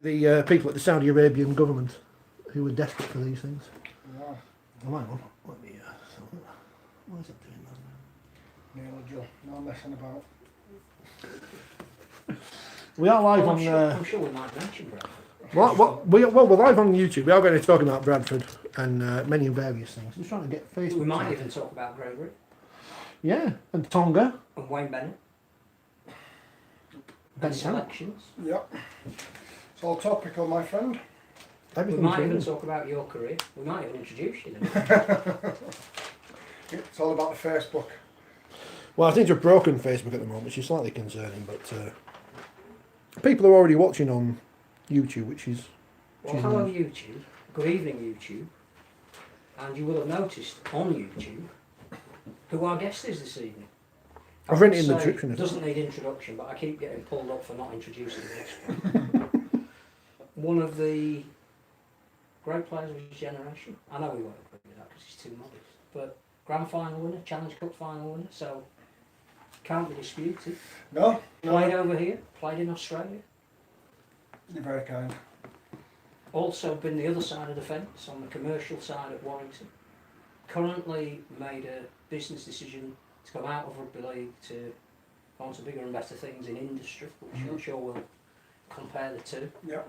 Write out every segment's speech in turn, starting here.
The people at the Saudi Arabian government who were desperate for these things. Yeah. Oh, hang on. Let me. Why is that doing that? Neil Jill, no messing about. We are live on. I'm sure we might mention Bradford. We're live on YouTube. We are going to talk about Bradford and many various things. We're trying to get Facebook. We might even talk about Great Britain. Yeah, and Tonga. And Wayne Bennett. Bennett Selections. Yep. It's all topical, my friend. We might even talk about your career. We might even introduce you. It's all about the Facebook. Well, I think they've broken Facebook at the moment, which is slightly concerning, but people are already watching on YouTube, which is... Well, hello YouTube. Good evening YouTube. And you will have noticed on YouTube who our guest is this evening. I've written it in the description. It doesn't need introduction, but I keep getting pulled up for not introducing this. One of the great players of his generation. I know we won't agree with that because he's too modest. But grand final winner, Challenge Cup final winner, so can't be disputed. No? Played over here, played in Australia. You're very kind. Also been the other side of the fence, on the commercial side at Warrington. Currently made a business decision to come out of rugby league to go on to bigger and better things in industry, which I'm sure we'll compare the two. Yeah.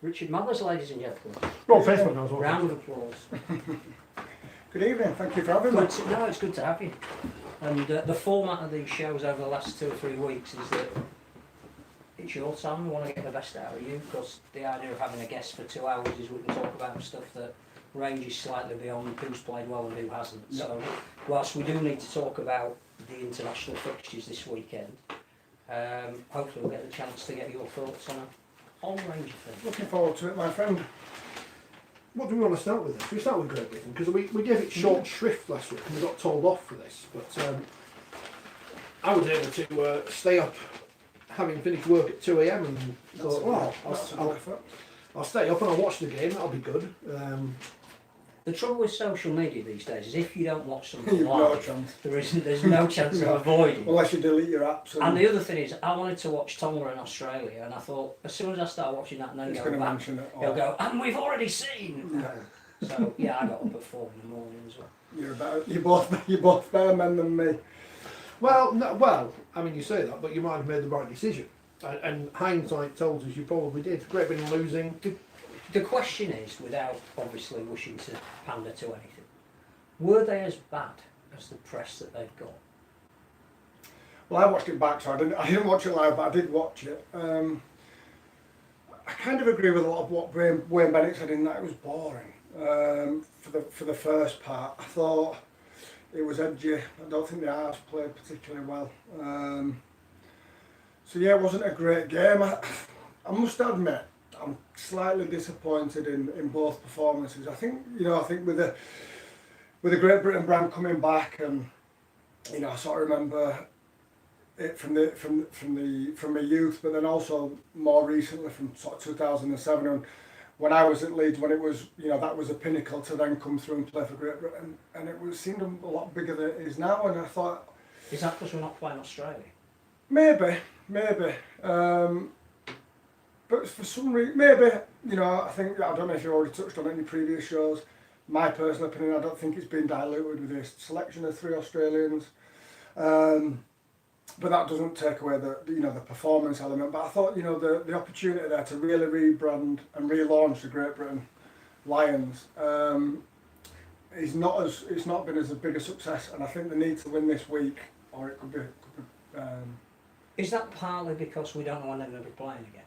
Richard Mathers, ladies and gentlemen. Well, Facebook knows what. Round of applause. Good evening, thank you for having me. No, it's good to have you. And the format of these shows over the last 2 or 3 weeks is that it's your time. We want to get the best out of you, because the idea of having a guest for 2 hours is we can talk about stuff that ranges slightly beyond who's played well and who hasn't. Yep. So whilst we do need to talk about the international fixtures this weekend, hopefully we'll get the chance to get your thoughts on a whole range of things. Looking forward to it, my friend. What do we want to start with this? We start with Great Britain, because we gave it short shrift last week and we got told off for this, but I was able to stay up having finished work at 2 AM and thought, well, I'll stay up and I'll watch the game, that'll be good. The trouble with social media these days is if you don't watch something You've live, no chance. there's no chance of avoiding. Unless you delete your apps. And the other thing is, I wanted to watch Tonga in Australia, and I thought, as soon as I start watching that and then He's go going to back, mention it. he'll go, and we've already seen! No. So, yeah, I got up at 4 in the morning as well. You're both better men than me. Well, no, I mean, you say that, but you might have made the right decision. And hindsight tells us you probably did. Great Britain losing. The question is, without obviously wishing to pander to anything, were they as bad as the press that they've got? Well, I watched it back, so I didn't watch it live, but I did watch it. I kind of agree with a lot of what Wayne Bennett said in that it was boring. For the first part, I thought it was edgy. I don't think the Arts played particularly well. So yeah, it wasn't a great game. I must admit, I'm slightly disappointed in both performances. I think with the Great Britain brand coming back, and I sort of remember it from my youth, but then also more recently from sort of 2007, and when I was at Leeds, when it was that was a pinnacle to then come through and play for Great Britain, and it seemed a lot bigger than it is now. And I thought, is that because we're not playing Australia? Maybe. But for some reason, maybe, I think, I don't know if you already touched on any previous shows, my personal opinion, I don't think it's been diluted with this selection of 3 Australians. But that doesn't take away the performance element. But I thought, the opportunity there to really rebrand and relaunch the Great Britain Lions it's not been as big a success, and I think they need to win this week, or it could be is that partly because we don't know when they're going to be playing again?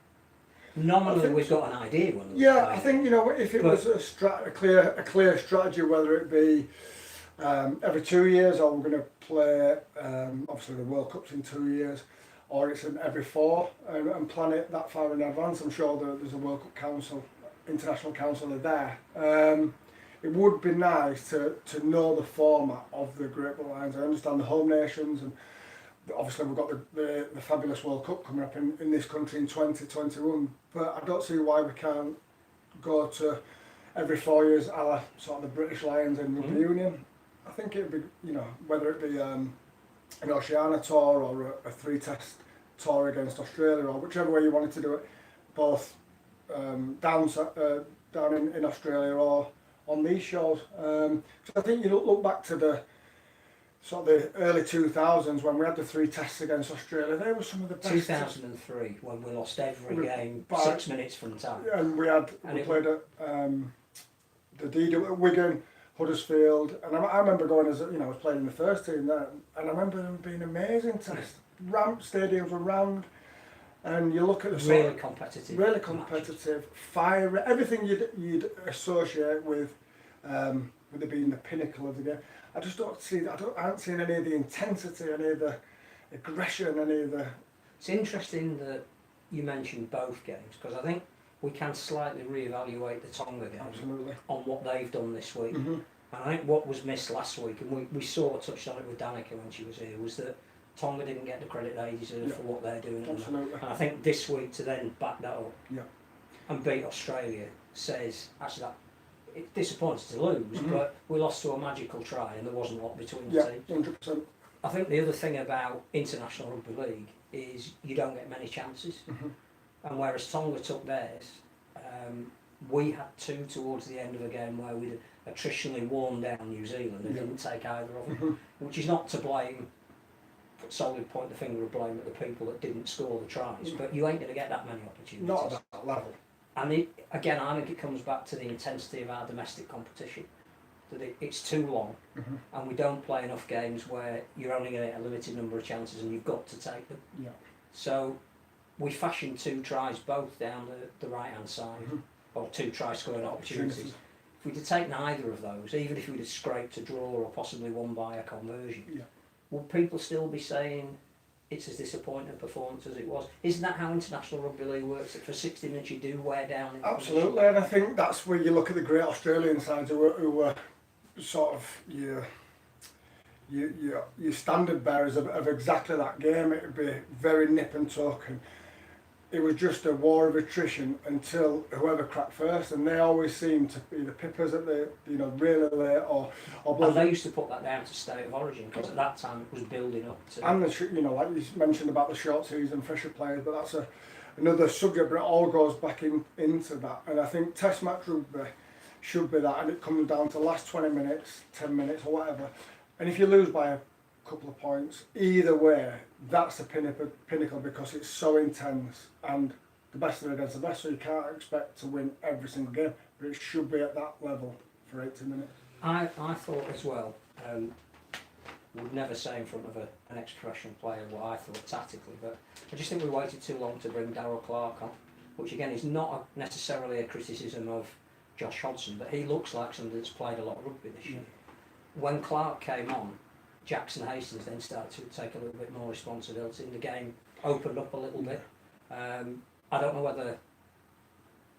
Nominally, we've got an idea when they're playing. I think if it was a clear strategy, whether it be every 2 years, or we're going to play obviously the World Cup's in 2 years, or it's in every 4, and plan it that far in advance. I'm sure there's a World Cup Council, International Council are there. It would be nice to know the format of the Great Britain Lions. I understand the home nations, and obviously we've got the fabulous World Cup coming up in this country in 2021, but I don't see why we can't go to every 4 years, a la sort of the British Lions in Rugby Union. I think it would be, whether it be an Oceania tour or a 3-test tour against Australia, or whichever way you wanted to do it, both down in Australia or on these shows. So I think you look back to the sort of the early 2000s when we had the 3 tests against Australia. They were some of the best. 2003 when we lost every game 6 minutes from time. And we played at the D at Wigan, Huddersfield, and I remember going as I was playing in the first team there, and I remember them being amazing tests. Stadiums were round, and you look at the really competitive, fire, everything you'd associate with it being the pinnacle of the game. I just don't see that. I haven't seen any of the intensity, any of the aggression, any of the. It's interesting that you mentioned both games because I think we can slightly reevaluate the Tonga game on what they've done this week. Mm-hmm. And I think what was missed last week, and we sort of touched on it with Danica when she was here, was that Tonga didn't get the credit they deserve for what they're doing. Absolutely. And I think this week to then back that up and beat Australia says, actually that it's disappointing to lose, but we lost to a magical try and there wasn't a lot between the teams. 100%. I think the other thing about International Rugby League is you don't get many chances. And whereas Tonga took theirs, we had 2 towards the end of the game where we'd attritionally worn down New Zealand and didn't take either of them, which is not to blame, solely point the finger of blame at the people that didn't score the tries, but you ain't going to get that many opportunities. Not at that level. And again, I think it comes back to the intensity of our domestic competition. That it's too long, and we don't play enough games where you're only going to get a limited number of chances and you've got to take them. Yeah. So we fashioned 2 tries both down the right hand side, or 2 try scoring opportunities. If we'd have taken either of those, even if we'd have scraped a draw or possibly won by a conversion, would people still be saying it's as disappointing a performance as it was? Isn't that how International Rugby League works? That for 60 minutes you do wear down? Absolutely, and I think that's where you look at the great Australian sides who were sort of your standard bearers of exactly that game. It would be very nip and tuck, and it was just a war of attrition until whoever cracked first, and they always seemed to be the pippers at the really late or and they used to put that down to state of origin because at that time it was building up to. And like you mentioned about the short season Fisher players, but that's another subject. But it all goes back into that, and I think Test match rugby should be that, and it comes down to last 20 minutes, 10 minutes, or whatever. And if you lose by a couple of points, either way, that's the pinnacle because it's so intense, and the best of it against the best, so you can't expect to win every single game, but it should be at that level for 80 minutes. I thought as well, would never say in front of an ex-professional player what I thought tactically, but I just think we waited too long to bring Darryl Clark on, which again is not necessarily a criticism of Josh Hodgson, but he looks like somebody that's played a lot of rugby this year. When Clark came on, Jackson Hastings then started to take a little bit more responsibility, and the game opened up a little bit. I don't know whether,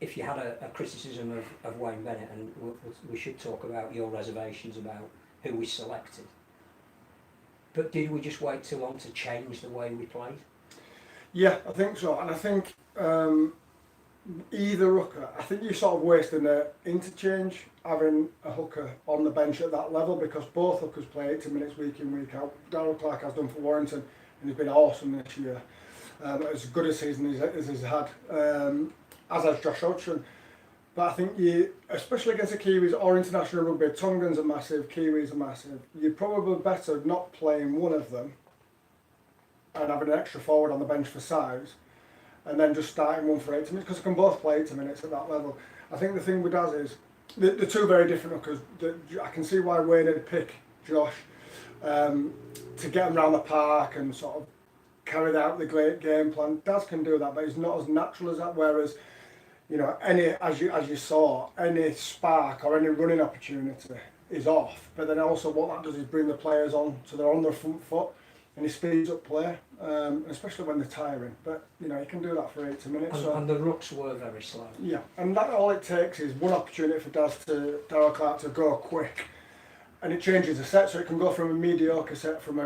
if you had a criticism of Wayne Bennett, and we should talk about your reservations about who we selected, but did we just wait too long to change the way we played? Yeah, I think so, and I think either hooker, I think you're sort of wasting an interchange having a hooker on the bench at that level, because both hookers play 80 minutes week in, week out. Darryl Clark has done for Warrington and he's been awesome this year. As good a season as he's had, as has Josh Hodgson. But I think you, especially against the Kiwis or international rugby, Tongans are massive, Kiwis are massive. You're probably better not playing one of them and having an extra forward on the bench for size, and then just starting one for 80 minutes, because they can both play 80 minutes at that level. I think the thing with Daz is, the 2 very different hookers. I can see why Wayne would pick Josh to get him around the park and sort of carry out the great game plan. Daz can do that, but he's not as natural as that, whereas, any, as you saw, any spark or any running opportunity is off. But then also what that does is bring the players on so they're on their front foot, and he speeds up play, especially when they're tiring. But he can do that for 80 minutes. And the rooks were very slow. Yeah, and that all it takes is one opportunity for Darryl Clark to go quick, and it changes the set. So it can go from a mediocre set from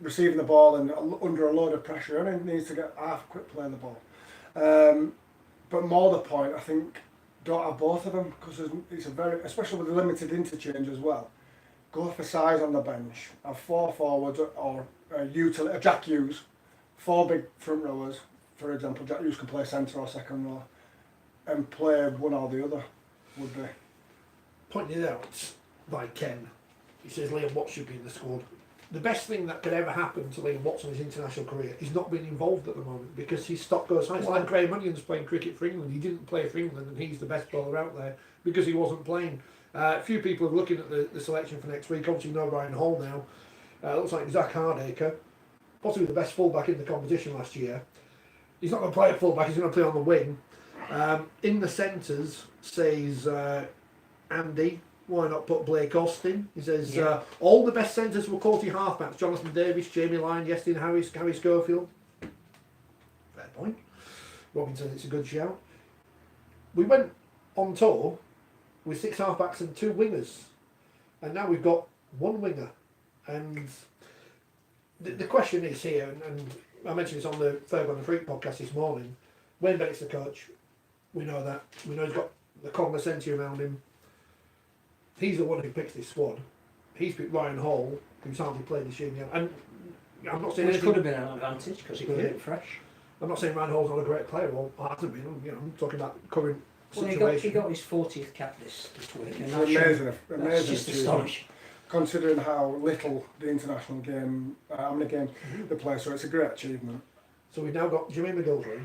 receiving the ball and under a load of pressure, and it needs to get half quick play the ball. But more the point, I think, don't have both of them, because it's especially with the limited interchange as well. Go for size on the bench. Have 4 forwards or Jack Hughes, 4 big front rowers. For example, Jack Hughes can play centre or second row, and play one or the other, would be. Pointed out by Ken, he says Liam Watts should be in the squad. The best thing that could ever happen to Liam Watts in his international career is not being involved at the moment because his stock goes high. It's like Graham Munnion's playing cricket for England. He didn't play for England and he's the best bowler out there because he wasn't playing. A few people are looking at the selection for next week. Obviously, no Ryan Hall now. Looks like Zach Hardacre, possibly the best fullback in the competition last year. He's not going to play at fullback, he's going to play on the wing. In the centres, says Andy, why not put Blake Austin? He says all the best centres were quality halfbacks. Jonathan Davis, Jamie Lyon, Yestin Harris, Gary Schofield. Fair point. Robin says it's a good shout. We went on tour with 6 halfbacks and 2 wingers. And now we've got 1 winger. And the question is here, and I mentioned this on the Third on the Freak podcast this morning, Wayne Bennett's the coach. We know that. We know he's got the cognoscenti around him. He's the one who picks this squad. He's picked Ryan Hall, who's hardly played this year. And I'm not saying which anything, could have been an advantage because he could have been fresh. I'm not saying Ryan Hall's not a great player, or hasn't been. You know, I'm talking about current Well, situation. he got his 40th cap this week, and It's that's amazing, that's amazing just achievement, astonishing. considering how little the international game, how many games they play, so it's a great achievement. So we've now got Jimmy McGoldrick,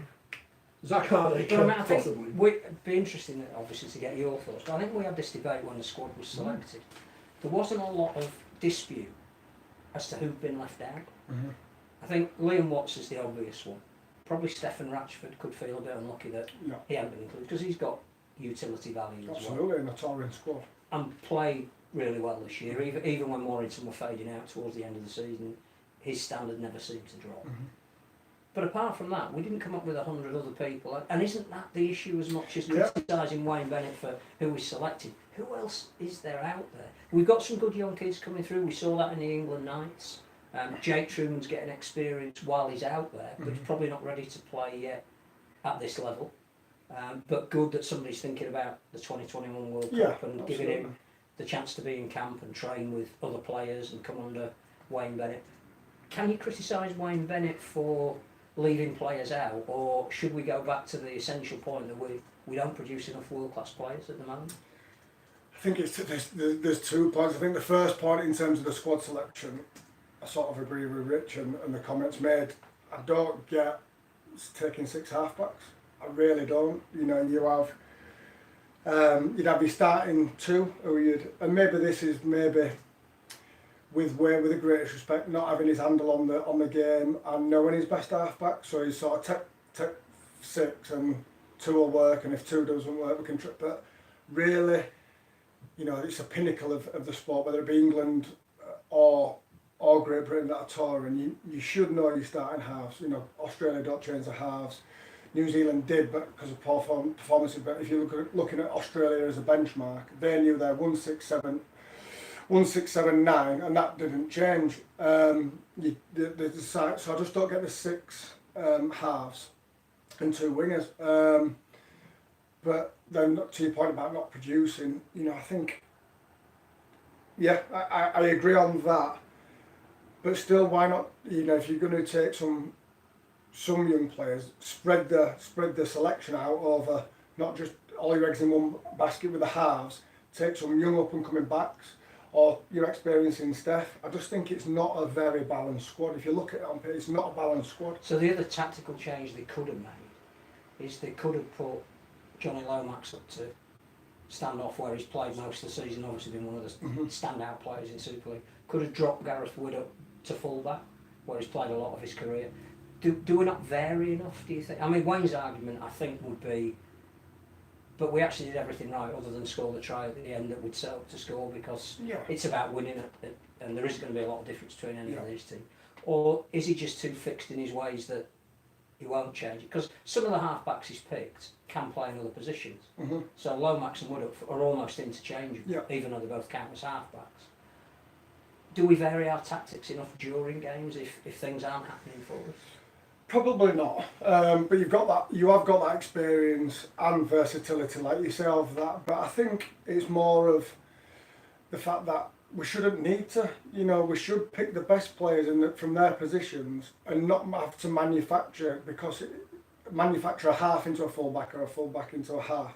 Zach Hardacre, But I mean, I possibly. think it'd be interesting, obviously, to get your thoughts. But I think we had this debate when the squad was selected. There wasn't a lot of dispute as to who'd been left out. Mm-hmm. I think Liam Watts is the obvious one. Probably Stephen Ratchford could feel a bit unlucky that he hadn't been included because he's got utility value as well. Absolutely, in a touring squad. And played really well this year. Even when Warrington were fading out towards the end of the season, his standard never seemed to drop. Mm-hmm. But apart from that, we didn't come up with 100 other people. And isn't that the issue as much as Yeah. criticising Wayne Bennett for who was selected? Who else is there out there? We've got some good young kids coming through. We saw that in the England Knights. Jake Truman's getting experience while he's out there, but he's probably not ready to play yet at this level. But good that somebody's thinking about the 2021 World Cup and giving him the chance to be in camp and train with other players and come under Wayne Bennett. Can you criticise Wayne Bennett for leaving players out, or should we go back to the essential point that we don't produce enough world-class players at the moment? I think there's 2 points. I think the first point in terms of the squad selection, I sort of agree with Rich and the comments made. I don't get taking 6 halfbacks. I really don't. You know, you'd have your starting 2, and maybe this is with the greatest respect, not having his handle on the game and knowing his best halfback. So he's sort of take 6 and 2 will work, and if 2 doesn't work, we can trip. But really, you know, it's a pinnacle of the sport, whether it be England or Great Britain that are touring. You should know your starting halves. You know, Australia don't change the halves. New Zealand did, but because of poor performances. But if you're looking at Australia as a benchmark, they knew their 1-6-7, 1-6-7-9, and that didn't change. So I just don't get the 6 halves and 2 wingers. But then to your point about not producing, you know, I think, I agree on that. But still, why not? You know, if you're going to take some young players, spread the selection out over not just all your eggs in one basket with the halves. Take some young up and coming backs, or you're experiencing Steph. I just think it's not a very balanced squad. If you look at it on paper, it's not a balanced squad. So the other tactical change they could have made is they could have put Johnny Lomax up to stand off where he's played most of the season, obviously been one of the standout players in Super League. Could have dropped Gareth Wood up to fullback, where he's played a lot of his career. Do we not vary enough, do you think? I mean, Wayne's argument, I think, would be, but we actually did everything right other than score the try at the end that we'd set up to score, because it's about winning it, and there isn't going to be a lot of difference between any of these teams. Or is he just too fixed in his ways that he won't change it? Because some of the half-backs he's picked can play in other positions. So Lomax and Wood are almost interchangeable, even though they both count as half-backs. Do we vary our tactics enough during games if things aren't happening for us? Probably not, but you have got that experience and versatility, like you say, of that. But I think it's more of the fact that we shouldn't need to. You know, we should pick the best players from their positions and not have to manufacture, because manufacture a half into a fullback or a fullback into a half.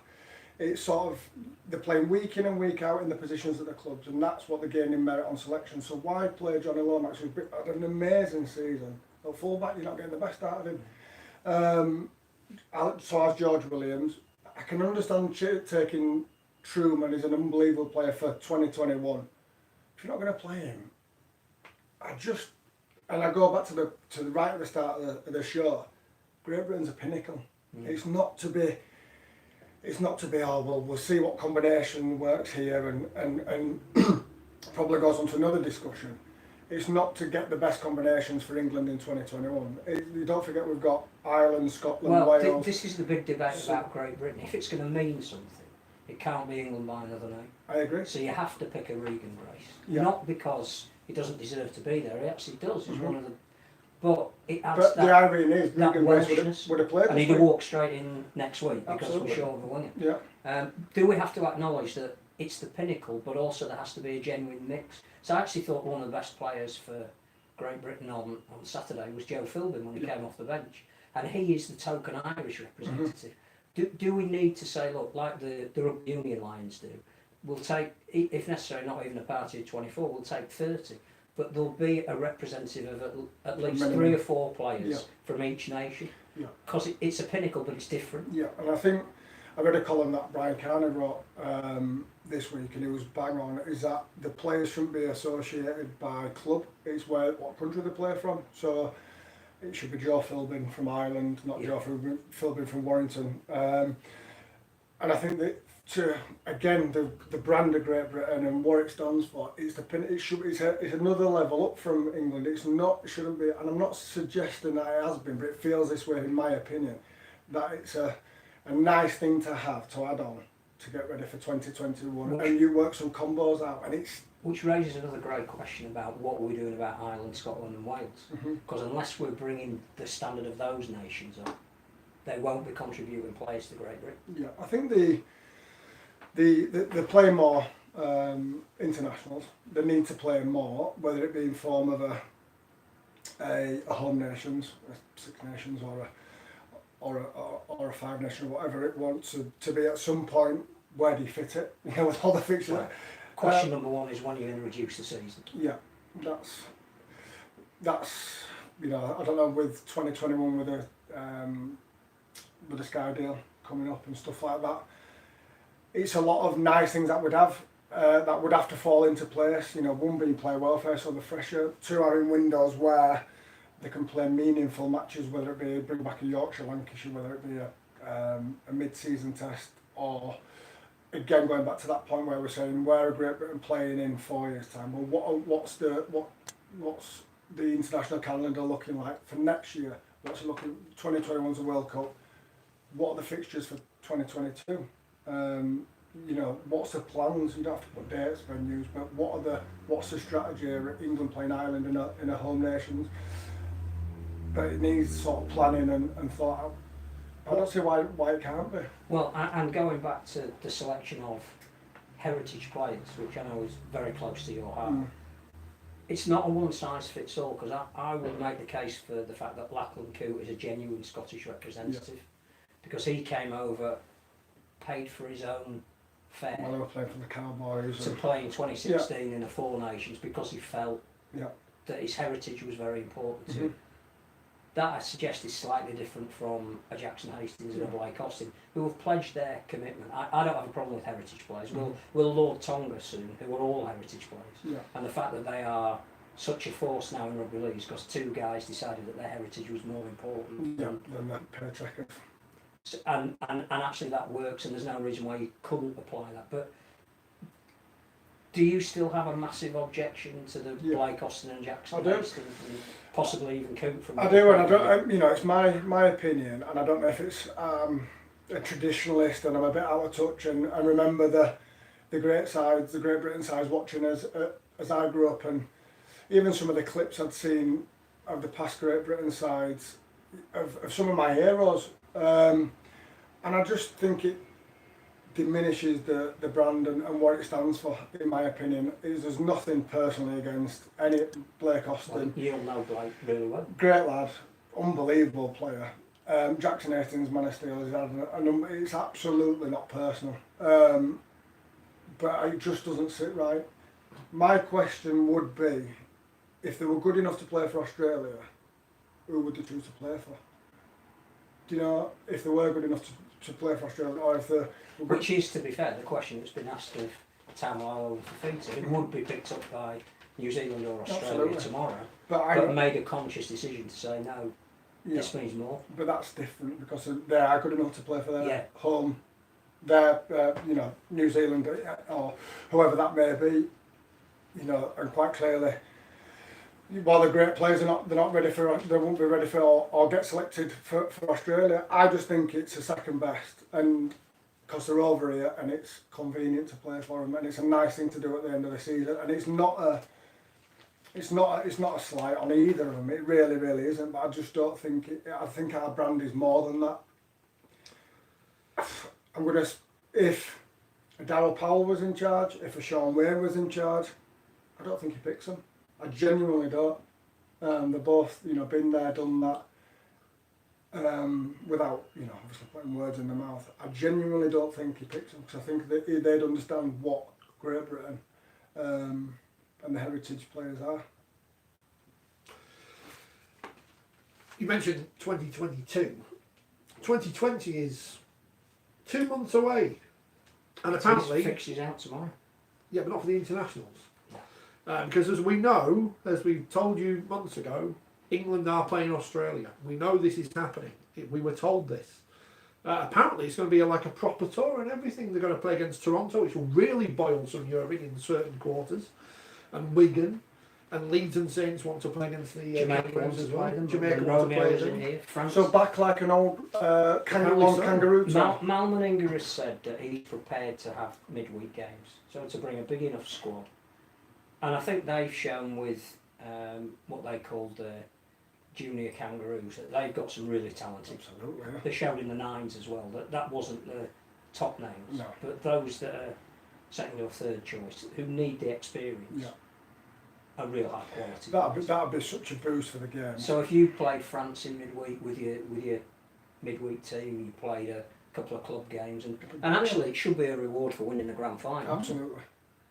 It's sort of, they're playing week in and week out in the positions at the clubs, and that's what they're gaining merit on selection. So why play Johnny Lomax, who's had an amazing season? At fullback, you're not getting the best out of him. So as George Williams, I can understand taking Truman as an unbelievable player for 2021. If you're not going to play him, I go back to the right at the start of the show. Great Britain's a pinnacle. It's not to be. Oh well, we'll see what combination works here, and probably goes on to another discussion. It's not to get the best combinations for England in 2021. You don't forget we've got Ireland, Scotland, Wales. This is the big debate about Great Britain. If it's going to mean something, it can't be England by another name. I agree. So you have to pick a Regan Grace. Yeah. Not because he doesn't deserve to be there, he actually does. He's one of the... But it adds But that, the irony is, Regan Grace Welshness, would have played and this he'd week. walk straight in next week because Absolutely. we're short of a winger. Yeah. Do we have to acknowledge that it's the pinnacle, but also there has to be a genuine mix? So I actually thought one of the best players for Great Britain on Saturday was Joe Philbin when he came off the bench, and he is the token Irish representative. Do we need to say, look, like the Rugby Union Lions do, we'll take, if necessary, not even a party of 24, we'll take 30, but there'll be a representative of at least 3 or 4 players from each nation, because it's a pinnacle, but it's different. Yeah, and I think I read a column that Brian Carney wrote this week, and he was bang on, is that the players shouldn't be associated by club, it's what country they play from. So it should be Joe Philbin from Ireland, not Joe Philbin from Warrington. And I think that the brand of Great Britain and what it stands for, it's another level up from England. It shouldn't be, and I'm not suggesting that it has been, but it feels this way in my opinion, that it's a nice thing to have to add on to get ready for 2021, and you work some combos out, and it's... Which raises another great question about what we're doing about Ireland, Scotland and Wales, because unless we're bringing the standard of those nations up, they won't be contributing players to Great Britain. Yeah, I think they play more internationals. They need to play more, whether it be in form of a home nations, a Six Nations, or a Five Nation, or whatever it wants to be at some point. Where do you fit it? You know, with all the fixtures. Right. Question number one is when you're going to reduce the season. Yeah, that's I don't know, with 2021 with the Sky deal coming up and stuff like that. It's a lot of nice things that would have to fall into place. One being player welfare, so the fresher. 2 having windows where they can play meaningful matches, whether it be bring back a Yorkshire, Lancashire, whether it be a mid-season test, or again going back to that point where we're saying where are Great Britain playing in 4 years' time. Well, what's the international calendar looking like for next year? What's it looking? 2021's a World Cup. What are the fixtures for 2022? What's the plans? You don't have to put dates, venues, but what's the strategy? England playing Ireland in a home nations, but it needs sort of planning and thought out. I don't see why it can't be. Well, and going back to the selection of heritage players, which I know is very close to your heart, it's not a one-size-fits-all, because I would make the case for the fact that Lachlan Coote is a genuine Scottish representative, because he came over, paid for his own fare. Well, they were playing for the Cowboys. To play in 2016 in the Four Nations, because he felt that his heritage was very important to him. That I suggest is slightly different from a Jackson Hastings and a Blake Austin, who have pledged their commitment. I don't have a problem with heritage players. We'll Lord Tonga soon, who are all heritage players. And the fact that they are such a force now in rugby league is because 2 guys decided that their heritage was more important than that paycheck of... And actually that works, and there's no reason why you couldn't apply that. But do you still have a massive objection to the Blake Austin and Jackson Hastings and possibly even Coote from... I do, and I don't. It's my opinion, and I don't know if it's a traditionalist, and I'm a bit out of touch. And I remember the Great Britain sides watching as I grew up, and even some of the clips I'd seen of the past Great Britain sides of some of my heroes. And I just think it diminishes the brand and what it stands for, in my opinion. There's nothing personally against any Blake Austin. Well, you'll know Blake really well. Great lad, unbelievable player. Jackson Hastings, Man of Steel, has had a number. It's absolutely not personal, but it just doesn't sit right. My question would be, if they were good enough to play for Australia, who would they choose to play for? Do you know, if they were good enough to play for Australia, or if they were good? Which is, to be fair, the question that's been asked of Tamalolo and Fafita, who would be picked up by New Zealand or Australia Absolutely. tomorrow, But but made a conscious decision to say no. yeah, This means more. but that's different because they are good enough to play for their Yeah. home, their New Zealand or whoever that may be, and quite clearly, while they're great players, they're not ready for, they won't be ready for or get selected for Australia. I just think it's a second best, and because they're over here and it's convenient to play for them, and it's a nice thing to do at the end of the season, and it's not a slight on either of them. It really, really isn't. But I just don't think I think our brand is more than that. If a Darryl Powell was in charge, if a Sean Wayne was in charge, I don't think he picks them. I genuinely don't. They're both, been there, done that. Without, obviously putting words in their mouth. I genuinely don't think he picks them because I think they'd understand what Great Britain and the heritage players are. You mentioned 2022. 2020 is 2 months away, and apparently Fixtures out tomorrow. yeah, but not for the internationals. Because as we know, as we told you months ago, England are playing Australia. We know this is happening. We were told this. Apparently it's going to be like a proper tour and everything. They're going to play against Toronto, which will really boil some urine in certain quarters. And Wigan. And Leeds and Saints want to play against the Jamaica Kangaroos wants to as well. play them. Jamaica want to play Romeo's them. in here. France. So back like an old kangaroo tour. Malmaninger has said that he's prepared to have midweek games, so to bring a big enough squad. And I think they've shown with what they called the junior Kangaroos that they've got some really talented. Absolutely. Yeah. They showed in the nines as well that wasn't the top names, No. but those that are second or third choice who need the experience. Yeah. Are real high quality. That'd be such a boost for the game. So if you played France in midweek with your midweek team, you played a couple of club games, and actually it should be a reward for winning the grand final. Absolutely.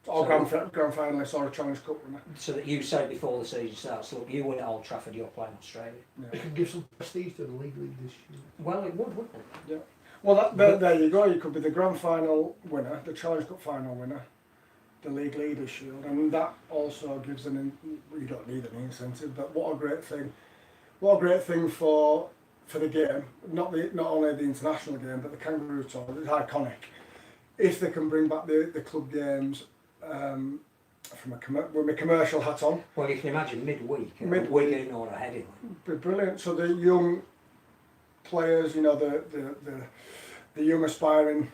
Or grand finalists or a Challenge Cup winner. So that you say before the season starts, look, you win at Old Trafford, you're playing Australia. It can give some prestige to the league this year. Well, it would, wouldn't it? Yeah. Well, there you go. You could be the grand final winner, the Challenge Cup final winner, the League Leaders Shield, and that also gives you don't need any incentive, but what a great thing for the game, not only the international game but the Kangaroo Tour. It's iconic. If they can bring back the club games with my commercial hat on. Well, you can imagine midweek, a Wigan or a Headingley. Be brilliant. So the young players, the young aspiring,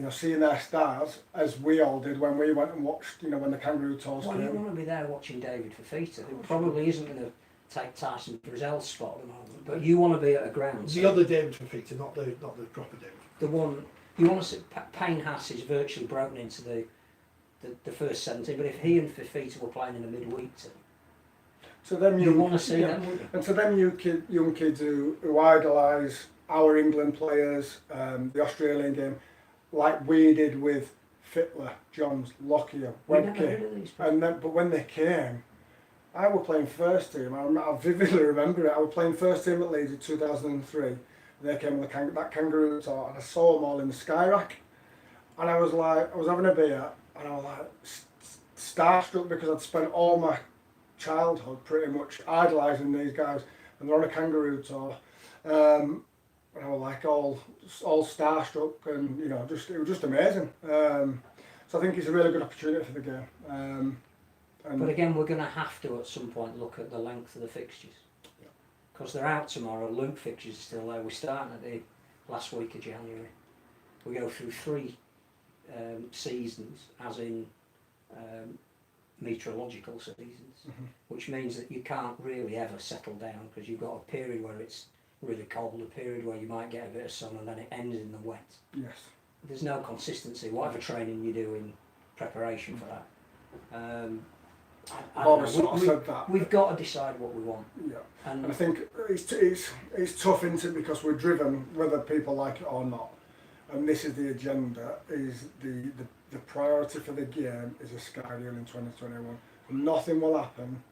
seeing their stars, as we all did when we went and watched, when the Kangaroo Tours Well, came. you want to be there watching David Fafita, who probably isn't going to take Tyson Frizzell's spot at the moment, but you want to be at a ground. The other David Fafita, not the proper David. The one you want to see. Payne Haas is virtually broken into the first 17, but if he and Fafita were playing in a midweek team, so then you want to see them, wouldn't you? And so then young kids who idolise our England players, the Australian game, like we did with Fittler, Johns, Lockyer, Webke, but when they came, I was playing first team. I vividly remember it. I was playing first team at Leeds in 2003. And they came with that Kangaroo Tour, and I saw them all in the sky rack, and I was having a beer, and I was like starstruck because I'd spent all my childhood pretty much idolising these guys, and they're on a Kangaroo Tour. And I was like all starstruck, and it was just amazing. So I think it's a really good opportunity for the game. But again, we're going to have to at some point look at the length of the fixtures, because they're out tomorrow. Luke fixtures are still there. We're starting at the last week of January. We go through 3 seasons, as in meteorological seasons, which means that you can't really ever settle down, because you've got a period where it's really cold, a period where you might get a bit of sun, and then it ends in the wet. Yes. There's no consistency, whatever training you do in preparation for that. I I've don't always know. sort of said that. We've got to decide what we want. Yeah. And And I think it's tough, isn't it? Because we're driven, whether people like it or not. And this is the agenda, is the priority for the game is a Sky deal in 2021. Nothing will happen,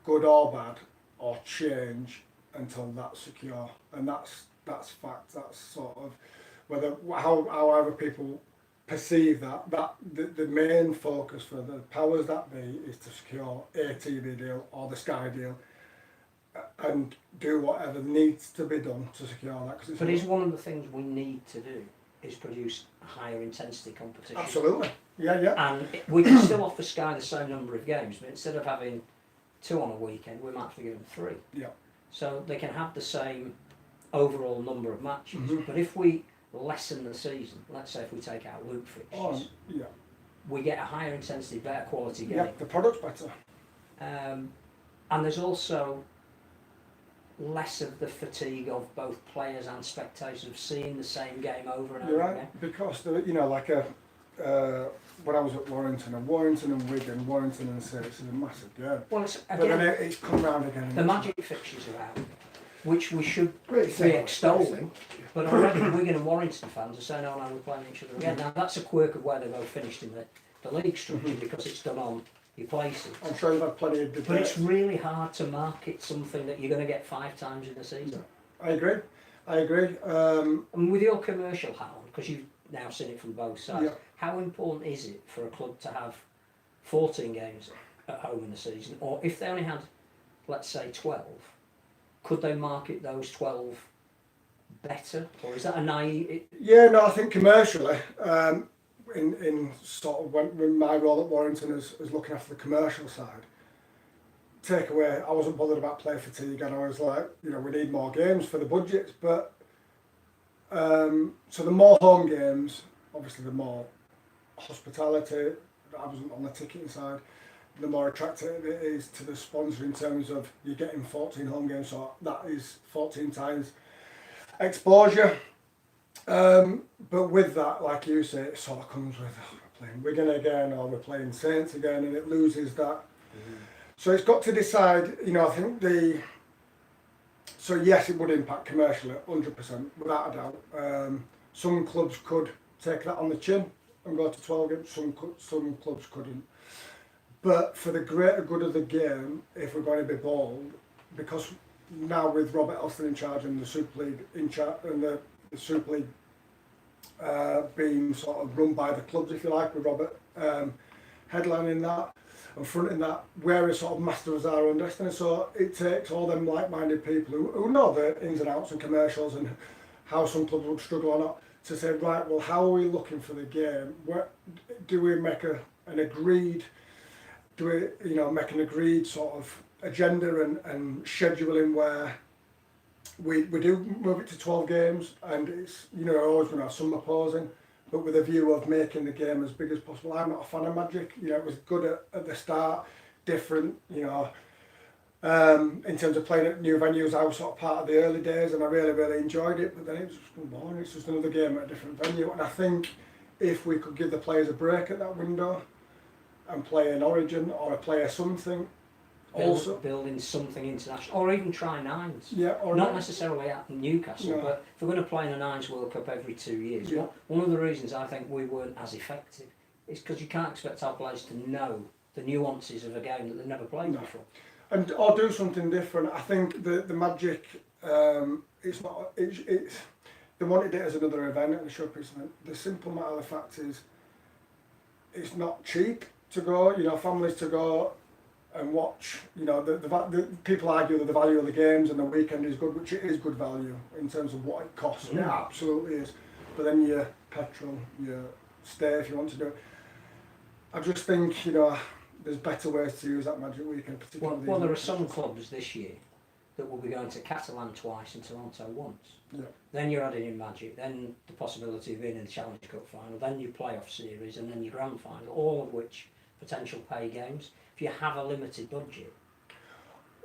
good or bad, or change until that's secure. And that's fact, that's sort of, however people perceive that the main focus for the powers that be is to secure a TV deal or the Sky deal and do whatever needs to be done to secure that. Cause but is one of the things we need to do is produce higher intensity competition. Absolutely. Yeah. And we can still offer Sky the same number of games, but instead of having 2 on a weekend, we might have to give them 3. Yeah. So they can have the same overall number of matches. Mhm. But if we lessen the season, let's say if we take out loop fixtures, Oh, yeah. we get a higher intensity, better quality game. Yeah, the product's better. And there's also less of the fatigue of both players and spectators of seeing the same game over and You're over right, again. because when I was at Warrington and Wigan, Warrington and Saints is a massive game. Well, it's, But then again, it's come round again. the magic fixtures are out, which we should Really be simple, extolling. But already Wigan and Warrington fans are saying, oh no, we're playing each other again. Now that's a quirk of where they've both finished in the league structure because it's done on your places. I'm sure you've had plenty of debates. But it's really hard to market something that you're going to get 5 times in the season. I agree. And with your commercial hat on, because you've now seen it from both sides, Yeah. how important is it for a club to have 14 games at home in the season? Or if they only had, let's say, 12, could they market those 12 better? Or is that a naive... Yeah, no, I think commercially, in sort of when my role at Warrington is looking after the commercial side, take away, I wasn't bothered about player fatigue, and I was like, we need more games for the budgets, but so the more home games, obviously the more hospitality, I wasn't on the ticketing side, the more attractive it is to the sponsor in terms of you're getting 14 home games, so that is 14 times exposure. But with that, like you say, it sort of comes with we're playing Wigan again or we're playing Saints again, and it loses that. So it's got to decide, I think so yes, it would impact commercially, 100%, without a doubt. Some clubs could take that on the chin and go to 12 games, some clubs couldn't. But for the greater good of the game, if we're going to be bold, because now with Robert Elston in charge and the Super League in charge, and the Super League being sort of run by the clubs, if you like, with Robert headlining that and fronting that, we're sort of masters of our own destiny. So it takes all them like-minded people who know the ins and outs and commercials and how some clubs would struggle or not, to say, right, well, how are we looking for the game? Do we make an agreed sort of agenda and scheduling where we do move it to 12 games, and it's always going to have some opposing, but with a view of making the game as big as possible. I'm not a fan of magic. It was good at the start, different, in terms of playing at new venues. I was sort of part of the early days and I really, really enjoyed it, but then it was just boring. It's just another game at a different venue, and I think if we could give the players a break at that window and play an Origin or play something, also building something international, or even try nines. Yeah, or not necessarily at Newcastle, No. but if we're going to play in a Nines World Cup every 2 years, Yeah. one of the reasons I think we weren't as effective is because you can't expect our players to know the nuances of a game that they've never played No. before. and or do something different. I think the magic, it's not. It's they wanted it as another event and a showpiece event. The simple matter of the fact is, it's not cheap to go. Families to go and watch. The people argue that the value of the games and the weekend is good, which it is good value in terms of what it costs. And it absolutely is. But then your petrol, your stay if you want to do it. I just think there's better ways to use that magic weekend. Particularly Well, there are some clubs this year that will be going to Catalan twice and Toronto once. Yeah. Then you're adding in magic, then the possibility of being in the Challenge Cup final, then your playoff series, and then your grand final, all of which potential pay games. If you have a limited budget,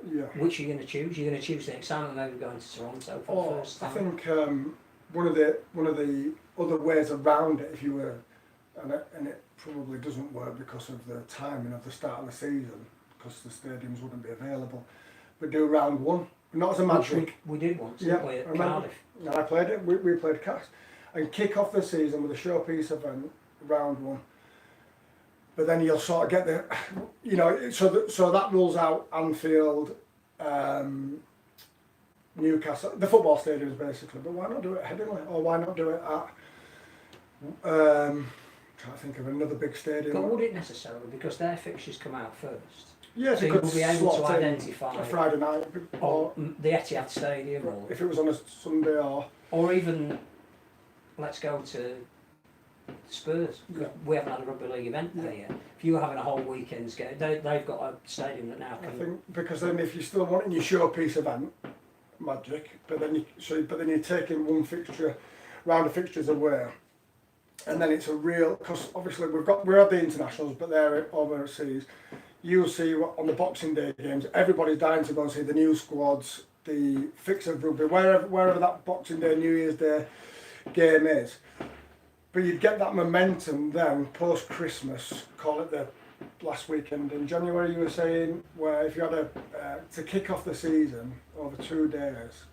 Yeah. which are you going to choose? You're going to choose the excitement of maybe going to Toronto for the first I time. think one of the other ways around it, if you were and it probably doesn't work because of the timing of the start of the season, because the stadiums wouldn't be available. But do round one, not as a Magic. We did once, Yeah, didn't we, at I remember. Cardiff? No, I played it. We played Cast, and kick off the season with a showpiece event, round one. But then you'll sort of get the, you know, so that rules out Anfield, Newcastle, the football stadiums basically. But why not do it at Headingley, or why not do it at? Trying to think of another big stadium. But would it necessarily, because their fixtures come out first? Yes, So it could you'll be able to slot in identify a Friday night, or the Etihad Stadium, or if it was on a Sunday, or even let's go to Spurs. Yeah. We haven't had a rugby league event there yet. If you were having a whole weekend's game, they've got a stadium that now I can. think, because then if you're still wanting your showpiece event, Magic, but then you're taking one fixture, round of fixtures away, and then it's a real, because obviously we're at the internationals, but they're overseas. You'll see on the Boxing Day games, everybody's dying to go and see the new squads, the fix of rugby, wherever that Boxing Day, New Year's Day game is. But you'd get that momentum then post Christmas, call it the last weekend in January, you were saying, where if you had to kick off the season over 2 days,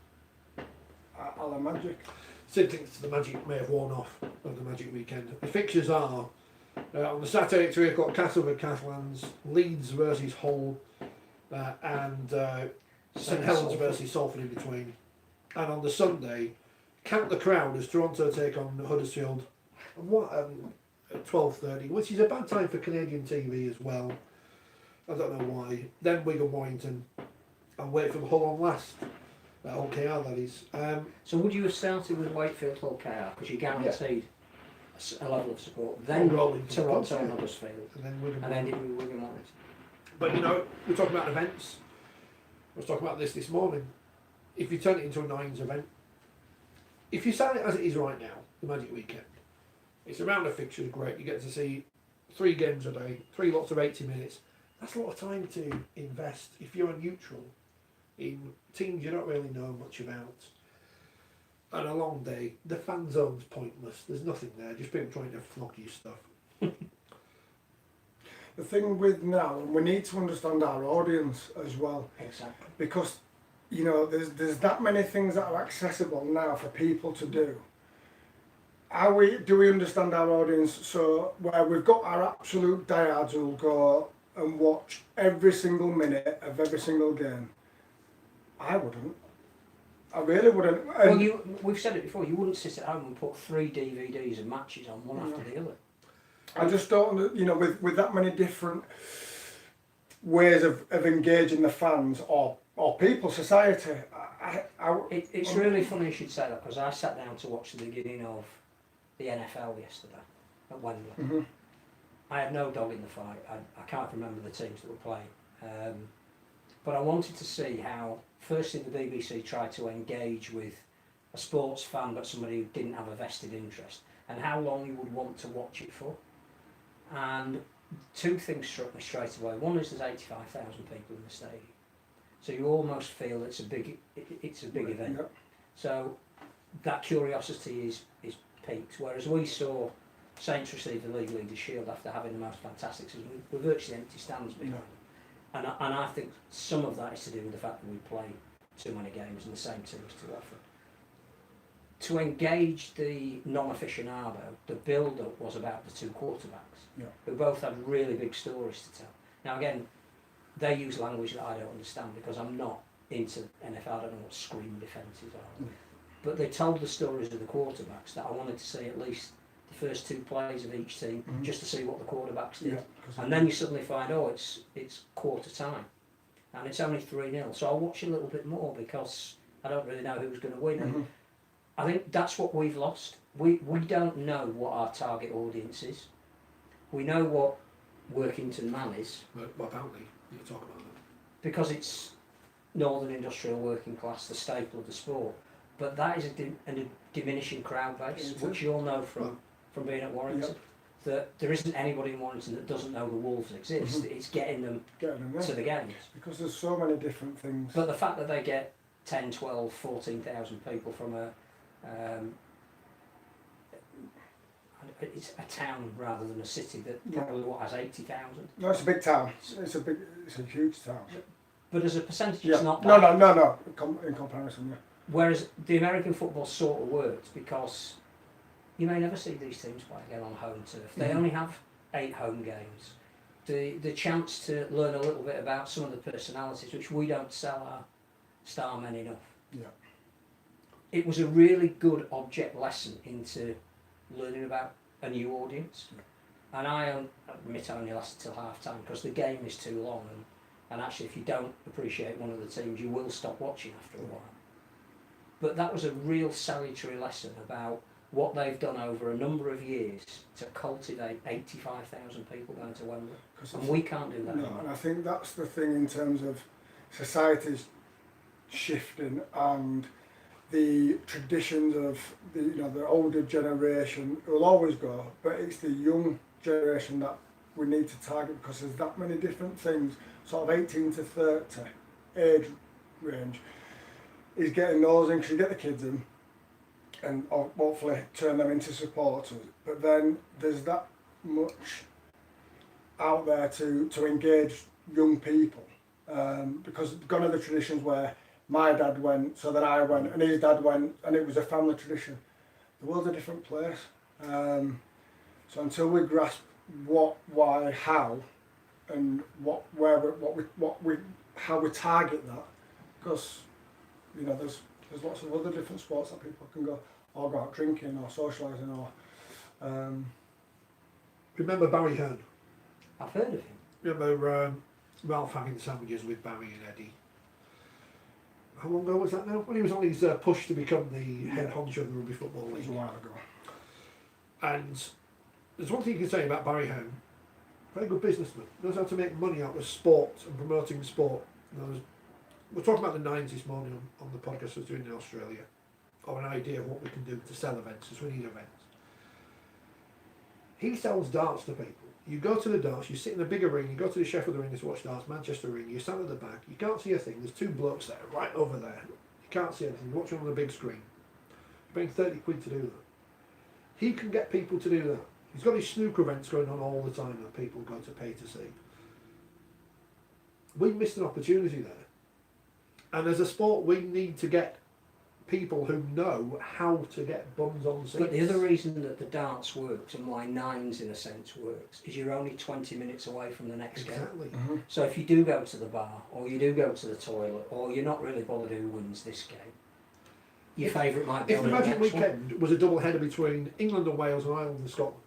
a la Magic. Symptoms the Magic may have worn off of the Magic weekend. The fixtures are on the Saturday at 3 o'clock, Castleford Catalans, Leeds versus Hull, and St Helens versus Salford in between. And on the Sunday, count the crowd as Toronto take on Huddersfield at 12:30, which is a bad time for Canadian TV as well. I don't know why. Then Wigan Warrington, and wait for the Hull on last. Hull KR, that is. So would you have started with Wakefield Hull KR because you guaranteed a level of support? Then rolling Toronto and Huddersfield, and then Wigan. and then it would be Wigan Warrington. But you know, we're talking about events. I was talking about this morning. If you turn it into a nines event, if you sign it as it is right now, the Magic Weekend, it's a round of fixtures, great. You get to see 3 games a day, 3 lots of 80 minutes. That's a lot of time to invest if you're a neutral in teams you don't really know much about. And a long day, the fan zone's pointless. There's nothing there, just people trying to flog you stuff. The thing with now, we need to understand our audience as well. Exactly. Because, you know, there's that many things that are accessible now for people to do. Do we understand our audience? So where we've got our absolute diehards who'll go and watch every single minute of every single game. I wouldn't. I really wouldn't. Well, we've said it before. You wouldn't sit at home and put 3 DVDs of matches on one after the other. I just don't, you know, with that many different ways of engaging the fans or people, society. It's really funny you should say that, because I sat down to watch the beginning of the NFL yesterday at Wembley. Mm-hmm. I had no dog in the fight. I can't remember the teams that were playing. But I wanted to see how, firstly, the BBC tried to engage with a sports fan, but somebody who didn't have a vested interest, and how long you would want to watch it for. And 2 things struck me straight away. One is there's 85,000 people in the stadium, so you almost feel it's a big event. Yep. So that curiosity is peaked. Whereas we saw Saints receive the League Leaders' Shield after having the most fantastic season with virtually empty stands behind them. And I think some of that is to do with the fact that we play too many games and the same teams too often. To engage the non-aficionado, the build-up was about the 2 quarterbacks, who both had really big stories to tell. Now again, they use language that I don't understand because I'm not into NFL, I don't know what screen defences are. But they told the stories of the quarterbacks that I wanted to see at least the first 2 plays of each team, just to see what the quarterbacks did. And then you suddenly find, it's quarter time, and it's only 3-0. So I'll watch a little bit more because I don't really know who's going to win. And I think that's what we've lost. We don't know what our target audience is. We know what Workington Man is. What about me? You talk about that. Because it's northern industrial working class, the staple of the sport. But that is a diminishing crowd base, which you'll know from being at Warrington. That there isn't anybody in Warrington that doesn't know the Wolves exist. It's getting them to the games. Because there's so many different things. But the fact that they get 10, 12, 14,000 people from a it's a town rather than a city that probably has 80,000. No, it's a big town. It's a huge town. But as a percentage, it's not No, bad. no. In comparison, yeah. Whereas the American football sort of works because you may never see these teams play again on home turf. They only have 8 home games. The chance to learn a little bit about some of the personalities, which we don't sell our star men enough. Yeah. It was a really good object lesson into learning about a new audience. And I admit I only lasted till half time because the game is too long, and actually if you don't appreciate one of the teams you will stop watching after a while. But that was a real salutary lesson about what they've done over a number of years to cultivate 85,000 people going to Wembley. And we can't do that anymore. And I think that's the thing in terms of society's shifting and the traditions of the older generation will always go, but it's the young generation that we need to target because there's that many different things, sort of 18 to 30 age range, is getting those in because you get the kids in and hopefully turn them into supporters, but then there's that much out there to engage young people because gone are the traditions where my dad went, so then I went, and his dad went, and it was a family tradition. The world's a different place. So until we grasp what, why, how, and how we target that, because there's lots of other different sports that people can go out drinking or socialising or. Remember Barry Hearn? I've heard of him. Remember Ralph having sandwiches with Barry and Eddie? How long ago was that now? When he was on his push to become the head honcho of the Rugby Football It was League. a while ago. And there's one thing you can say about Barry Hearn. Very good businessman. Knows how to make money out of sport and promoting sport. We're talking about the 90s this morning on the podcast I was doing in Australia. Or an idea of what we can do to sell events, because we need events. He sells darts to people. You go to the darts, you sit in a bigger ring, you go to the Sheffield Arena to watch darts, Manchester Arena, you stand at the back, you can't see a thing, there's 2 blokes there, right over there. You can't see anything, you watch it on the big screen. You're paying 30 quid to do that. He can get people to do that. He's got his snooker events going on all the time that people go to pay to see. We missed an opportunity there. And as a sport, we need to get people who know how to get bums on seats. But the other reason that the darts works and why nines in a sense works is you're only 20 minutes away from the next game. Exactly. Mm-hmm. So if you do go to the bar or you do go to the toilet or you're not really bothered who wins this game, your favourite might be If on the the Magic next one. Weekend was a double header between England and Wales and Ireland and Scotland,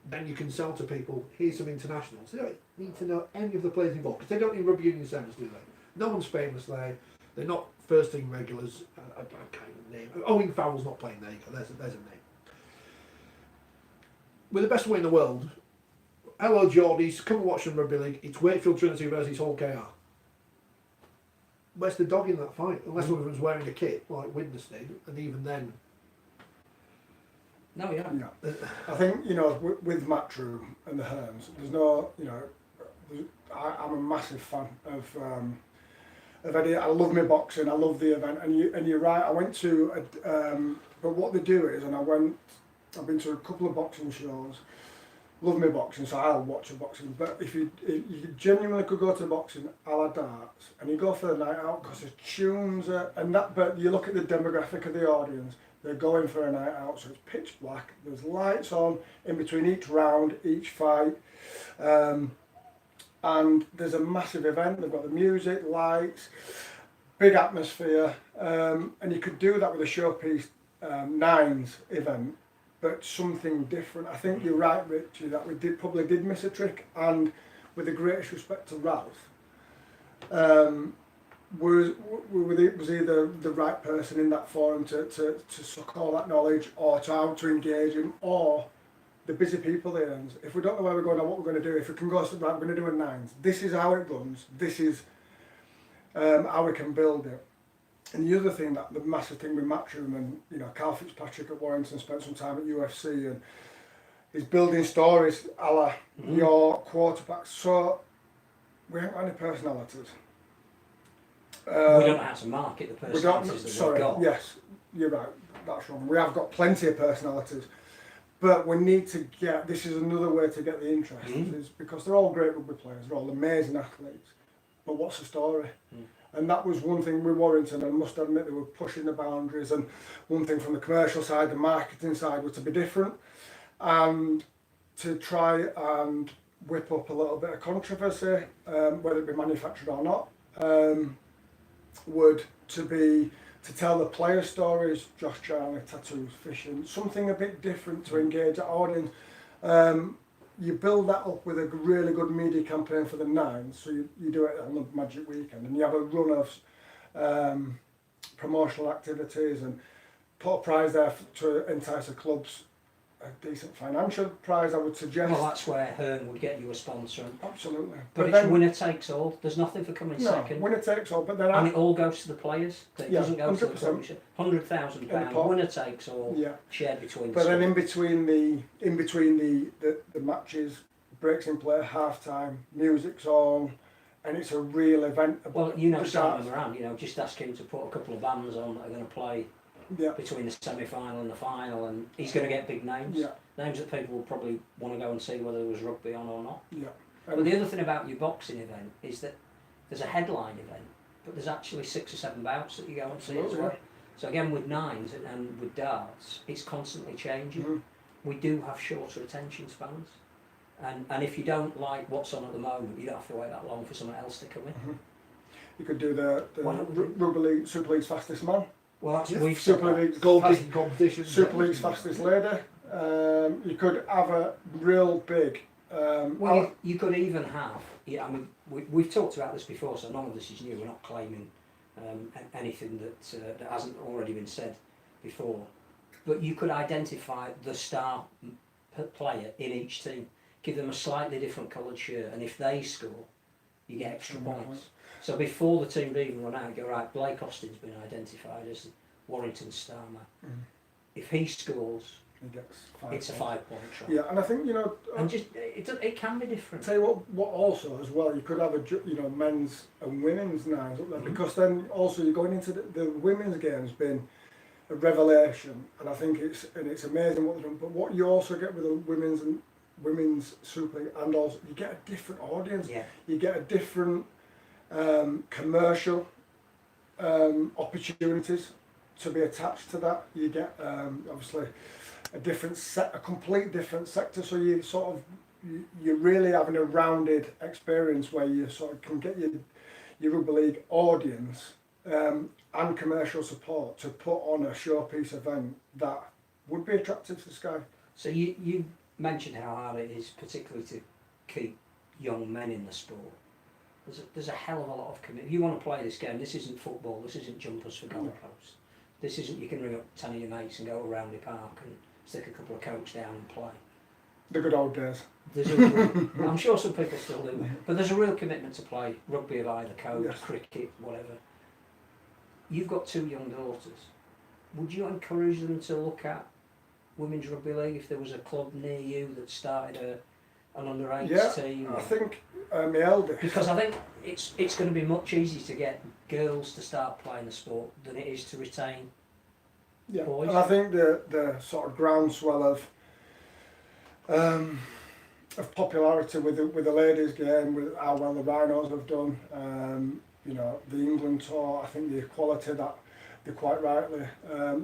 then you can sell to people, here's some internationals. They don't need to know any of the players involved because they don't need rugby union sevens, do they? No one's famous there. They're not first team regulars. I can't even name. Owen Farrell's not playing there. You go. There's a name. We're the best way in the world. Hello, Geordies. Come and watch some rugby league. It's Wakefield Trinity versus Hull KR. Where's the dog in that fight? Unless one of them's wearing a kit like Widnes did, and even then. No, yeah. Yeah. I think with Matchroom and the Hearns, there's no I'm a massive fan of Eddie. I love my boxing. I love the event, and you're right. I went to, but what they do is, I've been to a couple of boxing shows. Love my boxing, so I'll watch a boxing. But if you genuinely could go to the boxing a la darts, and you go for the night out because the tunes are, but you look at the demographic of the audience. They're going for a night out, so it's pitch black. There's lights on in between each round, each fight. And there's a massive event. They've got the music, lights, big atmosphere, and you could do that with a showpiece nines event, but something different. I think you're right, Richie, that we probably did miss a trick, and with the greatest respect to Ralph, was either the right person in that forum to suck all that knowledge, or to how to engage him, or the busy people there. If we don't know where we're going or what we're going to do, if we can go, right, we're going to do a nines. This is how it runs. This is how we can build it. And the other thing, the massive thing with Matchroom, and Carl Fitzpatrick at Warrington spent some time at UFC, and he's building stories a la your quarterback. So we haven't got any personalities. We don't know how to market the personalities that we've got. Yes, you're right. That's wrong. We have got plenty of personalities. But we need to get, this is another way to get the interest, Mm. is because they're all great rugby players, they're all amazing athletes, but what's the story? Mm. And that was one thing with Warrington, I must admit they were pushing the boundaries, and one thing from the commercial side, the marketing side, was to be different, and to try and whip up a little bit of controversy, whether it be manufactured or not, to tell the player stories, Josh Charlie, tattoos, fishing, something a bit different to engage the audience. You build that up with a really good media campaign for the Nines, so you do it on the Magic Weekend, and you have a run of promotional activities and put a prize there to entice the clubs, a decent financial prize, I would suggest. Well, that's where Hearn would get you a sponsor. Absolutely. But it's winner takes all. There's nothing for coming second. Winner takes all, but then and it all goes to the players. It Yeah, doesn't go to the 100%. clubs. £100,000. Winner takes all. yeah. Shared between. But the then schools. in between the matches, breaks in play, half time, music's on, and it's a real event. Well, you know, The Simon darts. Moran, you know, just ask him to put a couple of bands on that are going to play Yeah, between the semi-final and the final, and he's going to get big names. yeah, Names that people will probably want to go and see whether there was rugby on or not. yeah. But the other thing about your boxing event is that there's a headline event, but there's actually 6 or 7 bouts that you go and see as Absolutely, well. So again, with nines and with darts, it's constantly changing. Mhm. We do have shorter attention spans, and if you don't like what's on at the moment, you don't have to wait that long for someone else to come in. Mhm. You could do the Why don't we do- Rugby League, Super League's fastest man, Well, that's Yeah, we've said Super that. League's Goalkeeping competition. Super League's fastest lady. You could have a real big. Well, you could even have. Yeah, I mean, we've talked about this before, so none of this is new. We're not claiming anything that hasn't already been said before. But you could identify the star player in each team, give them a slightly different coloured shirt, and if they score, you get extra points. So before the team even run out, you go, right, Blake Austin's been identified as Warrington's star man. Mm. If he scores, He gets 5 it's a points. 5-point try. Yeah, and I think And just it can be different. tell you what also as well, you could have men's and women's nines up there, because then also you're going into the women's game's been a revelation, and I think it's amazing what they've done. But what you also get with the women's Super League, and also you get a different audience, Yeah. you get a different commercial opportunities to be attached to that. You get obviously a complete different sector, so you sort of you're really having a rounded experience where you sort of can get your rugby league audience and commercial support to put on a showpiece event that would be attractive to Sky. So you mentioned how hard it is, particularly to keep young men in the sport. There's a hell of a lot of commitment. If you want to play this game, this isn't football, this isn't jumpers for goalposts. This isn't, you can ring up 10 of your mates and go to Roundhay Park and stick a couple of cokes down and play. The good old days. There's I'm sure some people still do, but there's a real commitment to play rugby of either code, Yes. cricket, whatever. You've got 2 young daughters. Would you encourage them to look at Women's Rugby League if there was a club near you that started an under-8 team? I think my eldest. Because I think it's going to be much easier to get girls to start playing the sport than it is to retain boys. And I think the sort of groundswell of popularity with the ladies' game, with how well the Rhinos have done, the England tour, I think the equality that they quite rightly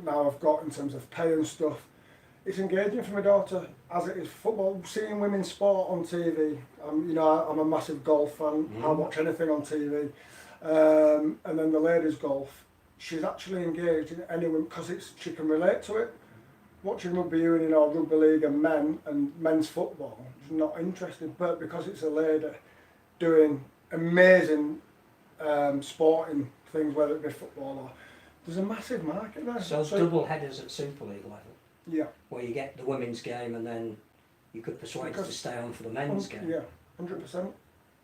now have got in terms of pay and stuff, it's engaging for my daughter, as it is football. Seeing women's sport on TV, I'm a massive golf fan. I'll watch anything on TV, and then the ladies' golf, she's actually engaged in anyone because she can relate to it. Watching rugby union or rugby league and men's football is not interesting, but because it's a lady doing amazing sporting things, whether it be football or, there's a massive market there. So double headers at Super League level, Yeah. where you get the women's game and then you could persuade us to stay on for the men's game. Yeah, 100%.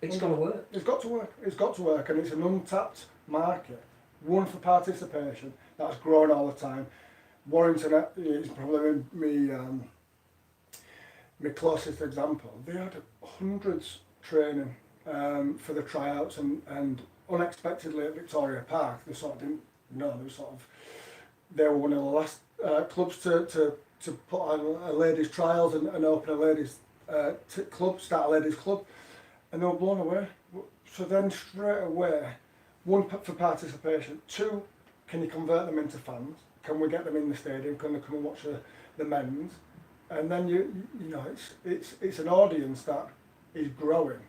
It's got to work. It's got to work. It's got to work, and it's an untapped market, one for participation that's growing all the time. Warrington is probably my closest example. They had hundreds training for the tryouts, and unexpectedly at Victoria Park, they sort of didn't know. They were one of the last clubs to to put on a ladies' trials and open a ladies' club, start a ladies' club, and they were blown away. So then straight away, one, for participation, two, can you convert them into fans? Can we get them in the stadium? Can they come and watch the men's? And then you know it's an audience that is growing,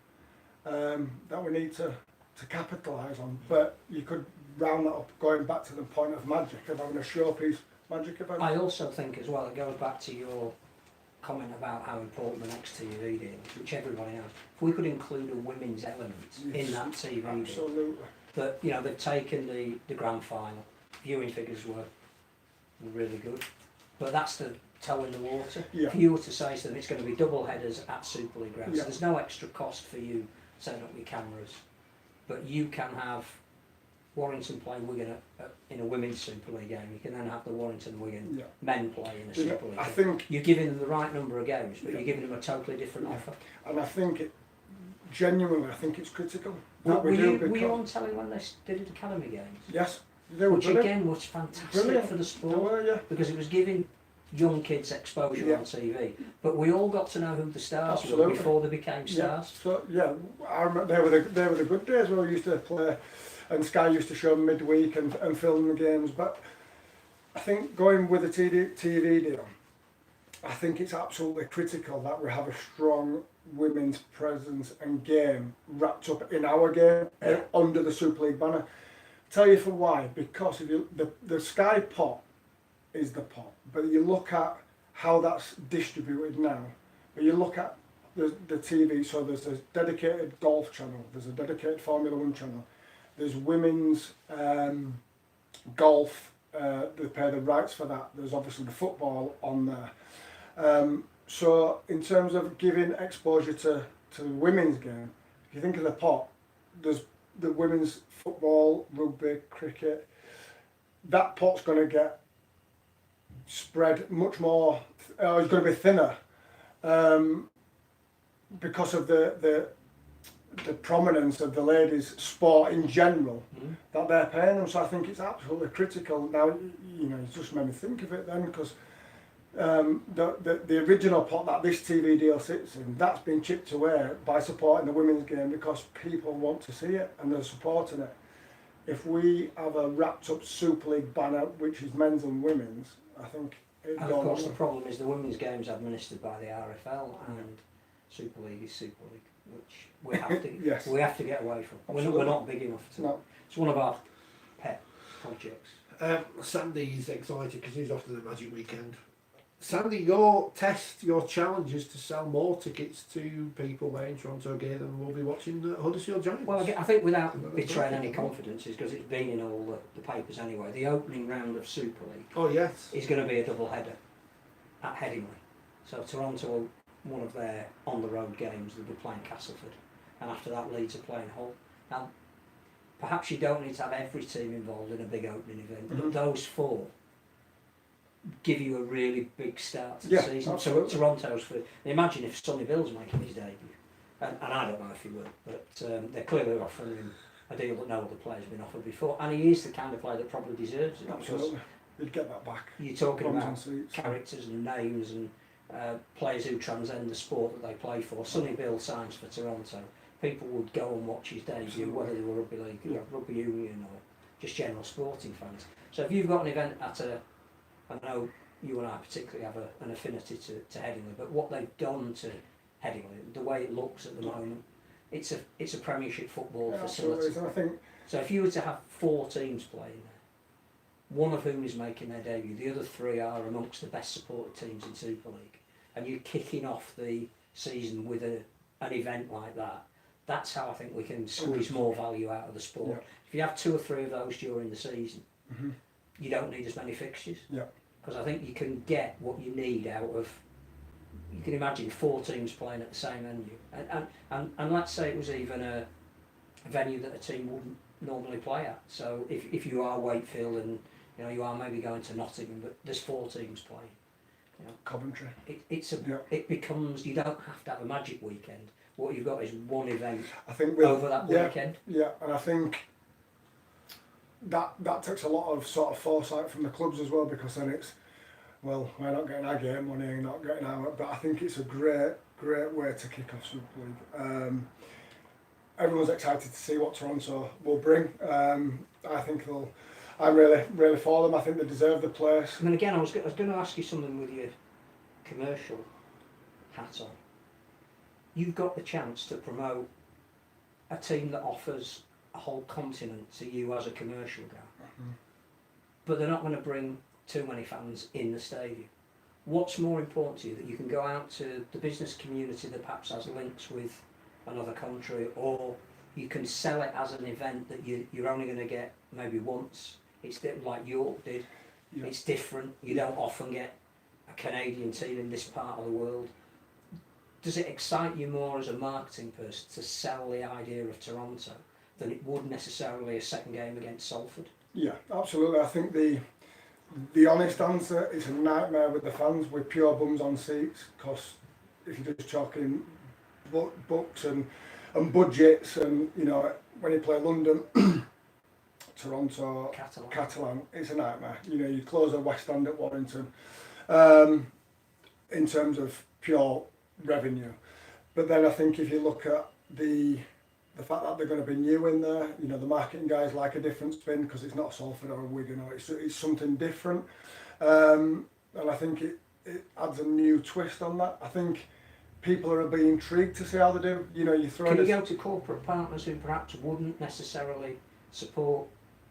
that we need to capitalise on. But you could round that up, going back to the point of magic, of having a showpiece magic event. I also think as well, it goes back to your comment about how important the next TV deal is, which everybody has. If we could include a women's element in that TV deal, absolutely. that, you know, they've taken the grand final, viewing figures were really good, but that's the toe in the water. Yeah. If you were to say to them it's going to be double headers at Super League grounds, Yeah. there's no extra cost for you setting up your cameras, but you can have Warrington playing Wigan in a women's Super League game. You can then have the Warrington Wigan Yeah. men play in a Super League I game. think, You're giving them the right number of games, but Yeah. you're giving them a totally different offer. and I think genuinely, I think it's critical. Were What we do you because, on telly when they did academy games? yes, they were Which brilliant. again was fantastic Brilliant. for the They sport, were, yeah. because it was giving young kids exposure Yeah. on TV. But we all got to know who the stars were Absolutely. before they became Yeah. stars. So yeah, I remember they were the good days where we used to play, and Sky used to show midweek and film the games. But I think going with the TV deal, I think it's absolutely critical that we have a strong women's presence and game wrapped up in our game under the Super League banner. Tell you for why, because if you the Sky pot is the pot, but you look at how that's distributed now, but you look at the TV, so there's a dedicated golf channel, there's a dedicated Formula 1 channel, there's women's golf, they pay the rights for that, there's obviously the football on there. So in terms of giving exposure to the women's game, if you think of the pot, there's the women's football, rugby, cricket, that pot's going to get spread much more, it's going to be thinner, because of the prominence of the ladies' sport in general, that they're paying them. So I think it's absolutely critical. Now, you know, it just made me think of it then, because the original pot that this TV deal sits in, that's been chipped away by supporting the women's game, because people want to see it and they're supporting it. If we have a wrapped up Super League banner, which is men's and women's, I think it'd And go of course on. the problem is the women's game's administered by the RFL, and Super League is Super League, which we have to Yes. we have to get away from. We're Absolutely. not big enough to. No. It's one of our pet projects. Sandy's excited because he's off to the Magic Weekend. Sandy, your challenge is to sell more tickets to people there in Toronto again, and we'll be watching the Huddersfield Giants. Well, I think without betraying any confidence, is because it's been in all the papers anyway, the opening round of Super League Oh yes. is going to be a double header at Headingley. So Toronto, one of their on-the-road games, they'll be playing Castleford, and after that Leeds are playing Hull. Now, perhaps you don't need to have every team involved in a big opening event, but those four give you a really big start to the season. So absolutely. Toronto's for. Imagine if Sonny Bill's making his debut, and I don't know if he will, but they're clearly offering him a deal that no other player's been offered before, and he is the kind of player that probably deserves it. Absolutely, you'd get that back. You're talking Bums about and seats. characters and names and players who transcend the sport that they play for. Sonny Bill signs for Toronto. People would go and watch his debut, Absolutely. whether they were rugby league, Yeah. rugby union, or just general sporting fans. So if you've got an event at I know you and I particularly have an affinity to Headingley, but what they've done to Headingley, the way it looks at the moment, it's a Premiership football facility. Absolutely, and I think So if you were to have 4 teams playing there, one of whom is making their debut, the other 3 are amongst the best supported teams in Super League, and you're kicking off the season with an event like that, that's how I think we can squeeze more value out of the sport. Yeah. If you have 2 or 3 of those during the season, you don't need as many fixtures. Yeah. Because I think you can get what you need out of, you can imagine 4 teams playing at the same venue. And let's say it was even a venue that a team wouldn't normally play at. So if you are Wakefield and you are maybe going to Nottingham, but there's 4 teams playing. Coventry. It becomes, you don't have to have a Magic Weekend. What you've got is one event I think over that weekend. Yeah, and I think that takes a lot of sort of foresight from the clubs as well, because then it's well, we're not getting our game money, we're not getting our, but I think it's a great way to kick off Super League. Everyone's excited to see what Toronto will bring. I think I'm really for them. I think they deserve the place. I mean, again, I was going to ask you something with your commercial hat on. You've got the chance to promote a team that offers a whole continent to you as a commercial guy, but they're not going to bring too many fans in the stadium. What's more important to you, that you can go out to the business community that perhaps has links with another country, or you can sell it as an event that you're only going to get maybe once? It's like York did. Yeah. It's different. You don't often get a Canadian team in this part of the world. Does it excite you more as a marketing person to sell the idea of Toronto than it would necessarily a second game against Salford? Yeah, absolutely. I think the honest answer is a nightmare with the fans with pure bums on seats, because if you're just talking books and budgets, and you know, when you play London, Toronto, Catalan, it's a nightmare. You know, you close a West End at Warrington in terms of pure revenue. But then I think if you look at the fact that they're going to be new in there, you know, the marketing guys like a different spin because it's not Salford or a Wigan, or it's something different. And I think it adds a new twist on that. I think people are being intrigued to see how they do. You know, you throw. Can you go to corporate partners who perhaps wouldn't necessarily support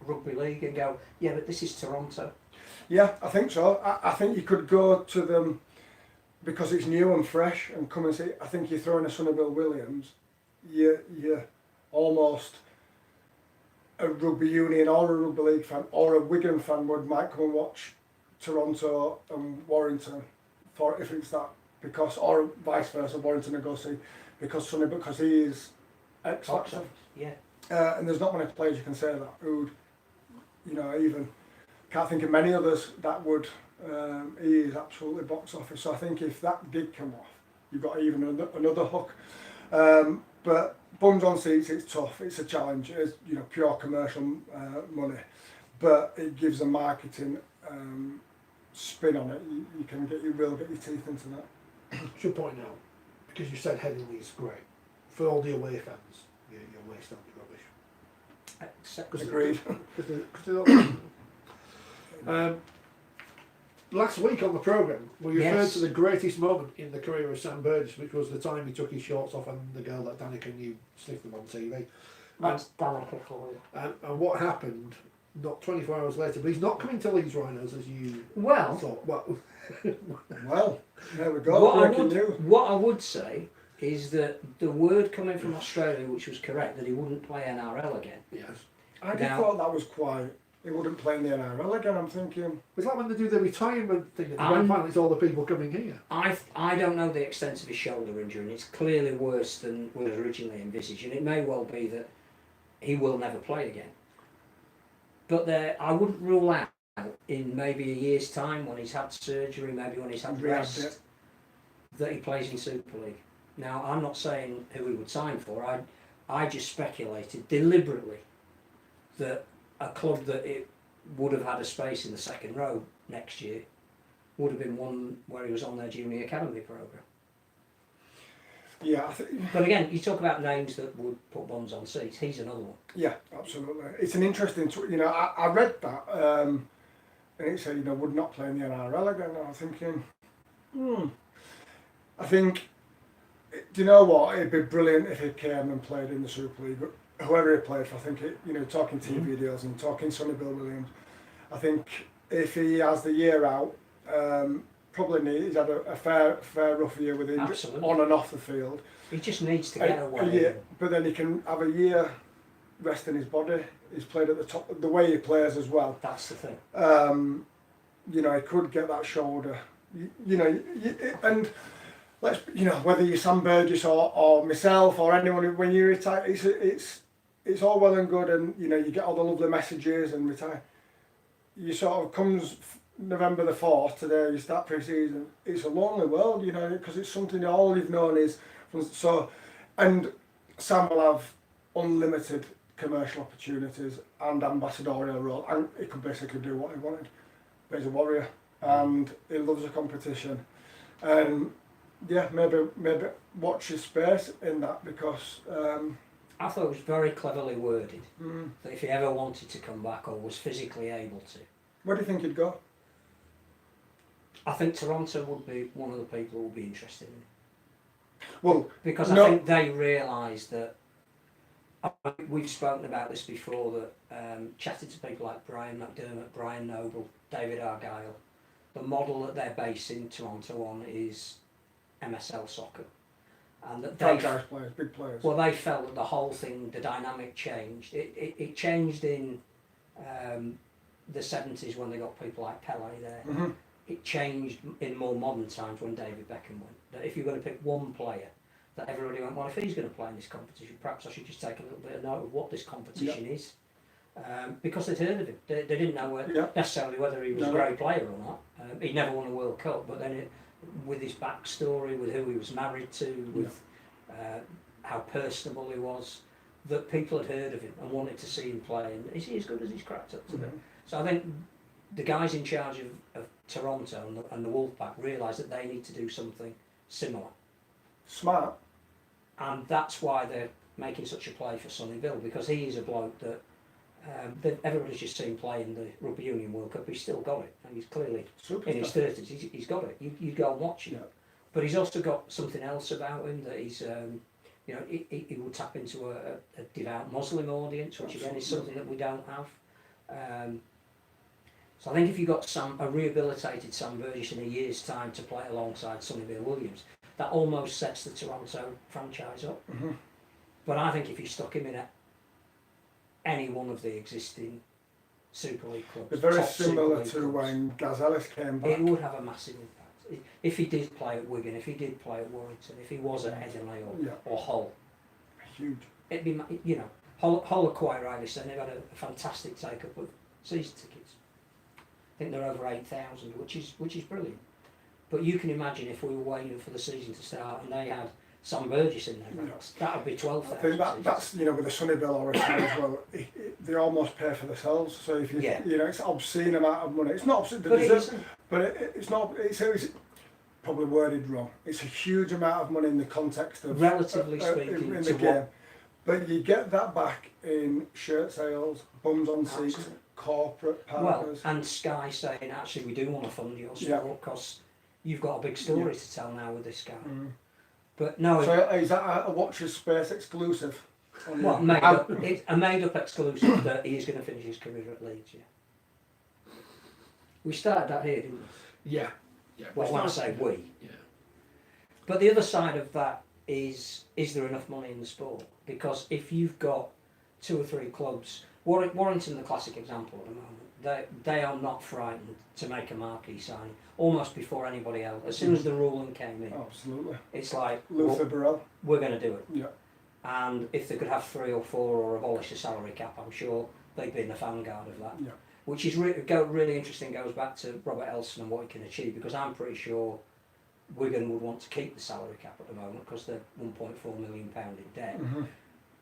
rugby league and go, yeah, but this is Toronto? Yeah, I think so. I think you could go to them because it's new and fresh and come and see. I think you throw in a son of Bill Williams, you're almost a rugby union or a rugby league fan or a Wigan fan might come and watch Toronto and Warrington for if it's that, because, or vice versa, Warrington and go see because Sonny, because he is X Factor. Yeah. And there's not many players you can say that who, you know, even can't think of many others that would. He is absolutely box office. So I think if that did come off, you've got even another hook. But bums on seats, it's tough. It's a challenge. It's, you know, pure commercial money, but it gives a marketing spin on it. You will get your teeth into that. Should point out, because you said Headingley is great for all the away fans. Your away stand is rubbish. Except Agreed. Last week on the programme, we referred Yes. to the greatest moment in the career of Sam Burgess, which was the time he took his shorts off and the girl that Danica knew sniffed them on TV. That's Danica for you. And what happened, not 24 hours later, but he's not coming to Leeds Rhinos as you Well, thought. Well, Well, there we go. what I would say is that the word coming from Australia, which was correct, that he wouldn't play NRL again. yes. I just Now- thought that was quite. He wouldn't play in the NRL again. I'm thinking. It's like when they do the retirement thing at the I'm- grand final, it's all the people coming here. I don't know the extent of his shoulder injury, and it's clearly worse than was originally envisaged, and it may well be that he will never play again. But I wouldn't rule out in maybe a year's time, when he's had surgery, maybe when he's had rest, that he plays in Super League. Now, I'm not saying who he would sign for. I just speculated deliberately that a club that it would have had a space in the second row next year would have been one where he was on their junior academy programme. Yeah, I think. But again, you talk about names that would put bums on seats. He's another one. Yeah, absolutely. It's an interesting. You know, I read that, and it said, you know, would not play in the NRL again. And I was thinking, I think. Do you know what? It'd be brilliant if he came and played in the Super League. But whoever he played for, I think, you know, talking TV deals and talking Sonny Bill Williams, I think if he has the year out, probably he's had a fair rough year with injuries Absolutely. on and off the field. He just needs to get A away. year, but then he can have a year resting his body. He's played at the top, the way he plays as well. That's the thing. You know, he could get that shoulder. You know, and let's, you know, whether you're Sam Burgess or myself or anyone, when you retire, it's all well and good, and you know, you get all the lovely messages and retire. You sort of comes November the 4th today, you start pre-season. It's a lonely world, you know, because it's something all you've known is so. And Sam will have unlimited commercial opportunities and ambassadorial role, and he could basically do what he wanted. But he's a warrior. and he loves a competition. And yeah, maybe watch his space in that, because I thought it was very cleverly worded mm, that if he ever wanted to come back or was physically able to, where do you think he'd go? I think Toronto would be one of the people who would be interested in it. Well, Because no. I think they realise that, we've spoken about this before, that chatted to people like Brian McDermott, Brian Noble, David Argyle, the model that they're basing Toronto on is MSL soccer. And that Franchise players, big players. well, they felt that the whole thing, the dynamic changed. It changed in the 70s when they got people like Pele there. Mm-hmm. It changed in more modern times when David Beckham went. That if you're going to pick one player, that everybody went, well, if he's going to play in this competition, perhaps I should just take a little bit of note of what this competition is. Because they'd heard of him. They didn't know necessarily whether he was a great player or not. He never won a World Cup, but then with his backstory, with who he was married to, with how personable he was, that people had heard of him and wanted to see him play. And is he as good as he's cracked up to be? So I think the guys in charge of Toronto and the Wolfpack realise that they need to do something similar. Smart. And that's why they're making such a play for Sonny Bill, because he is a bloke that everybody's just seen play in the Rugby Union World Cup. He's still got it, and he's clearly Superstar. in his 30s. He's got it. You go and watch him. Yeah. But he's also got something else about him that he's, he will tap into a devout Muslim audience, which again is something that we don't have. So I think if you got a rehabilitated Sam Burgess in a year's time to play alongside Sonny Bill Williams, that almost sets the Toronto franchise up. Mm-hmm. But I think if you stuck him in any one of the existing Super League clubs, It's very top Super similar League to clubs, when Gaz Ellis came back. it would have a massive impact. If he did play at Wigan, if he did play at Warrington, if he was at Headingley or Hull, Huge. it'd be, Hull are quite rightly saying they've had a fantastic take up of season tickets. I think they're over 8,000, which is brilliant. But you can imagine if we were waiting for the season to start and they had Sam Burgess in there, that would be 12,000. I think that's with the Sonny Bill origin as well. They almost pay for themselves. So if you it's obscene amount of money. It's not obscene, But it isn't. But it's not. It's probably worded wrong. It's a huge amount of money in the context of relatively speaking in to the game. But you get that back in shirt sales, bums on seats, Absolutely. corporate partners. Well, and Sky saying actually we do want to fund your sport because you've got a big story to tell now with this guy. Mm. But no, So is that a Watcher's Space exclusive? well, it's a made-up exclusive that he is going to finish his career at Leeds. Yeah, we started that here, didn't we? Yeah. Well, when I say we. Yeah. But the other side of that is there enough money in the sport? Because if you've got 2 or 3 clubs, Warrington, the classic example at the moment, they are not frightened to make a marquee signing almost before anybody else. As soon as the ruling came in, Absolutely. it's like, Luther Burrell. we're going to do it. Yeah. And if they could have 3 or 4 or abolish the salary cap, I'm sure they'd be in the vanguard of that. Yeah. Which is really interesting, goes back to Robert Elson and what he can achieve, because I'm pretty sure Wigan would want to keep the salary cap at the moment because they're £1.4 million in debt. Mm-hmm.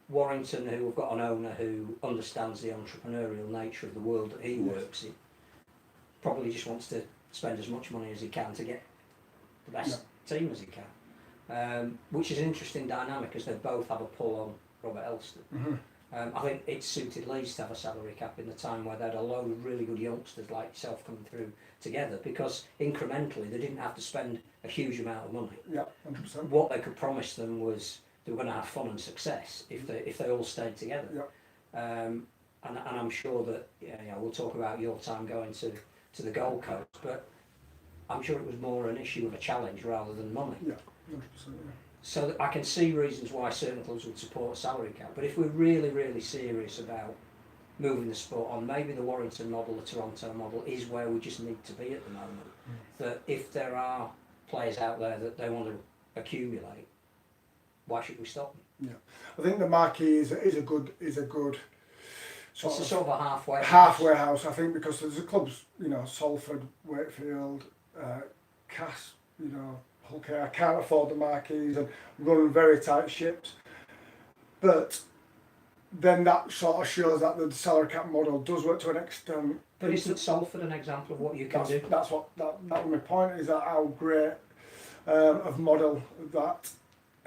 Warrington, who have got an owner who understands the entrepreneurial nature of the world that he works in, probably just wants to spend as much money as he can to get the best team as he can. Which is an interesting dynamic as they both have a pull on Robert Elston. Mm-hmm. I think it suited Leeds to have a salary cap in the time where they had a load of really good youngsters like yourself coming through together, because incrementally they didn't have to spend a huge amount of money. Yeah, 100%. What they could promise them was they were going to have fun and success if they all stayed together. Yeah. And I'm sure that we'll talk about your time going to the Gold Coast, but I'm sure it was more an issue of a challenge rather than money. Yeah, 100%. Yeah. So I can see reasons why certain clubs would support a salary cap, but if we're really, really serious about moving the sport on, maybe the Warrington model, the Toronto model is where we just need to be at the moment. That if there are players out there that they want to accumulate, why should we stop them? Yeah, I think the Marquee is a good It's a sort of a halfway house. I think because there's the clubs, Salford, Wakefield, Cass, okay, I can't afford the Marquees and running very tight ships. But then that sort of shows that the salary cap model does work to an extent. But isn't Salford an example of what you can do? That's what that was my point, is that how great of model that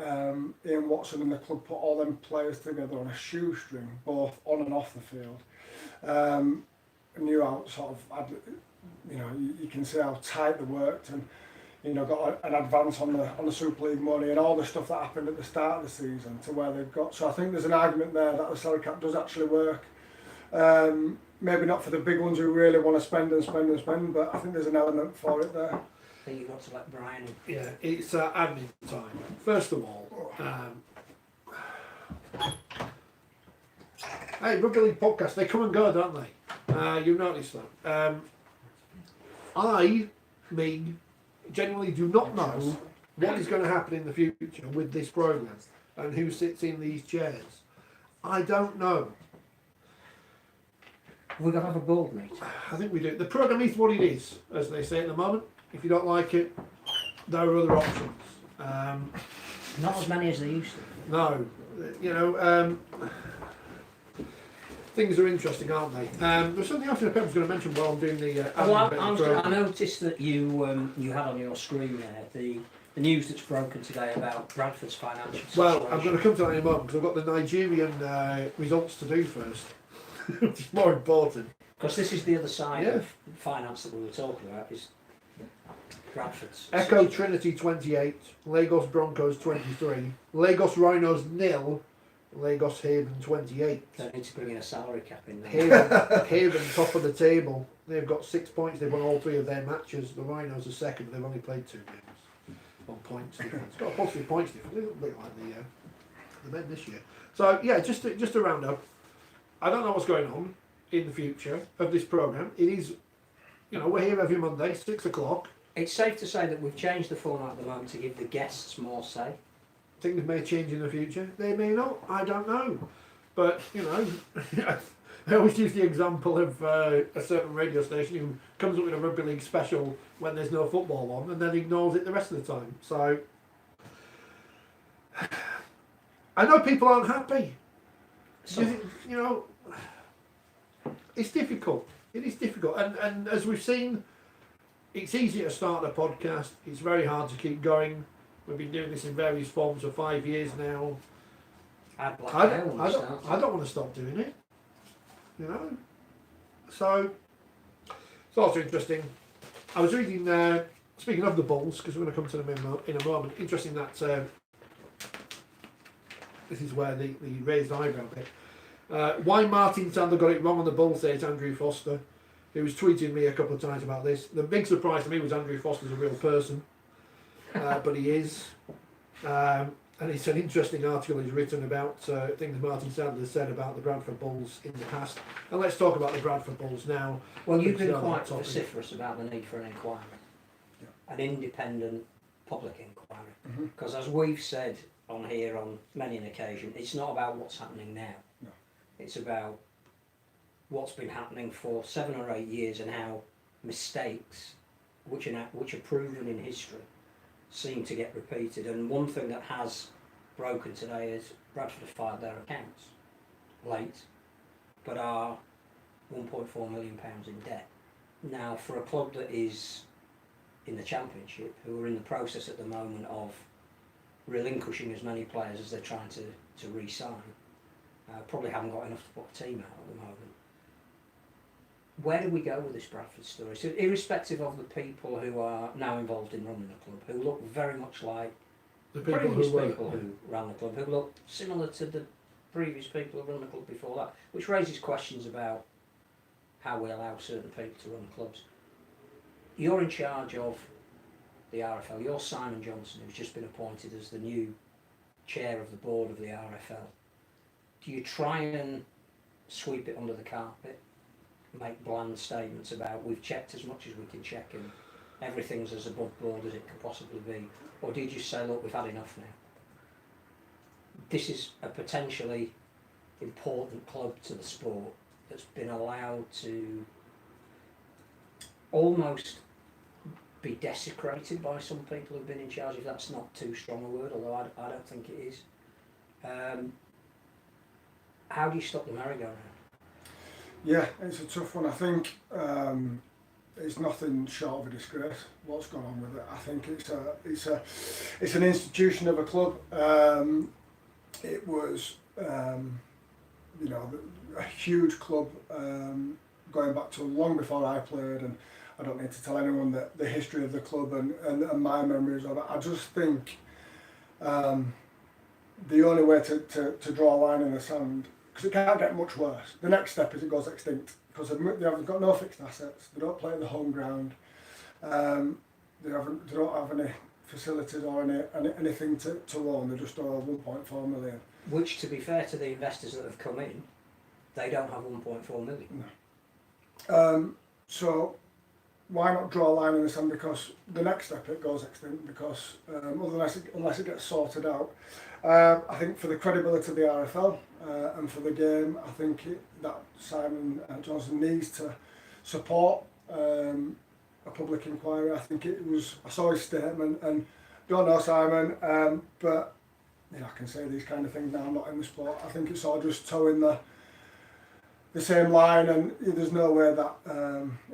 Ian Watson and the club put all them players together on a shoestring, both on and off the field. Knew how sort of, you can see how tight they worked, and got an advance on the Super League money and all the stuff that happened at the start of the season to where they've got. So I think there's an argument there that the salary cap does actually work. Maybe not for the big ones who really want to spend and spend and spend, but I think there's an element for it there. I think you've got to let Brian in. Yeah, it's admin time. First of all, hey, Rugby League podcast, they come and go, don't they? You've noticed that. I genuinely do not know what is going to happen in the future with this programme and who sits in these chairs. I don't know. We're going to have a board meeting. I think we do. The programme is what it is, as they say at the moment. If you don't like it, there are other options. Not as many as they used to. No. Things are interesting, aren't they? There's something else I was going to mention while I'm doing the... I noticed that you had on your screen there the news that's broken today about Bradford's financial situation. Well, I'm going to come to that in a moment because I've got the Nigerian results to do first. It's more important. Because this is the other side of finance that we were talking about, is Bradford's. Echo Trinity 28, Lagos Broncos 23, Lagos Rhinos 0, Lagos Haven 28. They need to bring in a salary cap in there. Haven top of the table. They've got 6 points. They've won all 3 of their matches. The Rhinos are second, but they've only played 2 games. 1 point difference. It's got a positive points difference. A little bit like the men this year. So yeah, just to round up. I don't know what's going on in the future of this programme. It is, we're here every Monday, 6 o'clock. It's safe to say that we've changed the format at the moment to give the guests more say. Things may change in the future. They may not. I don't know. But, I always use the example of a certain radio station who comes up with a rugby league special when there's no football on and then ignores it the rest of the time. So, I know people aren't happy. So, it's difficult. It is difficult. And as we've seen, it's easy to start a podcast. It's very hard to keep going. We've been doing this in various forms for 5 years now. I don't want to stop doing it. So, it's also interesting. I was reading, speaking of the Bulls, because we're going to come to them in a moment, interesting that this is where the raised eyebrow bit. Why Martin Sander got it wrong on the Bulls there, it's Andrew Foster, who was tweeting me a couple of times about this. The big surprise to me was Andrew Foster's a real person, but he is. And it's an interesting article he's written about things Martin Sander said about the Bradford Bulls in the past. And let's talk about the Bradford Bulls now. Well, you've been quite vociferous about the need for an inquiry, an independent public inquiry. Because as we've said on here on many an occasion, it's not about what's happening now. No. It's about what's been happening for 7 or 8 years and how mistakes, which are proven in history, seem to get repeated. And one thing that has broken today is Bradford have filed their accounts late, but are £1.4 million in debt. Now, for a club that is in the Championship, who are in the process at the moment of relinquishing as many players as they're trying to re-sign, probably haven't got enough to put a team out at the moment. Where do we go with this Bradford story? So, irrespective of the people who are now involved in running the club, who look very much like the previous people who ran the club, who look similar to the previous people who ran the club before that, which raises questions about how we allow certain people to run clubs. You're in charge of the RFL. You're Simon Johnson, who's just been appointed as the new chair of the board of the RFL. Do you try and sweep it under the carpet, make bland statements about we've checked as much as we can check and everything's as above board as it could possibly be? Or do you just say, look, we've had enough now? This is a potentially important club to the sport that's been allowed to almost be desecrated by some people who've been in charge, if that's not too strong a word, although I don't think it is. How do you stop the merry-go-round? Yeah, it's a tough one. I think it's nothing short of a disgrace what's gone on with it. I think it's an institution of a club. It was you know, a huge club going back to long before I played, and I don't need to tell anyone that the history of the club and my memories of it. I just think the only way to draw a line in the sand, because it can't get much worse. The next step is it goes extinct, because they haven't got no fixed assets. They don't play at the home ground. They don't have any facilities or anything to own. They just owe 1.4 million. Which, to be fair to the investors that have come in, they don't have 1.4 million. No. So why not draw a line in the sand? Because the next step it goes extinct, because unless it gets sorted out. I think for the credibility of the RFL and for the game, I think that Simon Johnson needs to support a public inquiry. I think I saw his statement, and don't know Simon, but you know, I can say these kind of things now. I'm not in the sport. I think it's all just towing the same line, and there's no way that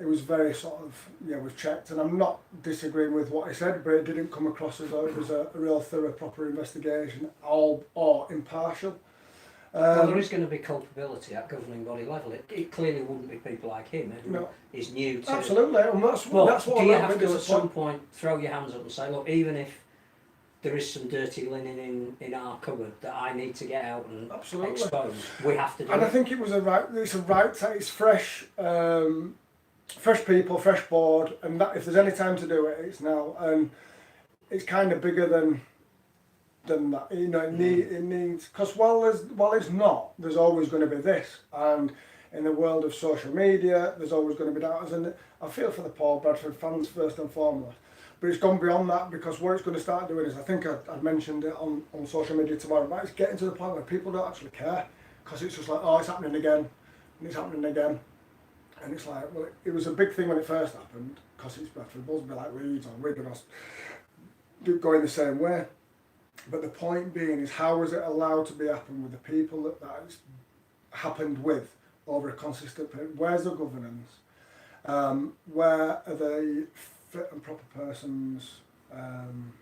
it was very sort of was checked. And I'm not disagreeing with what he said, but it didn't come across as though it was a real thorough, proper investigation, or impartial. Well, there is going to be culpability at governing body level. It clearly wouldn't be people like him who is new to. Absolutely, and that's what do you have to at some point throw your hands up and say, look, even if there is some dirty linen in our cupboard that I need to get out and expose, we have to do it. And I think it's fresh, fresh people, fresh board, and that if there's any time to do it, it's now. And it's kind of bigger than that. You know, it needs, because while it's not, there's always going to be this. And in the world of social media, there's always going to be doubters. And I feel for the poor Bradford fans first and foremost. But it's gone beyond that, because what it's going to start doing is, I think I'd mentioned it on social media tomorrow, but it's getting to the point where people don't actually care, because it's just like, oh, it's happening again, and it's happening again. And it's like, well, it was a big thing when it first happened, because it's Bradford, Bulls be like Leeds or Wigan or going the same way. But the point being is, how was it allowed to be happening with the people that it's happened with over a consistent period? Where's the governance? Where are they fit and proper persons?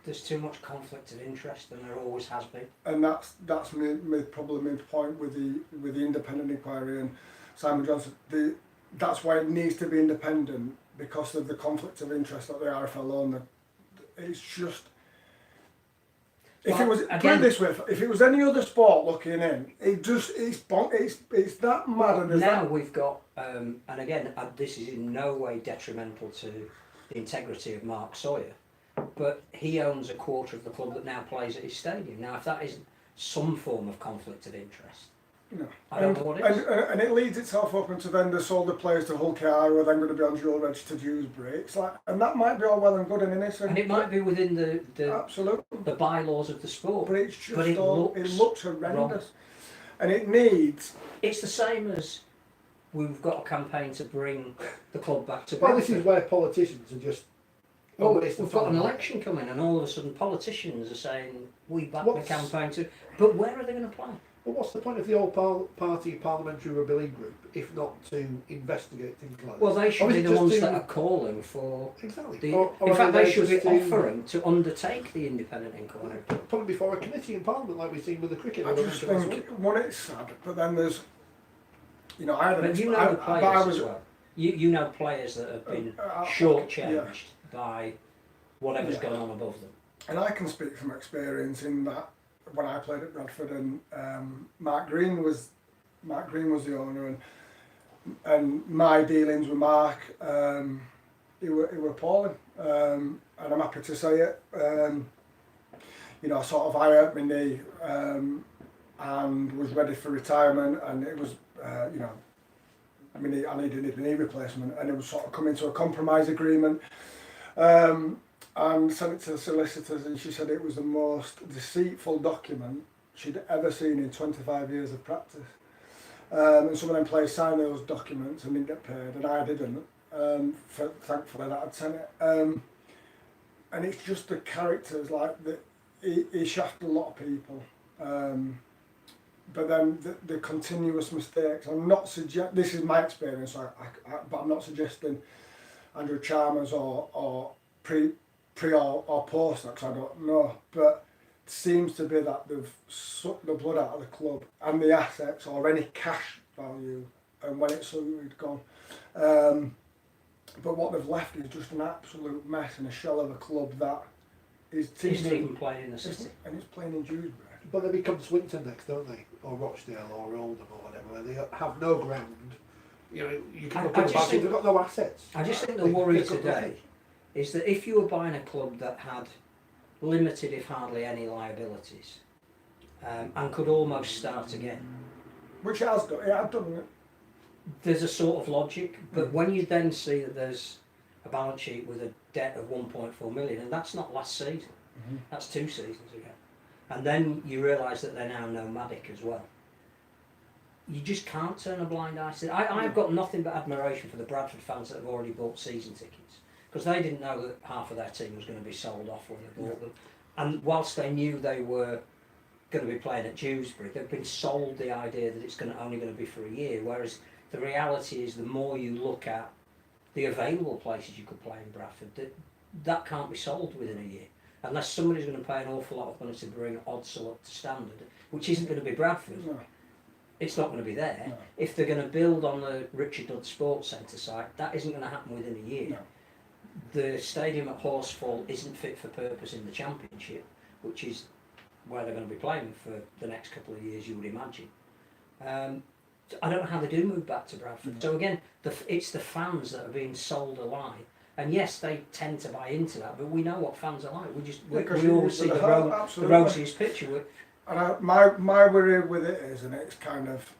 There's too much conflict of interest, and there always has been. And that's probably my point with the independent inquiry and Simon Johnson. That's why it needs to be independent, because of the conflict of interest that the RFL own. It's just. If it was, again, put it this way, if it was any other sport looking in, it's that mad. And now we've got, and again, this is in no way detrimental to the integrity of Mark Sawyer, but he owns a quarter of the club that now plays at his stadium. Now, if that isn't some form of conflict of interest, no. I don't know what it is. And it leads itself up into then they sold the players to Hull KR, who are then going to be on dual registered Dewsbury. It's like, and that might be all well and good and innocent. And it might be within the absolutely the bylaws of the sport. But it's just it looks horrendous. Wrong. And it needs. It's the same as we've got a campaign to bring the club back to. Well, this is where politicians are just. Well, we've got an election coming, and all of a sudden politicians are saying we back the campaign to. But where are they going to play? Well, what's the point of the all-party parliamentary rugby league group if not to investigate things like that? Well, they should be the ones that are calling for. Exactly. In fact, they should be offering to undertake the independent inquiry. Put it before a committee in Parliament, like we've seen with the cricket. I just think, one, it's sad, but then there's, you know, But you know the players as well. You know players that have been shortchanged by whatever's going on above them. And I can speak from experience in that. When I played at Bradford, and Mark Green was the owner, and my dealings with Mark, he were appalling, and I'm happy to say it. You know, I hurt my knee and was ready for retirement, and it was you know, I needed a knee replacement, and it was sort of coming to a compromise agreement. And sent it to the solicitors, and she said it was the most deceitful document she'd ever seen in 25 years of practice. And some of them players signed those documents and didn't get paid, and I didn't. Thankfully that I'd sent it. And it's just the characters, like he shafted a lot of people. but then the continuous mistakes. I'm not this is my experience, but I'm not suggesting Andrew Chalmers or pre or post that, because I don't know. But it seems to be that they've sucked the blood out of the club and the assets or any cash value, and when it's gone. But what they've left is just an absolute mess and a shell of a club that is Isn't even playing in the city. and it's playing in Dewsbury. But they become Swinton next, don't they? Or Rochdale or Oldham or whatever, where they have no ground. You know, you can look at the back, they've got no assets. I just think the worry today is that if you were buying a club that had limited, if hardly any, liabilities, and could almost start again, Which it has done, I've done it. there's a sort of logic. But when you then see that there's a balance sheet with a debt of 1.4 million, and that's not last season, that's 2 seasons ago, and then you realise that they're now nomadic as well, you just can't turn a blind eye to it. I've got nothing but admiration for the Bradford fans that have already bought season tickets, because they didn't know that half of their team was going to be sold off when they bought them. And whilst they knew they were going to be playing at Dewsbury, they've been sold the idea that it's only going to be for a year, whereas the reality is the more you look at the available places you could play in Bradford, that can't be sold within a year, unless somebody's going to pay an awful lot of money to bring Odsal up to standard, which isn't going to be Bradford. No. It's not going to be there. No. If they're going to build on the Richard Dudd Sports Centre site, that isn't going to happen within a year. No. The stadium at Horsfall isn't fit for purpose in the Championship, which is where they're going to be playing for the next couple of years, you would imagine. I don't know how they do move back to Bradford. So again, it's the fans that are being sold a lie. And yes, they tend to buy into that, but we know what fans are like. We always see the rosiest picture. And my worry with it is, and it's kind of,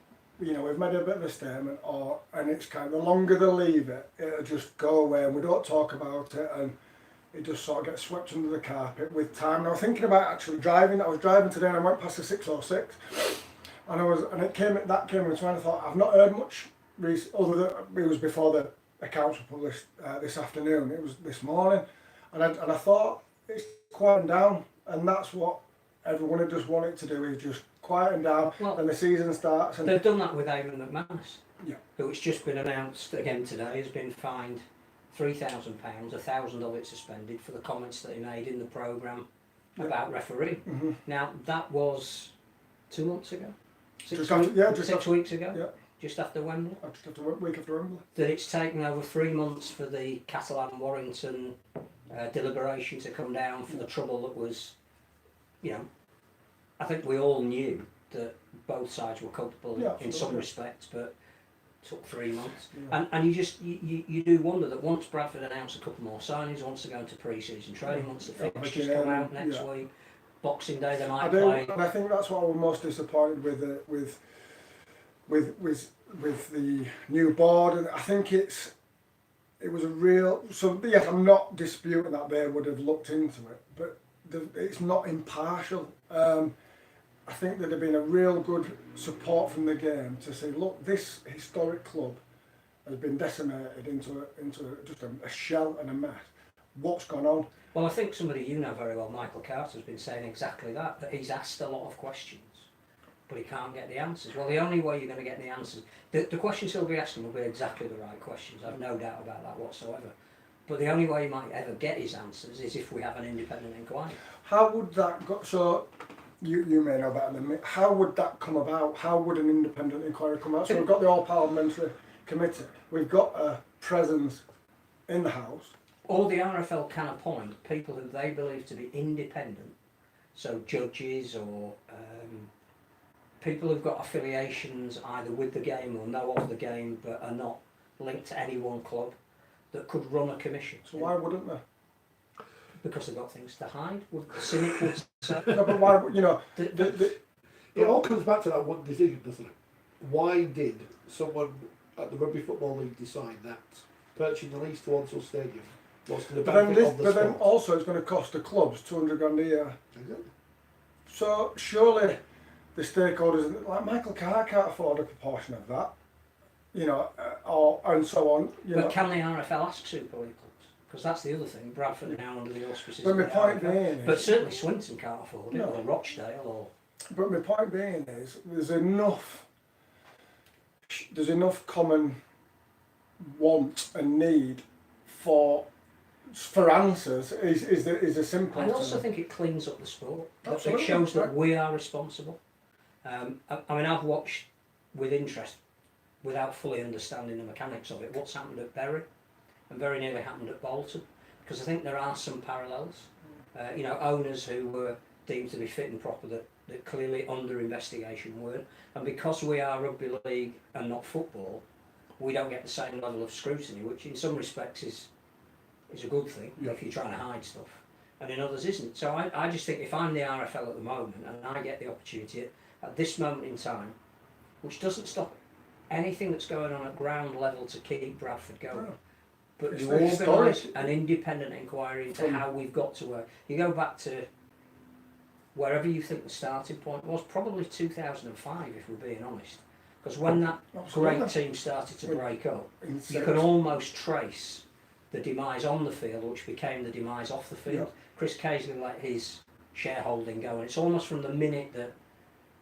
you know, we've made a bit of a statement, and it's kind of, the longer they leave it, it'll just go away and we don't talk about it, and it just sort of gets swept under the carpet with time. And I was thinking about actually driving. I was driving today and I went past the 606, and it came into my mind. I thought, I've not heard much other than it was before the accounts were published this afternoon. It was this morning, and I thought it's quieting down, and that's what everyone had just wanted to do, is just quieten down, and the season starts. And they've done that with Eamon McManus, yeah, who it's just been announced again today has been fined £3,000, 1,000 of it suspended for the comments that he made in the programme about refereeing. Now that was 2 months ago, 6 weeks ago, just after Wembley. Just after week after Wembley. That it's taken over 3 months for the Catalan-Warrington deliberation to come down for the trouble that was, you know, I think we all knew that both sides were culpable in some respects, but it took 3 months. And you do wonder that once Bradford announced a couple more signings, wants to go into pre-season training, once the fixtures come out next week, Boxing Day they might play. And I think that's what I'm most disappointed with the new board, and I think it was a real. So yes, I'm not disputing that they would have looked into it, but it's not impartial. I think there'd have been a real good support from the game to say, look, this historic club has been decimated into just a shell and a mess. What's gone on? Well, I think somebody you know very well, Michael Carter, has been saying exactly that he's asked a lot of questions, but he can't get the answers. Well, the only way you're going to get the answers, the questions he'll be asking will be exactly the right questions. I've no doubt about that whatsoever. But the only way he might ever get his answers is if we have an independent inquiry. How would that go? So you may know better than me. How would that come about? How would an independent inquiry come out? So we've got the all-parliamentary committee. We've got a presence in the House. Or the RFL can appoint people who they believe to be independent, so judges or people who've got affiliations either with the game or know of the game but are not linked to any one club, that could run a commission. So why wouldn't they? Because they've got things to hide. The cynic would say. No, but why? You know, it all comes back to that one decision, doesn't it? Why did someone at the Rugby Football League decide that purchasing the lease to Odsal Stadium was to the benefit of the sport? But then also it's going to cost the clubs $200,000 a year. Exactly. So surely the stakeholders, like Michael Carr, can't afford a proportion of that, you know, and so on. But can the RFL ask Super League clubs? Because that's the other thing. Bradford are now under the auspices. But my of the point RFL. being, But certainly Swinton can't afford it, No. or Rochdale, or But my point being is, there's enough common want and need for answers. Is a simple. I also think it cleans up the sport. Absolutely, It shows that right. we are responsible. I mean, I've watched with interest, without fully understanding the mechanics of it, what's happened at Bury, and very nearly happened at Bolton, because I think there are some parallels. You know, owners who were deemed to be fit and proper that clearly under investigation weren't, and because we are rugby league and not football, we don't get the same level of scrutiny, which in some respects is a good thing Yeah. if you're trying to hide stuff, and in others isn't. So I just think if I'm the RFL at the moment and I get the opportunity at this moment in time, which doesn't stop anything that's going on at ground level to keep Bradford going, No. but It's you the organise historic- an independent inquiry into how we've got to work. You go back to wherever you think the starting point was, probably 2005 if we're being honest, because when that Absolutely. great team started to break up, In you six. can almost trace the demise on the field, which became the demise off the field. Yeah. Chris Casey let his shareholding go, and it's almost from the minute that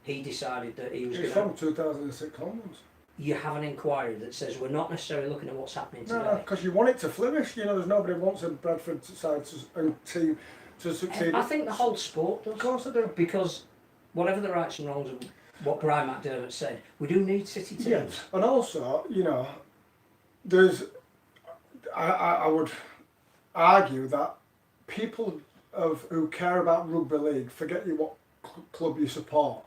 he decided that he was It's going to... from 2006 onwards. You have an inquiry that says we're not necessarily looking at what's happening today. No, because you want it to flourish. You know, there's nobody wants a Bradford side and team to succeed. I think the whole sport does. Of course I do. Because whatever the rights and wrongs of what Brian McDermott said, we do need city teams. Yeah, and also, you know, I would argue that people who care about rugby league, forget what club you support,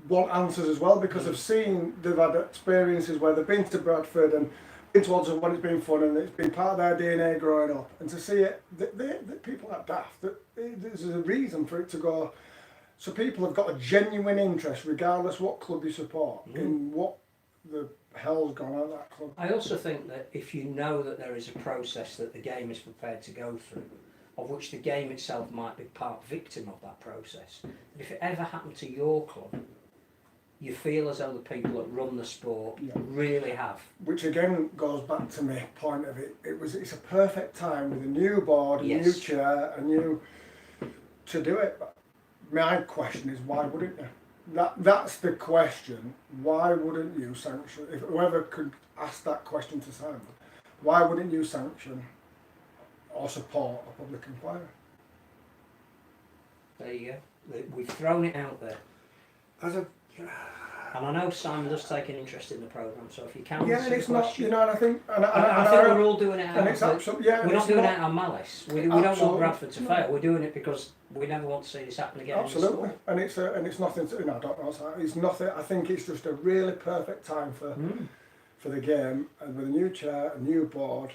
want answers as well, because they've had experiences where they've been to Bradford and been towards them when it's been fun and it's been part of their DNA growing up, and to see it, that people are daft, there's a reason for it to go. So people have got a genuine interest, regardless what club you support, in what the hell's gone on at that club. I also think that if you know that there is a process that the game is prepared to go through, of which the game itself might be part victim of that process, that if it ever happened to your club, you feel as though the people that run the sport really have. Which again goes back to my point of it. It's a perfect time with a new board, a new chair, to do it. But my question is, why wouldn't you? That's the question. Why wouldn't you sanction? If whoever could ask that question to Simon, why wouldn't you sanction or support a public inquiry? There you go. We've thrown it out there. And I know Simon does take an interest in the programme, so if you can answer the it's not, question... you know, and I think... I think we're all doing it out and it's absolutely, we're not doing it out of malice. We don't want Bradford to fail. We're doing it because we never want to see this happen again. Absolutely, and it's nothing to, you know, I don't know, it's nothing. I think it's just a really perfect time for the game, and with a new chair, a new board,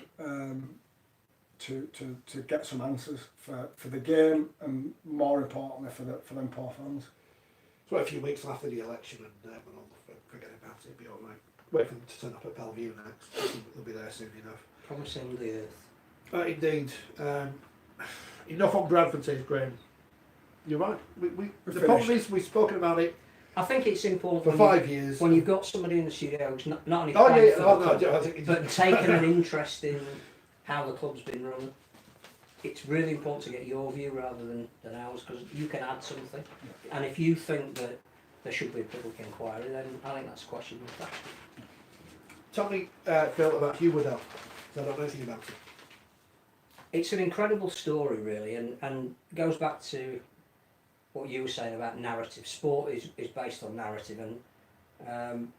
to get some answers for the game, and more importantly for them poor fans. So a few weeks after the election, and we'll all forget about it. It'll be all right. Wait for them to turn up at Bellevue next. They'll be there soon enough. Promising the earth. Indeed. Enough on Bradford says Graham. You're right. The problem is we've spoken about it. I think it's important for 5 years. When you've got somebody in the studio who's not only playing for the club, but taken an interest in how the club's been run. It's really important to get your view rather than ours, because you can add something. And if you think that there should be a public inquiry, then I think that's a question of fact. Tell me, Phil, about Hugh Waddell. I don't know anything about it. It's an incredible story, really, and goes back to what you were saying about narrative. Sport is based on narrative, and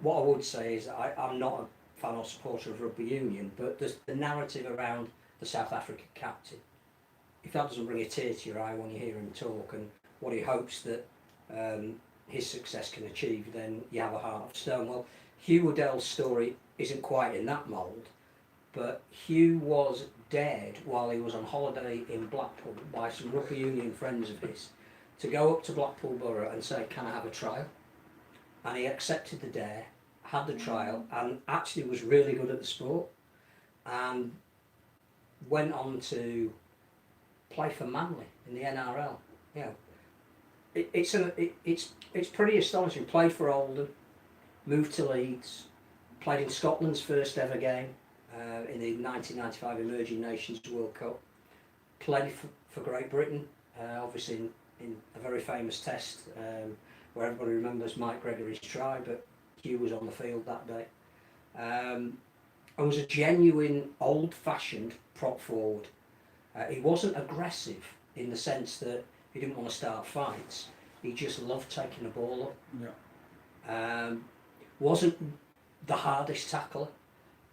what I would say is that I'm not a fan or supporter of rugby union, but there's the narrative around the South African captain. If that doesn't bring a tear to your eye when you hear him talk and what he hopes that his success can achieve, then you have a heart of stone. Well, Hugh Waddell's story isn't quite in that mould, but Hugh was dared while he was on holiday in Blackpool by some rugby union friends of his to go up to Blackpool Borough and say, can I have a trial? And he accepted the dare, had the trial, and actually was really good at the sport, and went on to play for Manly in the NRL. You know, it's pretty astonishing. Played for Oldham, moved to Leeds, played in Scotland's first ever game in the 1995 Emerging Nations World Cup. Played for Great Britain, obviously in a very famous test where everybody remembers Mike Gregory's try, but Hugh was on the field that day. I was a genuine old-fashioned prop forward. He wasn't aggressive in the sense that he didn't want to start fights. He just loved taking the ball up. Yeah. Wasn't the hardest tackler,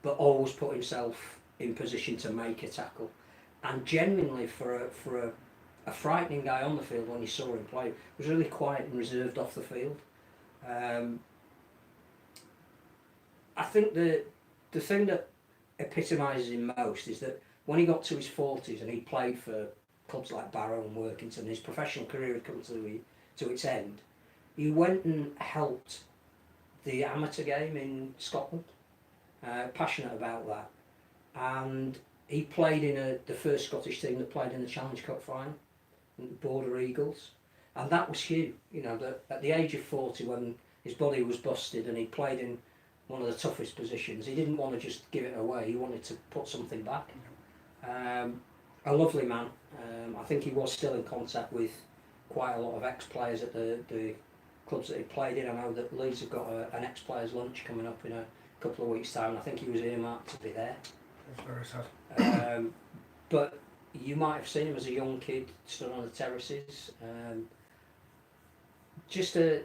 but always put himself in position to make a tackle. And genuinely, for a frightening guy on the field, when you saw him play, was really quiet and reserved off the field. I think the thing that epitomises him most is that when he got to his 40s and he played for clubs like Barrow and Workington, his professional career had come to its end, he went and helped the amateur game in Scotland, passionate about that, and he played in the first Scottish team that played in the Challenge Cup final, the Border Eagles, and that was Hugh. You know, that at the age of 40, when his body was busted and he played in one of the toughest positions, he didn't want to just give it away. He wanted to put something back. A lovely man. I think he was still in contact with quite a lot of ex-players at the clubs that he played in. I know that Leeds have got an ex-players lunch coming up in a couple of weeks' time, and I think he was earmarked to be there. That's very sad. But you might have seen him as a young kid stood on the terraces. Just a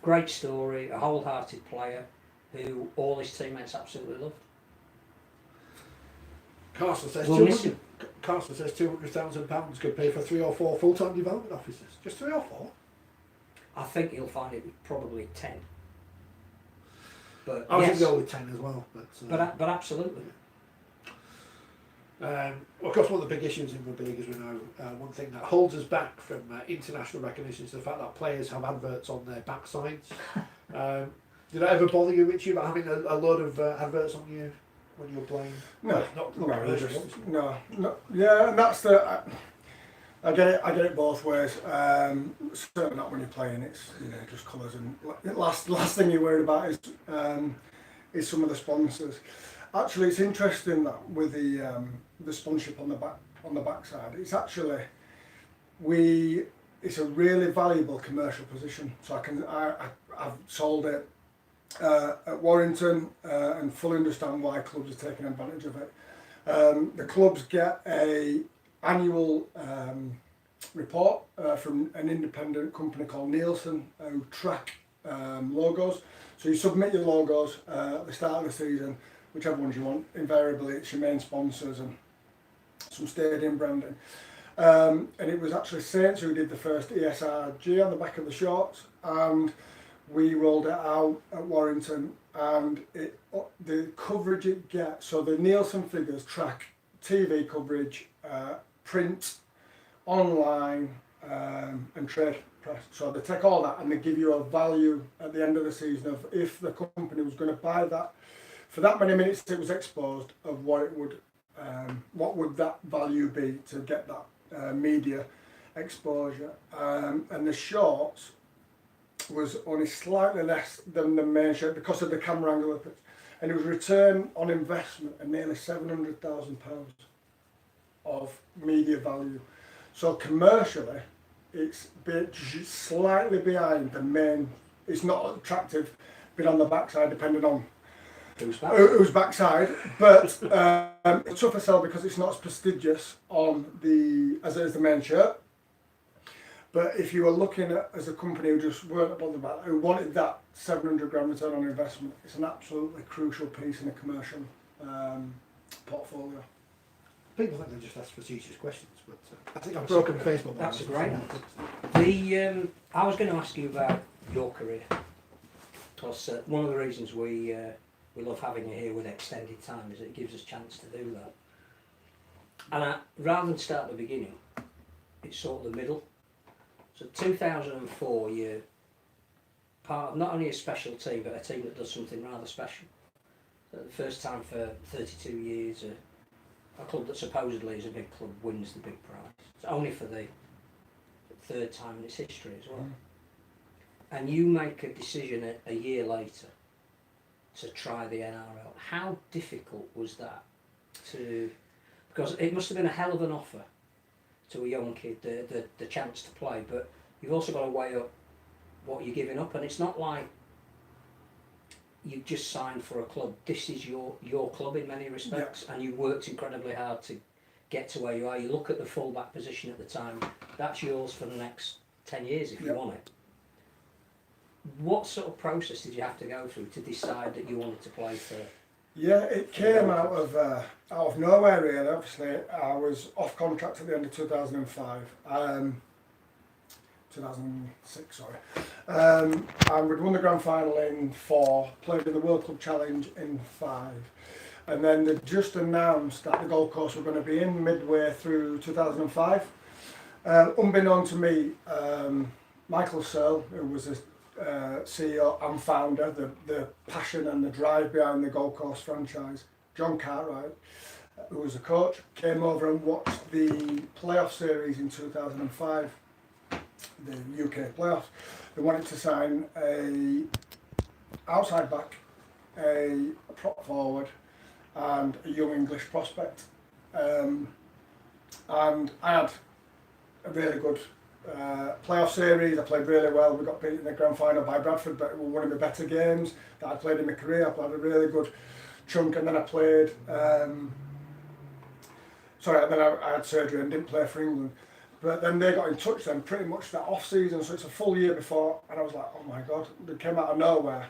great story, a wholehearted player who all his teammates absolutely loved. Carson says We'll miss him. Carson says £200,000 could pay for 3 or 4 full-time development officers. Just 3 or 4? I think he'll find it probably 10. But I was yes, going to go with 10 as well. but absolutely. Of course, one of the big issues in rugby league, as we know, one thing that holds us back from international recognition is the fact that players have adverts on their backsides. Did that ever bother you, Richie, about having a load of adverts on you when you were playing? No, not no, commercial just, ones. no, yeah, and that's the. I get it both ways. Certainly not when you're playing. It's just colours, and last thing you're worried about is some of the sponsors. Actually, it's interesting that with the sponsorship on the backside, it's actually it's a really valuable commercial position. So I've sold it at Warrington and fully understand why clubs are taking advantage of it. The clubs get a annual report from an independent company called Nielsen who track logos. So you submit your logos at the start of the season, whichever ones you want. Invariably it's your main sponsors and some stadium branding. And it was actually Saints who did the first ESRG on the back of the shorts, and we rolled it out at Warrington, and the coverage it gets, so the Nielsen figures track TV coverage, print, online, and trade press. So they take all that and they give you a value at the end of the season of if the company was going to buy that for that many minutes it was exposed, of what would that value be to get that media exposure. And the shorts was only slightly less than the main shirt because of the camera angle of it, and it was return on investment of nearly £700,000 of media value. So commercially, it's slightly behind the main. It's not attractive, been on the backside depending on who's backside, but it's a tougher sell because it's not as prestigious on as it is the main shirt. But if you were looking at as a company who just weren't above the back, who wanted that 700 grand return on investment, it's an absolutely crucial piece in a commercial portfolio. People think they just ask facetious questions, but I think I've broken Facebook. That's a great answer. I was going to ask you about your career, because one of the reasons we love having you here with extended time is it gives us a chance to do that. And rather than start at the beginning, it's sort of the middle. So 2004, you're part of not only a special team, but a team that does something rather special. So the first time for 32 years, a club that supposedly is a big club wins the big prize. It's only for the third time in its history as well. And you make a decision a year later to try the NRL. How difficult was that because it must have been a hell of an offer to a young kid the chance to play, but you've also got to weigh up what you're giving up, and it's not like you've just signed for a club. This is your club in many respects, and you worked incredibly hard to get to where you are. You look at the full-back position at the time, that's yours for the next 10 years if you want it. What sort of process did you have to go through to decide that you wanted to play for? Yeah, it came out of nowhere really. Obviously, I was off contract at the end of 2005. 2006, sorry. And we'd won the grand final in 4, played in the World Club Challenge in 5. And then they just announced that the Gold Coast were going to be in midway through 2005. Unbeknown to me, Michael Searle, who was the CEO and founder, the passion and the drive behind the Gold Coast franchise, John Cartwright, who was a coach, came over and watched the playoff series in 2005, the UK playoffs. They wanted to sign a outside back, a prop forward, and a young English prospect. And I had a really good playoff series. I played really well. We got beat in the grand final by Bradford, but it was one of the better games that I played in my career. I played a really good chunk, and then I played. And then I had surgery and didn't play for England. But then they got in touch then pretty much that off season, so it's a full year before, and I was like, oh my god, they came out of nowhere.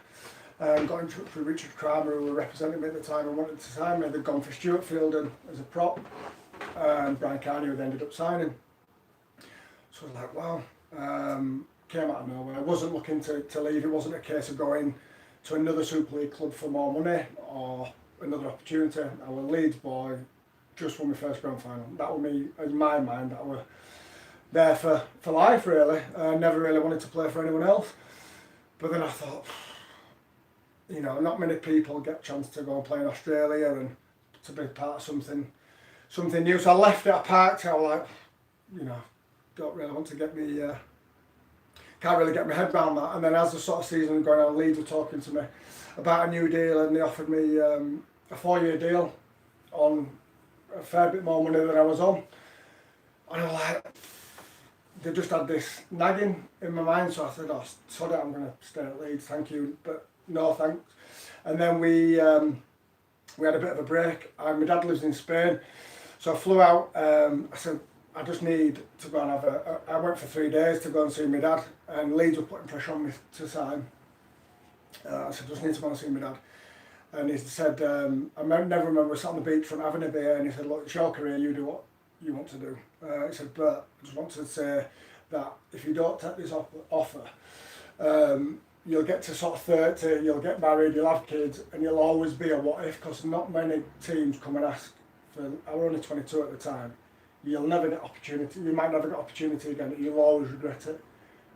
And got in touch with Richard Kramer, who were representing me at the time and wanted to sign me. They'd gone for Stuart Fielden as a prop, and Brian Carney, who they ended up signing. So I was like, wow, came out of nowhere. I wasn't looking to leave. It wasn't a case of going to another Super League club for more money or another opportunity. I was a Leeds boy, just won my first grand final. That was me, in my mind, that was there for life really. I never really wanted to play for anyone else. But then I thought, you know, not many people get a chance to go and play in Australia and to be part of something new. So I left it, I parked it, I was like, you know, don't really want to get me, can't really get my head around that. And then as the sort of season was going on, Leeds were talking to me about a new deal, and they offered me a 4-year deal on a fair bit more money than I was on. And I was like, they just had this nagging in my mind, so I said, oh, sod it, I'm going to stay at Leeds, thank you, but no thanks. And then we had a bit of a break, and my dad lives in Spain, so I flew out. I said, I just need to go and have I went for 3 days to go and see my dad, and Leeds were putting pressure on me to sign. I said, just need to go and see my dad. And he said, I never remember, we sat on the beach from having a beer, and he said, look, it's your career, you do what you want to do. He said, but I just want to say that if you don't take this offer, you'll get to sort of 30, you'll get married, you'll have kids, and you'll always be a what if, because not many teams come and ask for, I was only 22 at the time, you'll never get opportunity, you might never get opportunity again, you'll always regret it.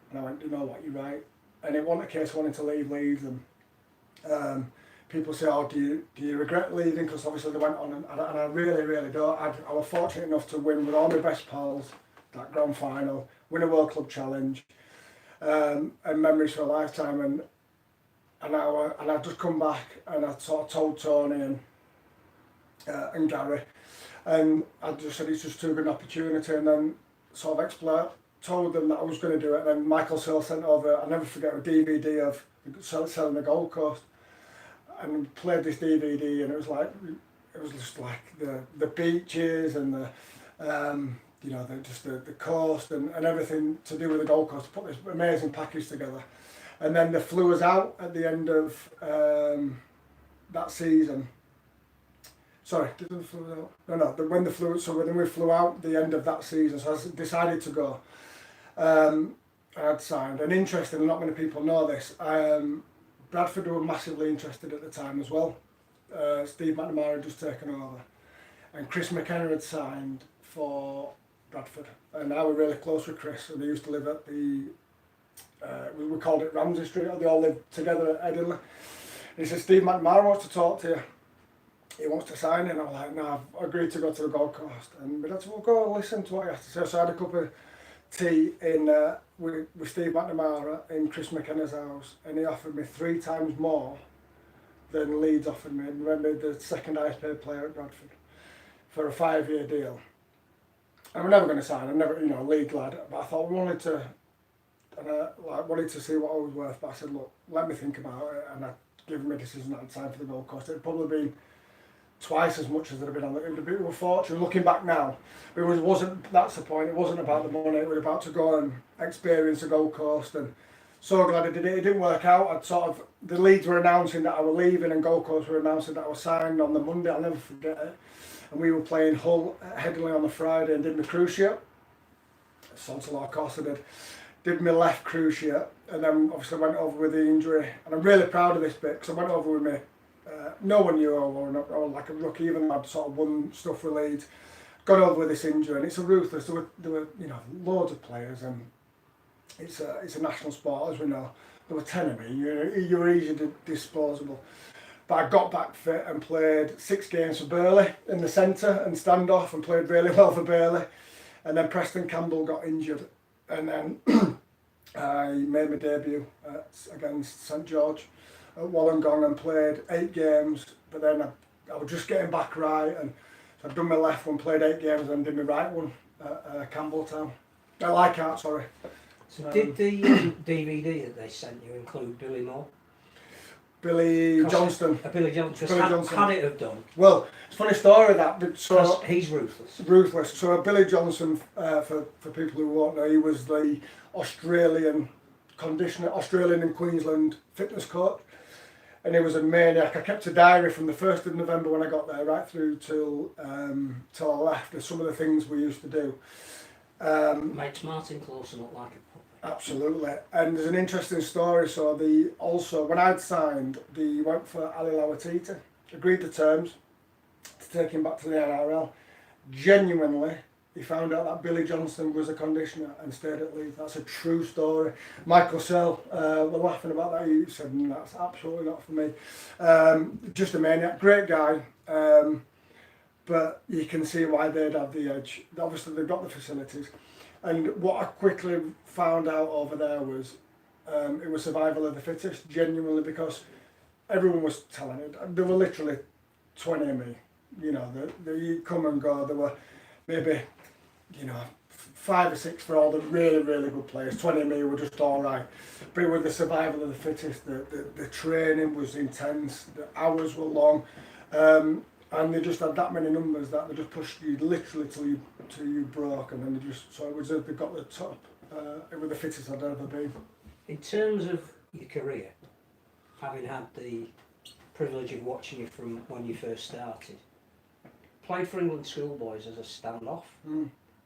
And I went, you know what, you're right. And it wasn't a case of wanting to leave Leeds, and people say, oh, do you regret leaving? Because obviously they went on, and I really, really don't. I was fortunate enough to win with all my best pals that grand final, win a World Club Challenge, and memories for a lifetime. And I just come back, and I sort of told Tony and Gary, and I just said it's just too good an opportunity, and then sort of told them that I was going to do it. And then Michael Searle sent over, I'll never forget, a DVD of selling the Gold Coast, and played this DVD, and it was just like the beaches and the you know, the coast and everything to do with the Gold Coast, to put this amazing package together. And then they flew us out at the end of that season. Sorry, did they flew us out? No, when they flew, so when we flew out the end of that season, so I decided to go. I had signed, and interestingly, not many people know this, Bradford were massively interested at the time as well. Steve McNamara had just taken over, and Chris McKenna had signed for Bradford, and I was really close with Chris, and they used to live at the, we called it Ramsey Street, they all lived together at Edinburgh. And he said, Steve McNamara wants to talk to you, he wants to sign, and I was like, no, I've agreed to go to the Gold Coast. And my dad said, well, go and listen to what you have to say. So I had a cup of tea with Steve McNamara in Chris McKenna's house, and he offered me 3 times more than Leeds offered me, and made me the second highest paid player at Bradford for a 5-year deal. I'm never going to sign. I'm never, league lad. But I thought we wanted to, and I wanted to see what I was worth. But I said, look, let me think about it, and I given my decision at the time for the Gold Coast. It'd probably been twice as much as it'd have been on the. It would have been a fortune. Looking back now, it wasn't. That's the point. It wasn't about the money. It was about to go and experience the Gold Coast, and so glad I did it. It didn't work out. The Leeds were announcing that I was leaving, and Gold Coast were announcing that I was signed on the Monday. I'll never forget it. And we were playing Hull at Headingley on the Friday and did my cruciate. Sods a lot of course I did my left cruciate, and then obviously went over with the injury. And I'm really proud of this bit because I went over with me. No one knew I was like a rookie, even though I'd sort of won stuff with Leeds. Got over with this injury, and it's a ruthless. There were loads of players, and it's a national sport, as we know. There were 10 of me. You were easily disposable. But I got back fit and played 6 games for Burley in the centre and standoff, and played really well for Burley. And then Preston Campbell got injured, and then I made my debut against St George at Wollongong and played 8 games. But then I was just getting back right, and so I'd done my left one, played 8 games, and then did my right one at Campbelltown. Leichhardt, sorry. So did the DVD that they sent you include Billy Moore? Billy Johnston. Billy Johnston. Billy Johnston. Had it have done? Well, it's a funny story that. So he's ruthless. Ruthless. So Billy Johnson, for people who won't know, he was the Australian conditioner, Australian and Queensland fitness coach, and he was a maniac. I kept a diary from the 1st of November when I got there right through till I left. There's some of the things we used to do. Makes Martin Clausen look like a puppet. Absolutely, and there's an interesting story. So when I'd signed, went for Ali Lawatita, agreed the terms to take him back to the NRL. Genuinely, he found out that Billy Johnson was a conditioner and stayed at Leeds. That's a true story. Michael Sell were laughing about that. He said, that's absolutely not for me. Just a maniac, great guy. But you can see why they'd have the edge. Obviously, they've got the facilities. And what I quickly found out over there was it was survival of the fittest, genuinely, because everyone was telling it. There were literally 20 of me. You come and go. There were maybe, 5 or 6 for all the really, really good players. 20 of me were just all right. But it was the survival of the fittest. The training was intense. The hours were long. And they just had that many numbers that they just pushed you literally till you broke, and then they got the top. It was the fittest I'd ever been. In terms of your career, having had the privilege of watching you from when you first started, played for England schoolboys as a standoff,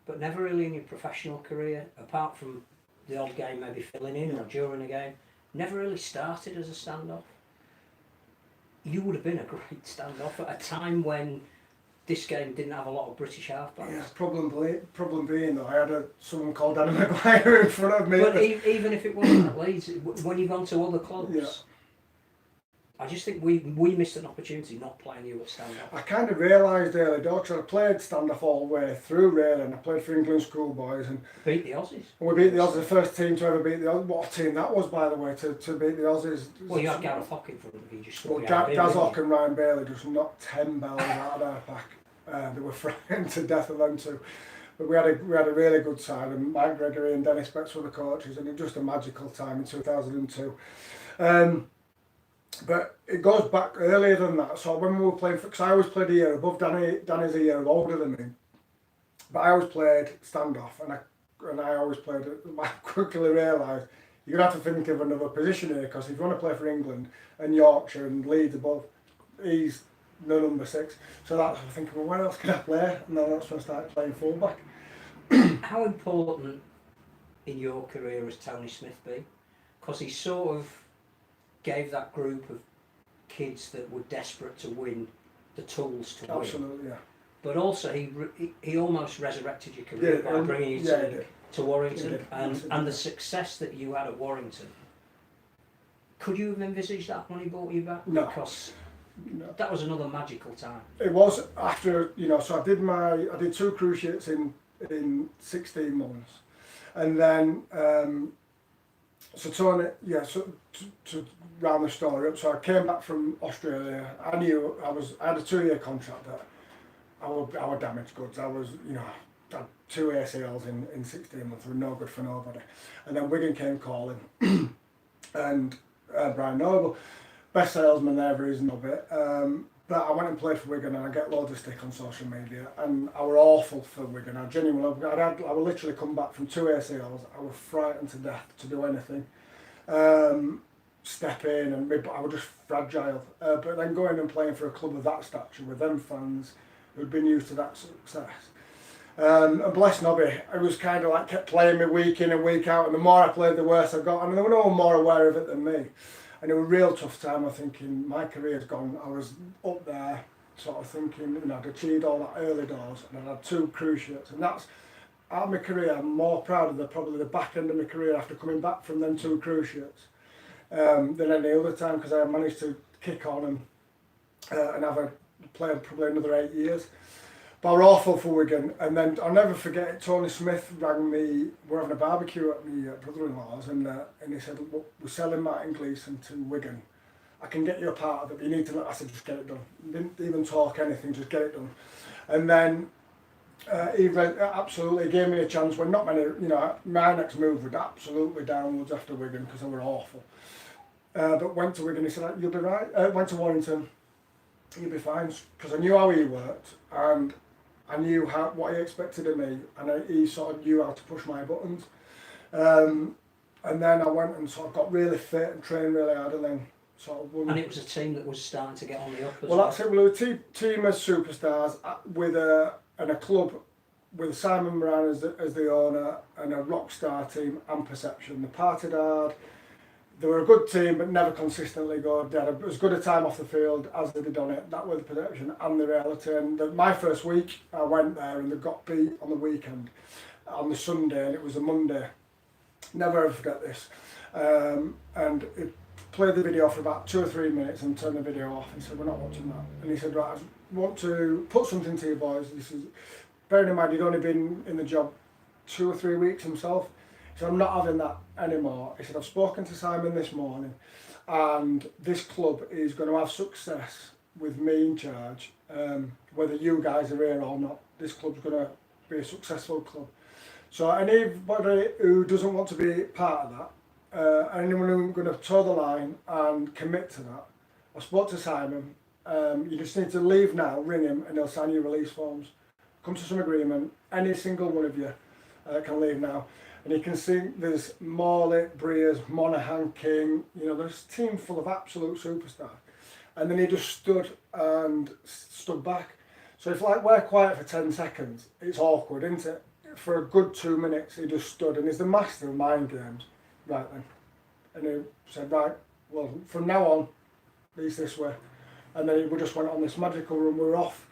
but never really in your professional career, apart from the odd game maybe filling in or during a game, never really started as a standoff. You would have been a great standoff at a time when this game didn't have a lot of British halfbacks. Yeah, problem being though, I had someone called Danny Maguire in front of me. But even if it wasn't at Leeds, when you've gone to other clubs, yeah. I just think we missed an opportunity not playing you at standoff. I kind of realised early doors, I played standoff all the way through really, and I played for England schoolboys and beat the Aussies. And we beat the Aussies, the first team to ever beat the Aussies. What a team that was, by the way, to beat the Aussies. Well, you had Gareth Hock in front of you, just. Well, Gaz Hock and Ryan Bailey just knocked 10 bells out of their pack. They were frightened to death of them too. But we had a really good side, and Mike Gregory and Dennis Betts were the coaches, and it was just a magical time in 2002. But it goes back earlier than that. So when we were playing, because I always played a year above Danny. Danny's a year older than me, but I always played standoff, and I always played. I quickly realised you're gonna have to think of another position here, because if you want to play for England and Yorkshire and Leeds above, he's no number 6. So that's I'm thinking, well, where else can I play? And then that's when I started playing fullback. How important in your career has Tony Smith been? Because he sort of gave that group of kids that were desperate to win the tools to win. Absolutely, yeah. But also he almost resurrected your career by bringing you to Warrington, and the success that you had at Warrington. Could you have envisaged that when he brought you back? No. Because that was another magical time. It was after, so I did 2 cruciates in 16 months, and then so Tony, to round the story up, so I came back from Australia. I knew I had a 2-year contract that I were damaged goods. I was, had 2 ACLs in 16 months, were no good for nobody. And then Wigan came calling, and Brian Noble, best salesman there ever is, of it. But I went and played for Wigan, and I get loads of stick on social media, and I were awful for Wigan. I genuinely, I would literally come back from 2 ACLs. I was frightened to death to do anything. Step in, and I was just fragile. But then going and playing for a club of that stature with them fans who'd been used to that success. And bless Nobby, it was kind of like kept playing me week in and week out, and the more I played, the worse I got, and there were no one more aware of it than me. And it was a real tough time. I'm thinking my career's gone. I was up there, sort of thinking, you know, I'd achieved all that early doors, and I had 2 cruise shirts, and that's out of my career. I'm more proud of probably the back end of my career after coming back from them 2 cruise shirts than any other time, because I managed to kick on and have played probably another 8 years. But we're awful for Wigan, and then I'll never forget it, Tony Smith rang me, we're having a barbecue at my brother-in-law's, and he said, look, we're selling Martin Gleeson to Wigan. I can get you a part of it, but you need to, I said, just get it done. Didn't even talk anything, just get it done. And then he absolutely gave me a chance when not many, you know, my next move was absolutely downwards after Wigan because they were awful. But went to Wigan, he said, you'll be right. Went to Warrington, you'll be fine, because I knew how he worked, and I knew what he expected of me, and he sort of knew how to push my buttons. And then I went and sort of got really fit and trained really hard, and then sort of won. And it was a team that was starting to get on the up as well. That's it. We were a team of superstars with a club with Simon Moran as the owner, and a rock star team and Perception. They partied hard. They were a good team, but never consistently good. They had as good a time off the field as they did on it. That was the perception and the reality. And my first week, I went there and they got beat on the weekend, on the Sunday, and it was a Monday. Never ever forget this. And it played the video for about 2 or 3 minutes and turned the video off. He said, we're not watching that. And he said, right, I want to put something to you boys. This is, bearing in mind, he'd only been in the job 2 or 3 weeks himself. So I'm not having that anymore. He said, I've spoken to Simon this morning, and this club is going to have success with me in charge, whether you guys are here or not. This club's going to be a successful club. So anybody who doesn't want to be part of that, anyone who's going to toe the line and commit to that, I spoke to Simon. You just need to leave now, ring him, and he'll sign your release forms. Come to some agreement. Any single one of you can leave now. And you can see there's Morley, Breers, Monaghan, King, you know, there's a team full of absolute superstars. And then he just stood back. So if like we're quiet for 10 seconds, it's awkward, isn't it? For a good 2 minutes, he just stood, and he's the master of mind games. Right then. And he said, right, well, from now on, he's this way. And then we just went on this magical run. We were off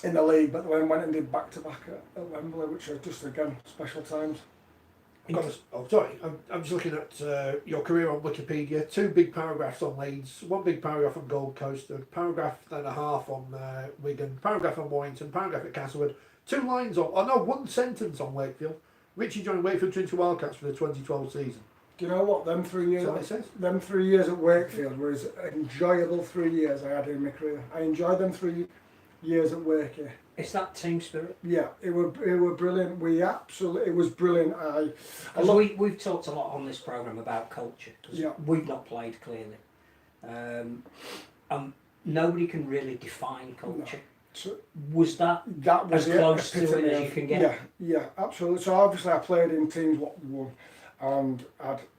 in the league, but then went and did back-to-back at Wembley, which are just, again, special times. I'm just looking at your career on Wikipedia. 2 big paragraphs on Leeds, 1 big paragraph on Gold Coast, a paragraph and a half on Wigan, paragraph on Warrington, paragraph at Castlewood, 2 lines on, 1 sentence on Wakefield. Richie joined Wakefield Trinity Wildcats for the 2012 season. Do you know what? Them 3 years. That's what it says. Them 3 years at Wakefield were as enjoyable 3 years I had in my career. I enjoyed them 3 years at Wakey. It's that team spirit. Yeah, it were brilliant. It was brilliant. We've talked a lot on this programme about culture, because we've not played clearly. Nobody can really define culture. No. So was that was as close to it as you can get? Yeah, absolutely. So obviously I played in teams what won, and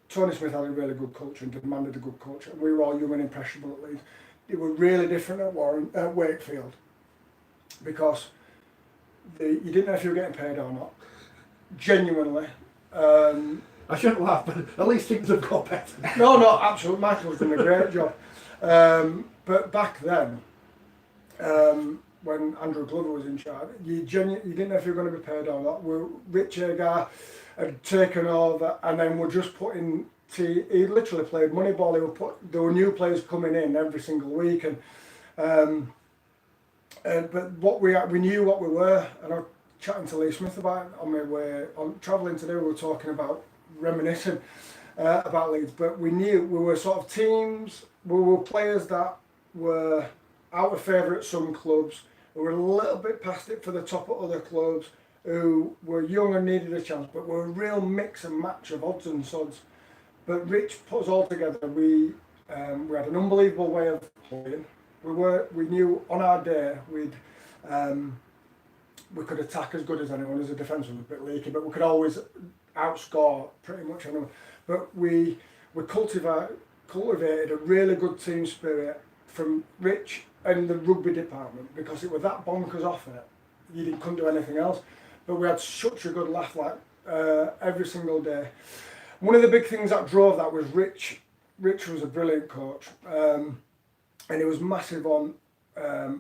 Tony Smith had a really good culture and demanded a good culture, and we were all young and impressionable at Leeds. It was really different at Wakefield, because you didn't know if you were getting paid or not. Genuinely. I shouldn't laugh, but at least things have got better. No, absolutely. Michael's done a great job. But back then, when Andrew Glover was in charge, you didn't know if you were going to be paid or not. Rich Agar had taken over, and then we're just putting. He literally played Moneyball. There were new players coming in every single week, but we knew what we were, and I was chatting to Lee Smith about it on my way on travelling today. We were talking about reminiscing about Leeds, but we knew we were sort of teams. We were players that were out of favour at some clubs, who were a little bit past it for the top of other clubs, who were young and needed a chance, but were a real mix and match of odds and sods. But Rich put us all together. We had an unbelievable way of playing. We knew on our day we could attack as good as anyone. As a defence was a bit leaky, but we could always outscore pretty much anyone. But we cultivated a really good team spirit from Rich and the rugby department, because it was that bonkers off it. Couldn't do anything else. But we had such a good laugh every single day. One of the big things that drove that was Rich. Rich was a brilliant coach, and he was massive on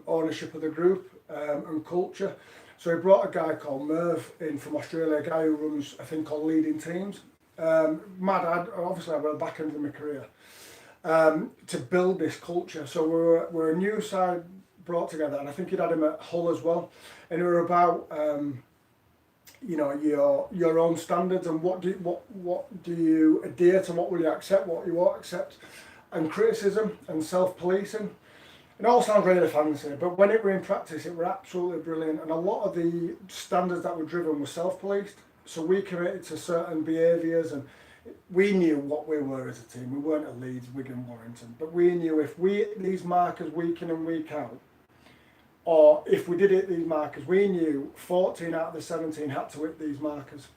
ownership of the group and culture. So he brought a guy called Merv in from Australia, a guy who runs a thing called Leading Teams. Mad, obviously I went back into my career to build this culture. So we're a new side brought together, and I think he'd had him at Hull as well. And we were about your own standards and what do you adhere to, what will you accept, what you won't accept, and criticism and self-policing. It all sounds really fancy, but when it were in practice, it were absolutely brilliant. And a lot of the standards that were driven were self-policed. So we committed to certain behaviours, and we knew what we were as a team. We weren't at Leeds, Wigan, Warrington, but we knew if we hit these markers week in and week out, or if we did hit these markers, we knew 14 out of the 17 had to hit these markers.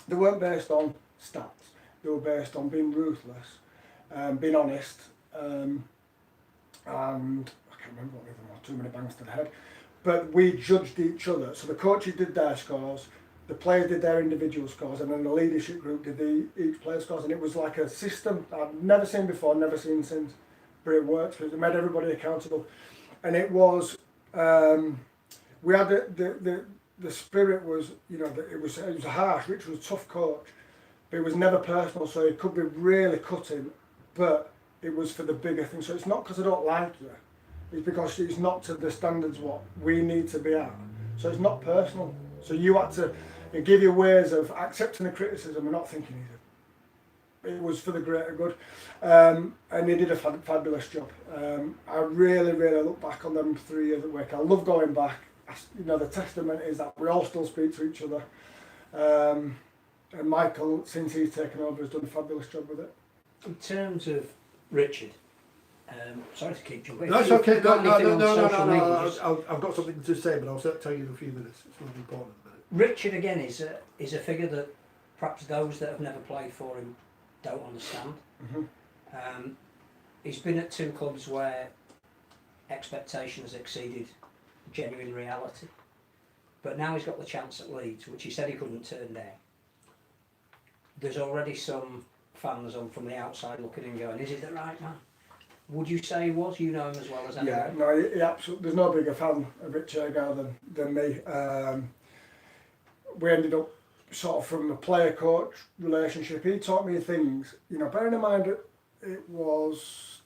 They weren't based on stats. They were based on being ruthless, being honest, and I can't remember what the other one was, too many bangs to the head. But we judged each other. So the coaches did their scores, the players did their individual scores, and then the leadership group did each player's scores. And it was like a system I've never seen before, never seen since, but it worked. It made everybody accountable. And it was, we had the spirit was, it was harsh. Rich was a tough coach, but it was never personal, so it could be really cutting, but it was for the bigger thing. So it's not because I don't like you, it's because it's not to the standards what we need to be at. So it's not personal. So you had to give you ways of accepting the criticism and not thinking it was for the greater good. And he did a fabulous job. I really, really look back on them 3 years at Wake. I love going back. The testament is that we all still speak to each other. And Michael, since he's taken over, has done a fabulous job with it. In terms of Richard, sorry to keep jumping. No, it's okay. No, No. I've got something to say, but I'll tell you in a few minutes. It's not important. Richard again is a figure that perhaps those that have never played for him don't understand. Mm-hmm. He's been at 2 clubs where expectations exceeded genuine reality, but now he's got the chance at Leeds, which he said he couldn't turn down. There's already some fans on from the outside looking and going, is he the right man? Would you say he was? You know him as well as anyone. Yeah, no, he absolutely. There's no bigger fan of Rich Agar than me. We ended up sort of from a player-coach relationship. He taught me things, bearing in mind it was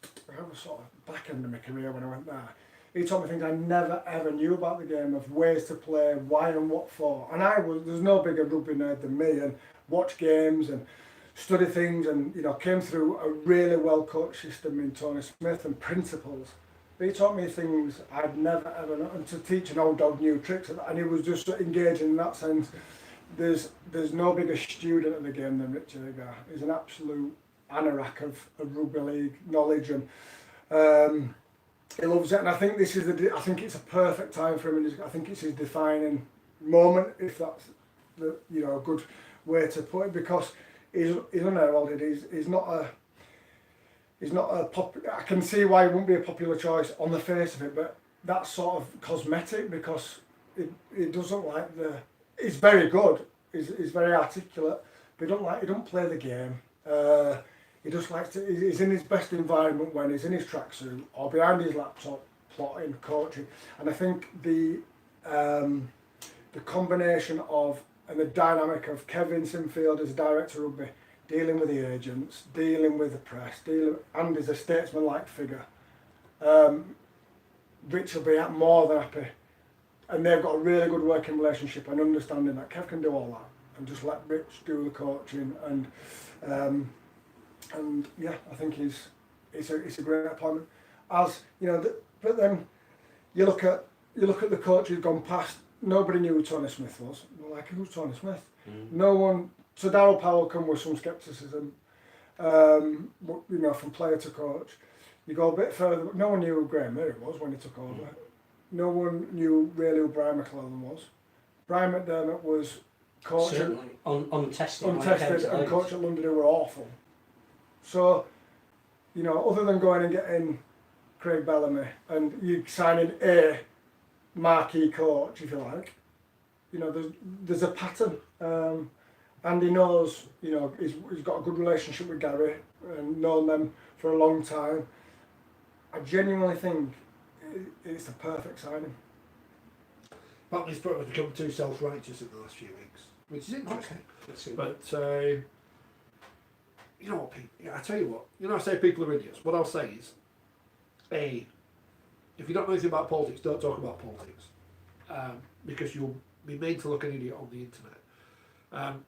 sort of back end of my career when I went there. He taught me things I never ever knew about the game, of ways to play, why and what for. And there's no bigger rugby nerd than me, and watch games and study things, and came through a really well coached system in Tony Smith and principles. But he taught me things I'd never ever known, and to teach an old dog new tricks, and he was just engaging in that sense. There's no bigger student of the game than Richard Agar. He's an absolute anorak of rugby league knowledge, and he loves it. And I think I think it's a perfect time for him, and I think it's his defining moment, if that's a good way to put it, because he's unheralded. He's not a I can see why he wouldn't be a popular choice on the face of it, but that's sort of cosmetic, because it doesn't like he's very good. He's very articulate, but he don't play the game. He just likes to. He's in his best environment when he's in his tracksuit or behind his laptop, plotting, coaching. And I think the combination of and the dynamic of Kevin Sinfield as director of rugby, dealing with the agents, dealing with the press, and as a statesman-like figure, Rich will be more than happy. And they've got a really good working relationship and understanding that Kev can do all that and just let Rich do the coaching, and yeah, I think it's a great appointment. As but then you look at you look at the coach who's gone past. Nobody knew who Tony Smith was. We're like, who's Tony Smith? No one. So Darryl Powell come with some scepticism, from player to coach. You go a bit further. No one knew who Graham Murray was when he took over. No one knew really who Brian McClellan was. Brian McDermott was coach. Certainly untested. Untested and coach at London who were awful. So, other than going and getting Craig Bellamy and you signing a marquee coach, if you like, there's a pattern. And he knows, he's got a good relationship with Gary and known them for a long time. I genuinely think it's the perfect signing. Batley's probably become too self-righteous in the last few weeks, which is interesting. Okay. But you know what, people? I tell you what. I say people are idiots. What I'll say is, if you don't know anything about politics, don't talk about politics, because you'll be made to look an idiot on the internet.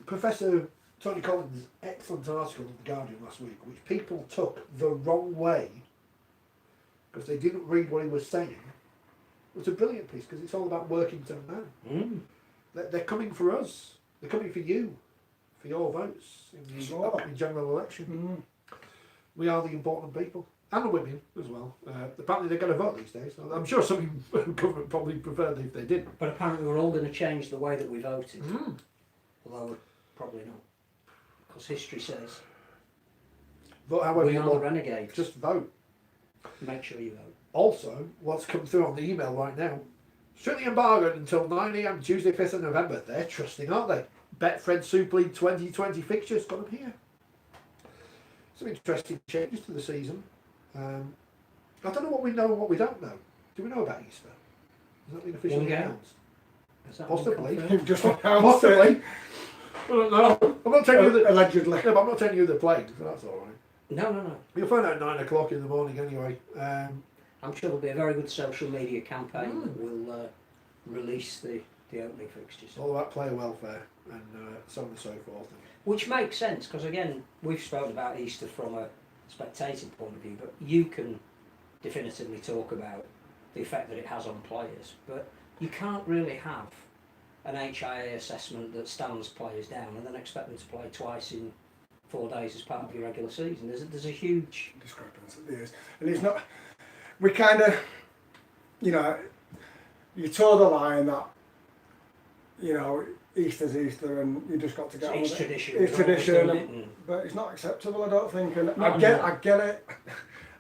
Professor Tony Collins' excellent article in The Guardian last week, which people took the wrong way because they didn't read what he was saying, was a brilliant piece because it's all about Workington Man. They're coming for us. They're coming for you, for your votes in the upcoming general election. We are the important people. And the women as well. Apparently they're going to vote these days. I'm sure some government probably preferred if they didn't. But apparently we're all going to change the way that we voted. Although probably not. Because history says Vote however we you are the want. renegades. Just vote. Make sure you vote. Also, what's come through on the email right now, strictly embargoed until 9 AM Tuesday 5th of November. They're trusting, aren't they? Betfred Super League 2020 fixtures got them here. Some interesting changes to the season. I don't know what we know and what we don't know. Do we know about Easter? Has that been officially announced? Possibly. You've just Possibly. I don't know. I'm not telling you that. Allegedly. No, but I'm not telling you they're playing, so that's all right. No. You'll find out at 9 o'clock in the morning anyway. I'm sure there'll be a very good social media campaign that will release the opening fixtures. It's all about player welfare and so on and so forth. Which makes sense, because again, we've spoken about Easter from a spectating point of view, but you can definitively talk about the effect that it has on players. But you can't really have an HIA assessment that stands players down and then expect them to play twice in 4 days as part of your regular season. There's a huge discrepancy. There is. And it's not, we kind of, you toe the line that, Easter's Easter and you just got to get on with it. Tradition. It's tradition, but it's not acceptable, I don't think. And I get it.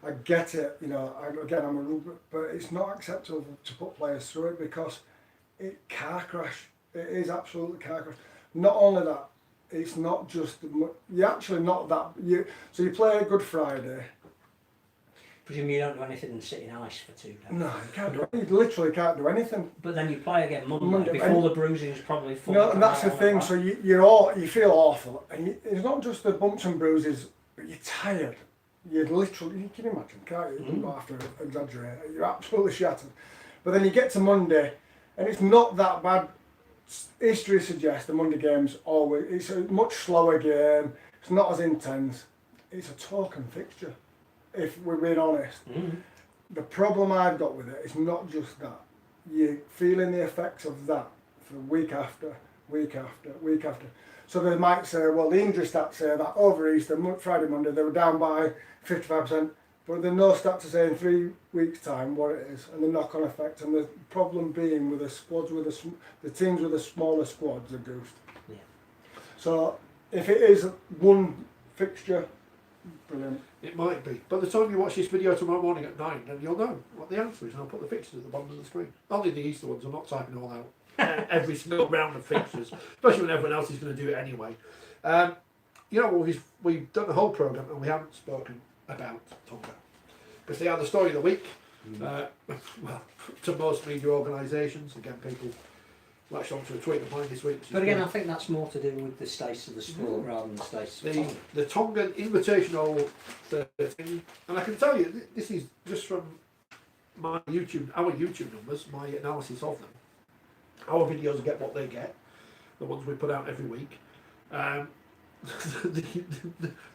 I get it. Again, I'm a rugby, but it's not acceptable to put players through it because it car crash. It is absolutely car crash. Not only that, it's not just you're actually not that. So you play a Good Friday. Presume you don't do anything than sit in ice for 2 days. No, you can't do. You literally can't do anything. But then you play again Monday before the bruising's probably full. And that's the thing. So you feel awful, and it's not just the bumps and bruises, but you're tired. You're literally, you can imagine, can't you? You don't have to exaggerate. You're absolutely shattered. But then you get to Monday, and it's not that bad. History suggests the Monday game's always, it's a much slower game. It's not as intense. It's a token fixture, if we're being honest. The problem I've got with it is not just that. You're feeling the effects of that for week after, week after, week after. So they might say, well, the injury stats say that over Easter, Friday, Monday, they were down by 55%, but there's no stat to say in 3 weeks' time what it is, and the knock-on effect. And the problem being with the squads, the teams with the smaller squads are goosed. Yeah. So if it is one fixture, brilliant. It might be. By the time you watch this video tomorrow morning at 9, then you'll know what the answer is, and I'll put the fixtures at the bottom of the screen. Only the Easter ones, I'm not typing all out. Every single round of fixtures, especially when everyone else is going to do it anyway. We've done the whole programme and we haven't spoken about Tonga. Because they are the story of the week. Well, to most media organisations, again, people latched onto a tweet of mine this week. But again, I think that's more to do with the status of the sport rather than the status of Tonga. The Tongan Invitational 13, and I can tell you, this is just from our YouTube numbers, my analysis of them. Our videos get what they get, the ones we put out every week. The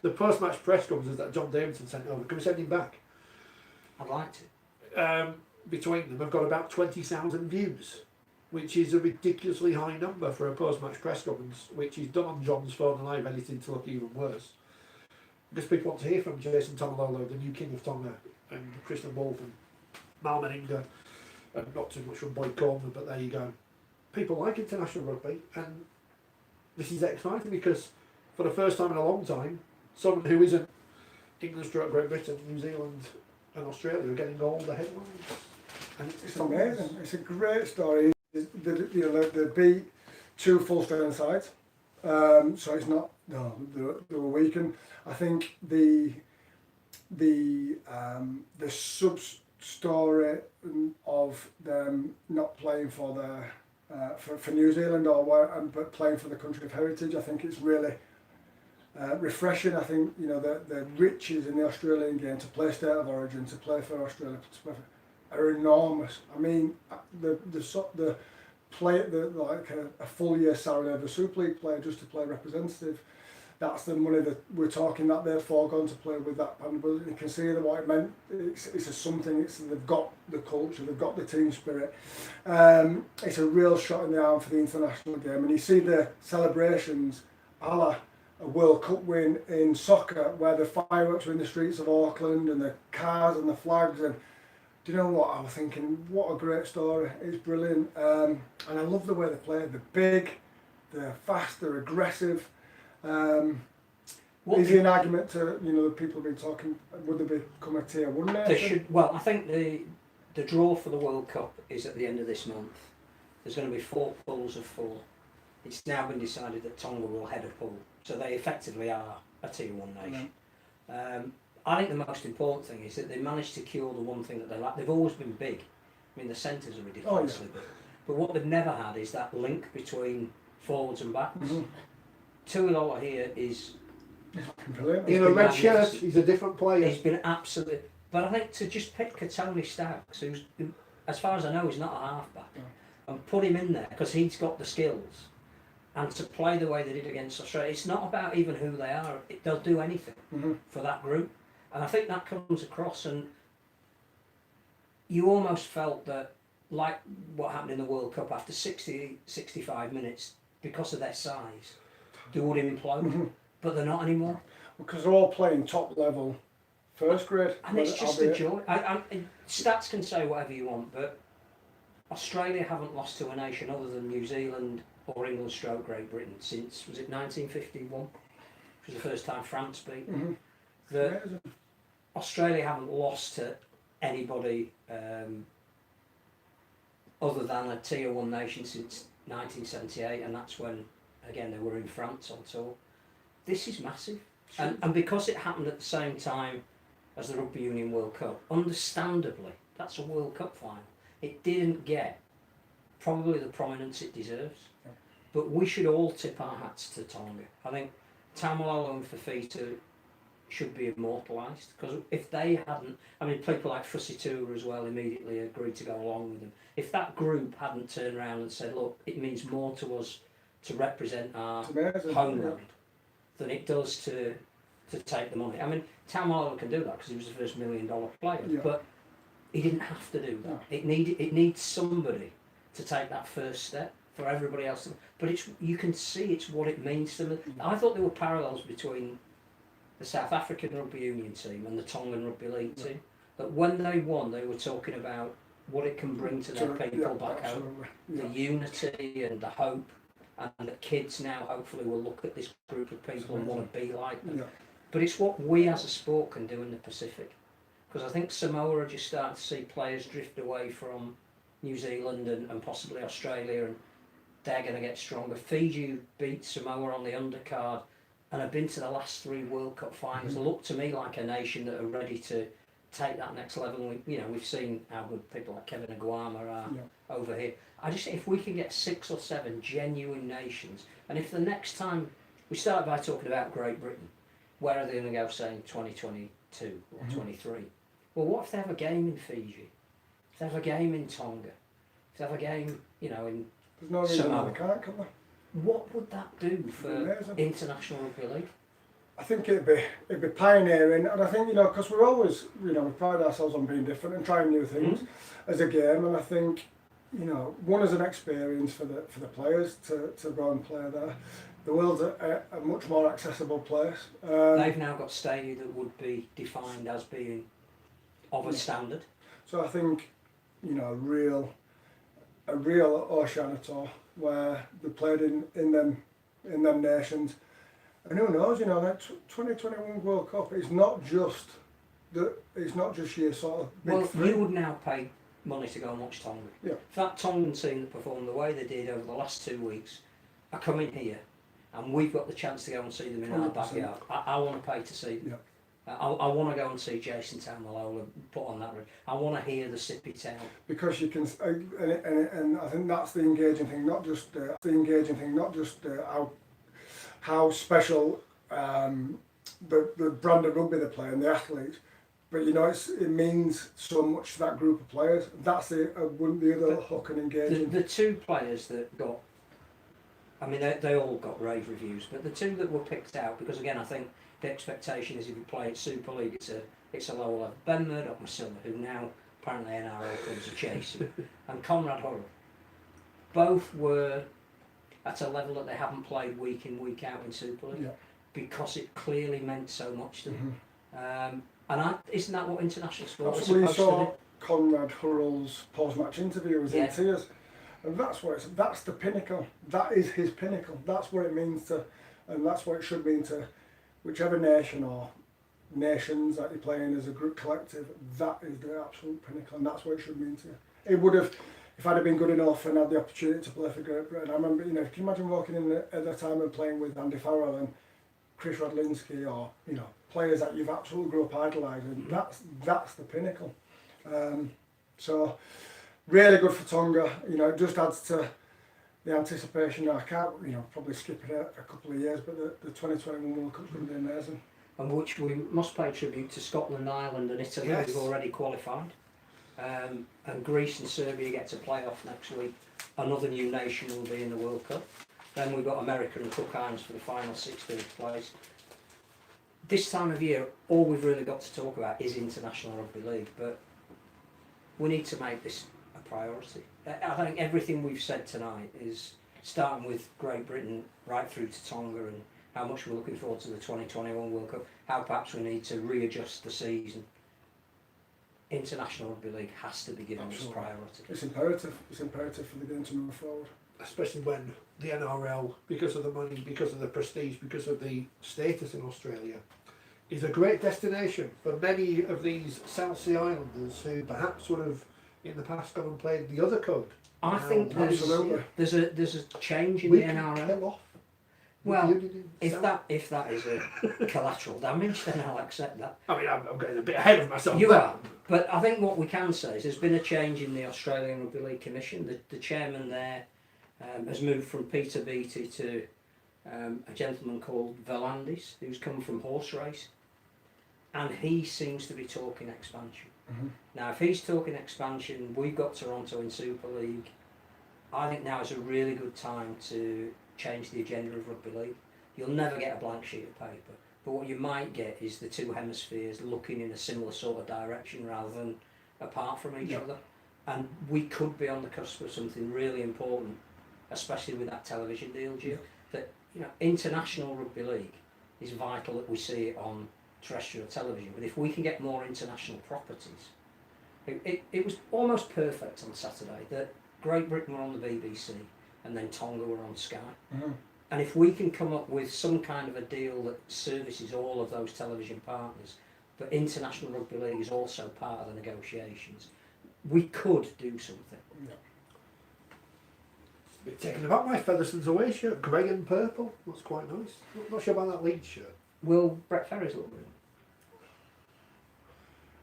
post-match press conferences that John Davidson sent over, can we send him back? I'd like to. between them have got about 20,000 views, which is a ridiculously high number for a post-match press conference, which is done on John's phone and I've edited to look even worse. Because people want to hear from Jason Tamalolo, the new king of Tonga, and Kristen Wolf and Mal Meninga, and not too much from Boyd Coleman, but there you go. People like international rugby, and this is exciting because for the first time in a long time, someone who isn't England, Great Britain, New Zealand and Australia are getting all the headlines. And It's amazing. It's a great story. They beat 2 full-strength sides, so it's not. No, they were weakened. I think the sub-story of them not playing for their for New Zealand but playing for the country of heritage, I think it's really refreshing. I think the riches in the Australian game to play state of origin, to play for Australia, are enormous. I mean, the play like a full year salary of a Super League player just to play representative. That's the money that we're talking that they've foregone to play with that. And you can see that what it meant. It's a something. They've got the culture. They've got the team spirit. It's a real shot in the arm for the international game. And you see the celebrations, a la a World Cup win in soccer, where the fireworks were in the streets of Auckland and the cars and the flags. And do you know what? I was thinking, what a great story. It's brilliant. And I love the way they play. They're big, they're fast, they're aggressive. Is there an argument to, the people have been talking, would they become a tier 1 nation? They should. Well, I think the draw for the World Cup is at the end of this month. There's going to be 4 pools of 4. It's now been decided that Tonga will head a pool, so they effectively are a tier 1 nation. I think the most important thing is that they managed to cure the one thing that they lack. They've always been big. I mean, the centres are ridiculously big. But what they've never had is that link between forwards and backs. Mm-hmm. Tuiloa here is brilliant. In a red shirt, he's a different player. He's been absolutely. But I think to just pick a Tony Stacks, who's, as far as I know, is not a halfback, and put him in there because he's got the skills, and to play the way they did against Australia, it's not about even who they are. They'll do anything for that group, and I think that comes across. And you almost felt that, like what happened in the World Cup, after 60, 65 minutes, because of their size, they would implode, but they're not anymore. Because they're all playing top level first grade. And it's just a joy. Stats can say whatever you want, but Australia haven't lost to a nation other than New Zealand or England / Great Britain since, was it 1951? Which was the first time France beat them. Australia haven't lost to anybody other than a tier 1 nation since 1978, and that's when, again, they were in France on tour. This is massive. And because it happened at the same time as the Rugby Union World Cup, understandably, that's a World Cup final. It didn't get probably the prominence it deserves. But we should all tip our hats to Tonga. I think Tamalolo and Fafita should be immortalised, because if they hadn't, I mean, people like Fusitura as well immediately agreed to go along with them. If that group hadn't turned around and said, look, it means more to us to represent our homeland than it does to take the money. I mean, Tamalolo can do that because he was the first $1 million player, but he didn't have to do that. It needs somebody to take that first step for everybody else. But you can see it's what it means to them. I thought there were parallels between the South African Rugby Union team and the Tongan Rugby League team. That when they won, they were talking about what it can bring to their people back home, the unity and the hope, and the kids now hopefully will look at this group of people and want to be like them. But it's what we as a sport can do in the Pacific, because I think Samoa are just starting to see players drift away from New Zealand and possibly Australia, and they're going to get stronger. Fiji beat Samoa on the undercard and have been to the last 3 World Cup finals. They look to me like a nation that are ready to take that next level. We've seen how good people like Kevin Aguama are over here. I just think if we can get 6 or 7 genuine nations, and if the next time we start by talking about Great Britain, where are they going to go, say, in 2022 or 23? Well, what if they have a game in Fiji? If they have a game in Tonga? If they have a game, in There's no reason why they can't, can they? What would that do for international rugby league? I think it'd be pioneering, and I think, you know, because we're always, you know, we pride ourselves on being different and trying new things as a game, and I think, you know, one is an experience for the players to go and play there. The world's a much more accessible place. They've now got stadia that would be defined as being of a standard. So I think, you know, a real Oceania tour where they played in them nations. And who knows, you know, that 2021 World Cup is not just your sort of big three. You would now pay money to go and watch Tonga. Yeah. If that Tongan team that performed the way they did over the last 2 weeks are coming here, and we've got the chance to go and see them in our 100%. backyard, I want to pay to see them. Yeah. I want to go and see Jason Townsend put on that ring. I want to hear the Sippy Town. Because you can, and I think that's the engaging thing, not just how special the brand of rugby they play and the athletes, but you know it means so much to that group of players. That's the other hook and engaging. The two players that got, I mean they all got rave reviews, but the two that were picked out, because again I think the expectation is if you play at Super League it's a lower level. Ben Murdoch Masilla, who now apparently NRL clubs are chasing, and Conrad Hurrell, both were at a level that they haven't played week in, week out in Super League, because it clearly meant so much to them. Isn't that what international sport is supposed to do? Conrad Hurrell's post-match interview was in tears, and that's the pinnacle. That is his pinnacle. That's what it means to, and that's what it should mean to whichever nation or nations that you're playing as a group collective. That is the absolute pinnacle, and that's what it should mean to you. It would have, if I'd have been good enough and had the opportunity to play for Great Britain. I remember, you know, can you imagine walking in at that time and playing with Andy Farrell and Chris Rodlinski, or, you know, players that you've absolutely grew up idolising. That's the pinnacle. So really good for Tonga. You know, it just adds to the anticipation. I can't, you know, probably skip it a couple of years, but the 2021 World Cup's going to be amazing. And which we must pay tribute to Scotland, Ireland and Italy, who've already qualified. And Greece and Serbia get to play off next week. Another new nation will be in the World Cup. Then we've got America and Cook Islands for the final 16th place. This time of year, all we've really got to talk about is International Rugby League, but we need to make this a priority. I think everything we've said tonight is starting with Great Britain right through to Tonga and how much we're looking forward to the 2021 World Cup, how perhaps we need to readjust the season. International Rugby League has to be given its priority. It's imperative. It's imperative for the game to move forward. Especially when the NRL, because of the money, because of the prestige, because of the status in Australia, is a great destination for many of these South Sea Islanders who perhaps would have in the past gone and played the other code. I think there's a change in we the NRL. Well, if that is a collateral damage, then I'll accept that. I mean, I'm getting a bit ahead of myself. You are, but I think what we can say is there's been a change in the Australian Rugby League Commission. The chairman there has moved from Peter Beattie to a gentleman called Velandis, who's come from horse race, and he seems to be talking expansion. Now, if he's talking expansion, we've got Toronto in Super League. I think now is a really good time to change the agenda of rugby league. You'll never get a blank sheet of paper, but what you might get is the two hemispheres looking in a similar sort of direction rather than apart from each other. And we could be on the cusp of something really important, especially with that television deal, Gio. That, you know, international rugby league is vital that we see it on terrestrial television, but if we can get more international properties, it was almost perfect on Saturday that Great Britain were on the BBC and then Tonga were on Sky. And if we can come up with some kind of a deal that services all of those television partners, but international rugby league is also part of the negotiations, we could do something. Bit taken about my Featherston's away shirt, grey and purple. That's quite nice. Not sure about that Leeds shirt. Will Brett Ferry's look good?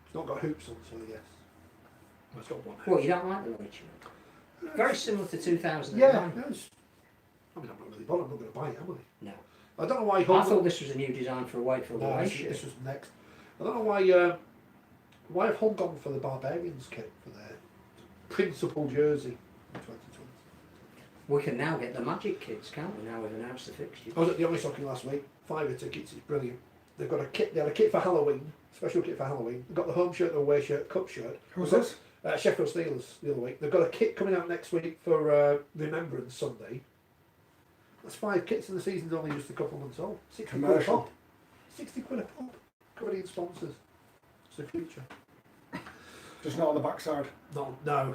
It's not got hoops on, so yes. Well, it's got one hoop. Well, you don't like the Leeds shirt? Very similar to 2009. Yeah, I mean, I'm not really bothered. I'm not going to buy it, am I? No. I don't know why. I thought this was a new design for a Wakefield away shirt. This was next. I don't know why have Hull gone for the Barbarians kit for their principal jersey in 2020. We can now get the Magic kits, can't we? Now we've announced the fixture. I was at the Honest Hockey last week. £5 tickets. It's brilliant. They've got a kit. They had a kit for Halloween, special kit for Halloween. They've got the home shirt, the away shirt, cup shirt. Who's this? Sheffield Steelers the other week. They've got a kit coming out next week for Remembrance Sunday. That's 5 kits, and the season's only just a couple of months old. 60 quid a Commercial. pop. 60 quid a pop. Covered in sponsors. It's the future. Just not on the backside. No.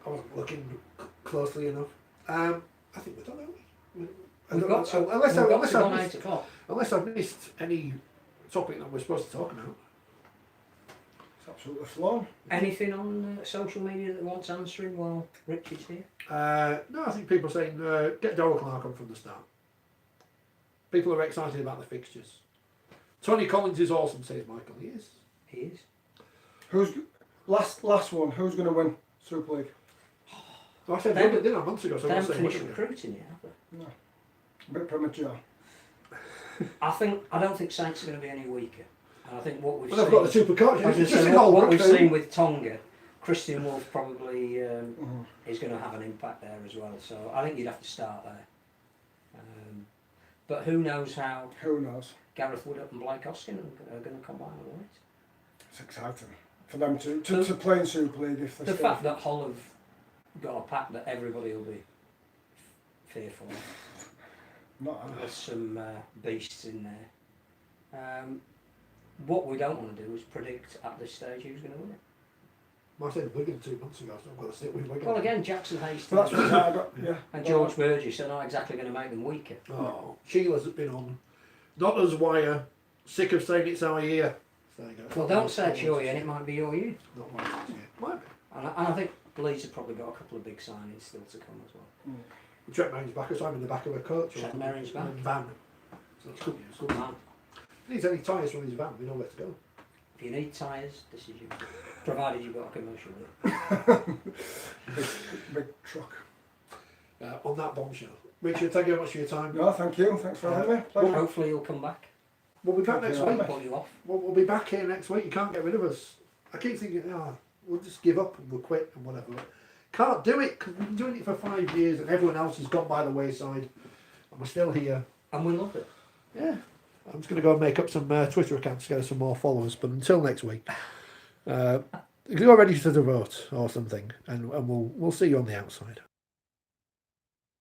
I wasn't looking closely enough. I think we're done, haven't we? We've got to, unless we've got I've to go on missed, 8 o'clock. unless I've missed any topic that we're supposed to talk about. It's absolutely flown. Anything on social media that wants answering while Richard's here? No, I think people are saying get Darrell Clark on from the start. People are excited about the fixtures. Tony Collins is awesome, says Michael. He is. He is. Who's last one? Who's going to win Super League? Well, I said They Wigan, didn't I, months ago? So They I'm haven't saying finished Wigan. recruiting yet, have they? No, a bit premature. I don't think Saints are going to be any weaker. And I think what we've Well, they've seen, got the super coach. I was It's gonna just say, an old what we've work seen with Tonga, Christian Wolf probably is going to have an impact there as well. So I think you'd have to start there. But who knows how Who knows? Gareth Woodop and Blake Hoskin are going to combine all right. It's exciting for them to play in Super League if they The stay fact fit. that Hull have got a pack that everybody will be fearful of. Not There's some beasts in there. What we don't want to do is predict at this stage who's going to win it. I said Wigan 2 months ago, so I've got to stick with Wigan. Well, again, Jackson Hastings But that's what I got. Yeah. and George Burgess are not exactly going to make them weaker. Oh, Sheila's been on. Not us wire. Sick of saying it's our year. So there you go. Well, don't say it's your year, and it might be your year. Not mine. Yeah. Might be. And I think Leeds have probably got a couple of big signings still to come as well. Trent Merrin's back, so I'm in the back of a coach. Trent Merrin's back. Van. So it's good news. Good man. If he needs any tyres from his van, we know where to go. If you need tyres, this is you. Provided you've got a commercial with it. Big truck. On that bombshell. Richard, thank you very much for your time. No, thank you. Thanks for having me. Pleasure. Hopefully you'll come back. We'll be back Thank next you. week. Pull you off. We'll be back here next week. You can't get rid of us. I keep thinking, we'll just give up and we'll quit and whatever. But can't do it because we've been doing it for 5 years and everyone else has gone by the wayside. And we're still here. And we love it. Yeah. I'm just going to go and make up some Twitter accounts to get us some more followers. But until next week, go ready for the vote or something, and we'll see you on the outside.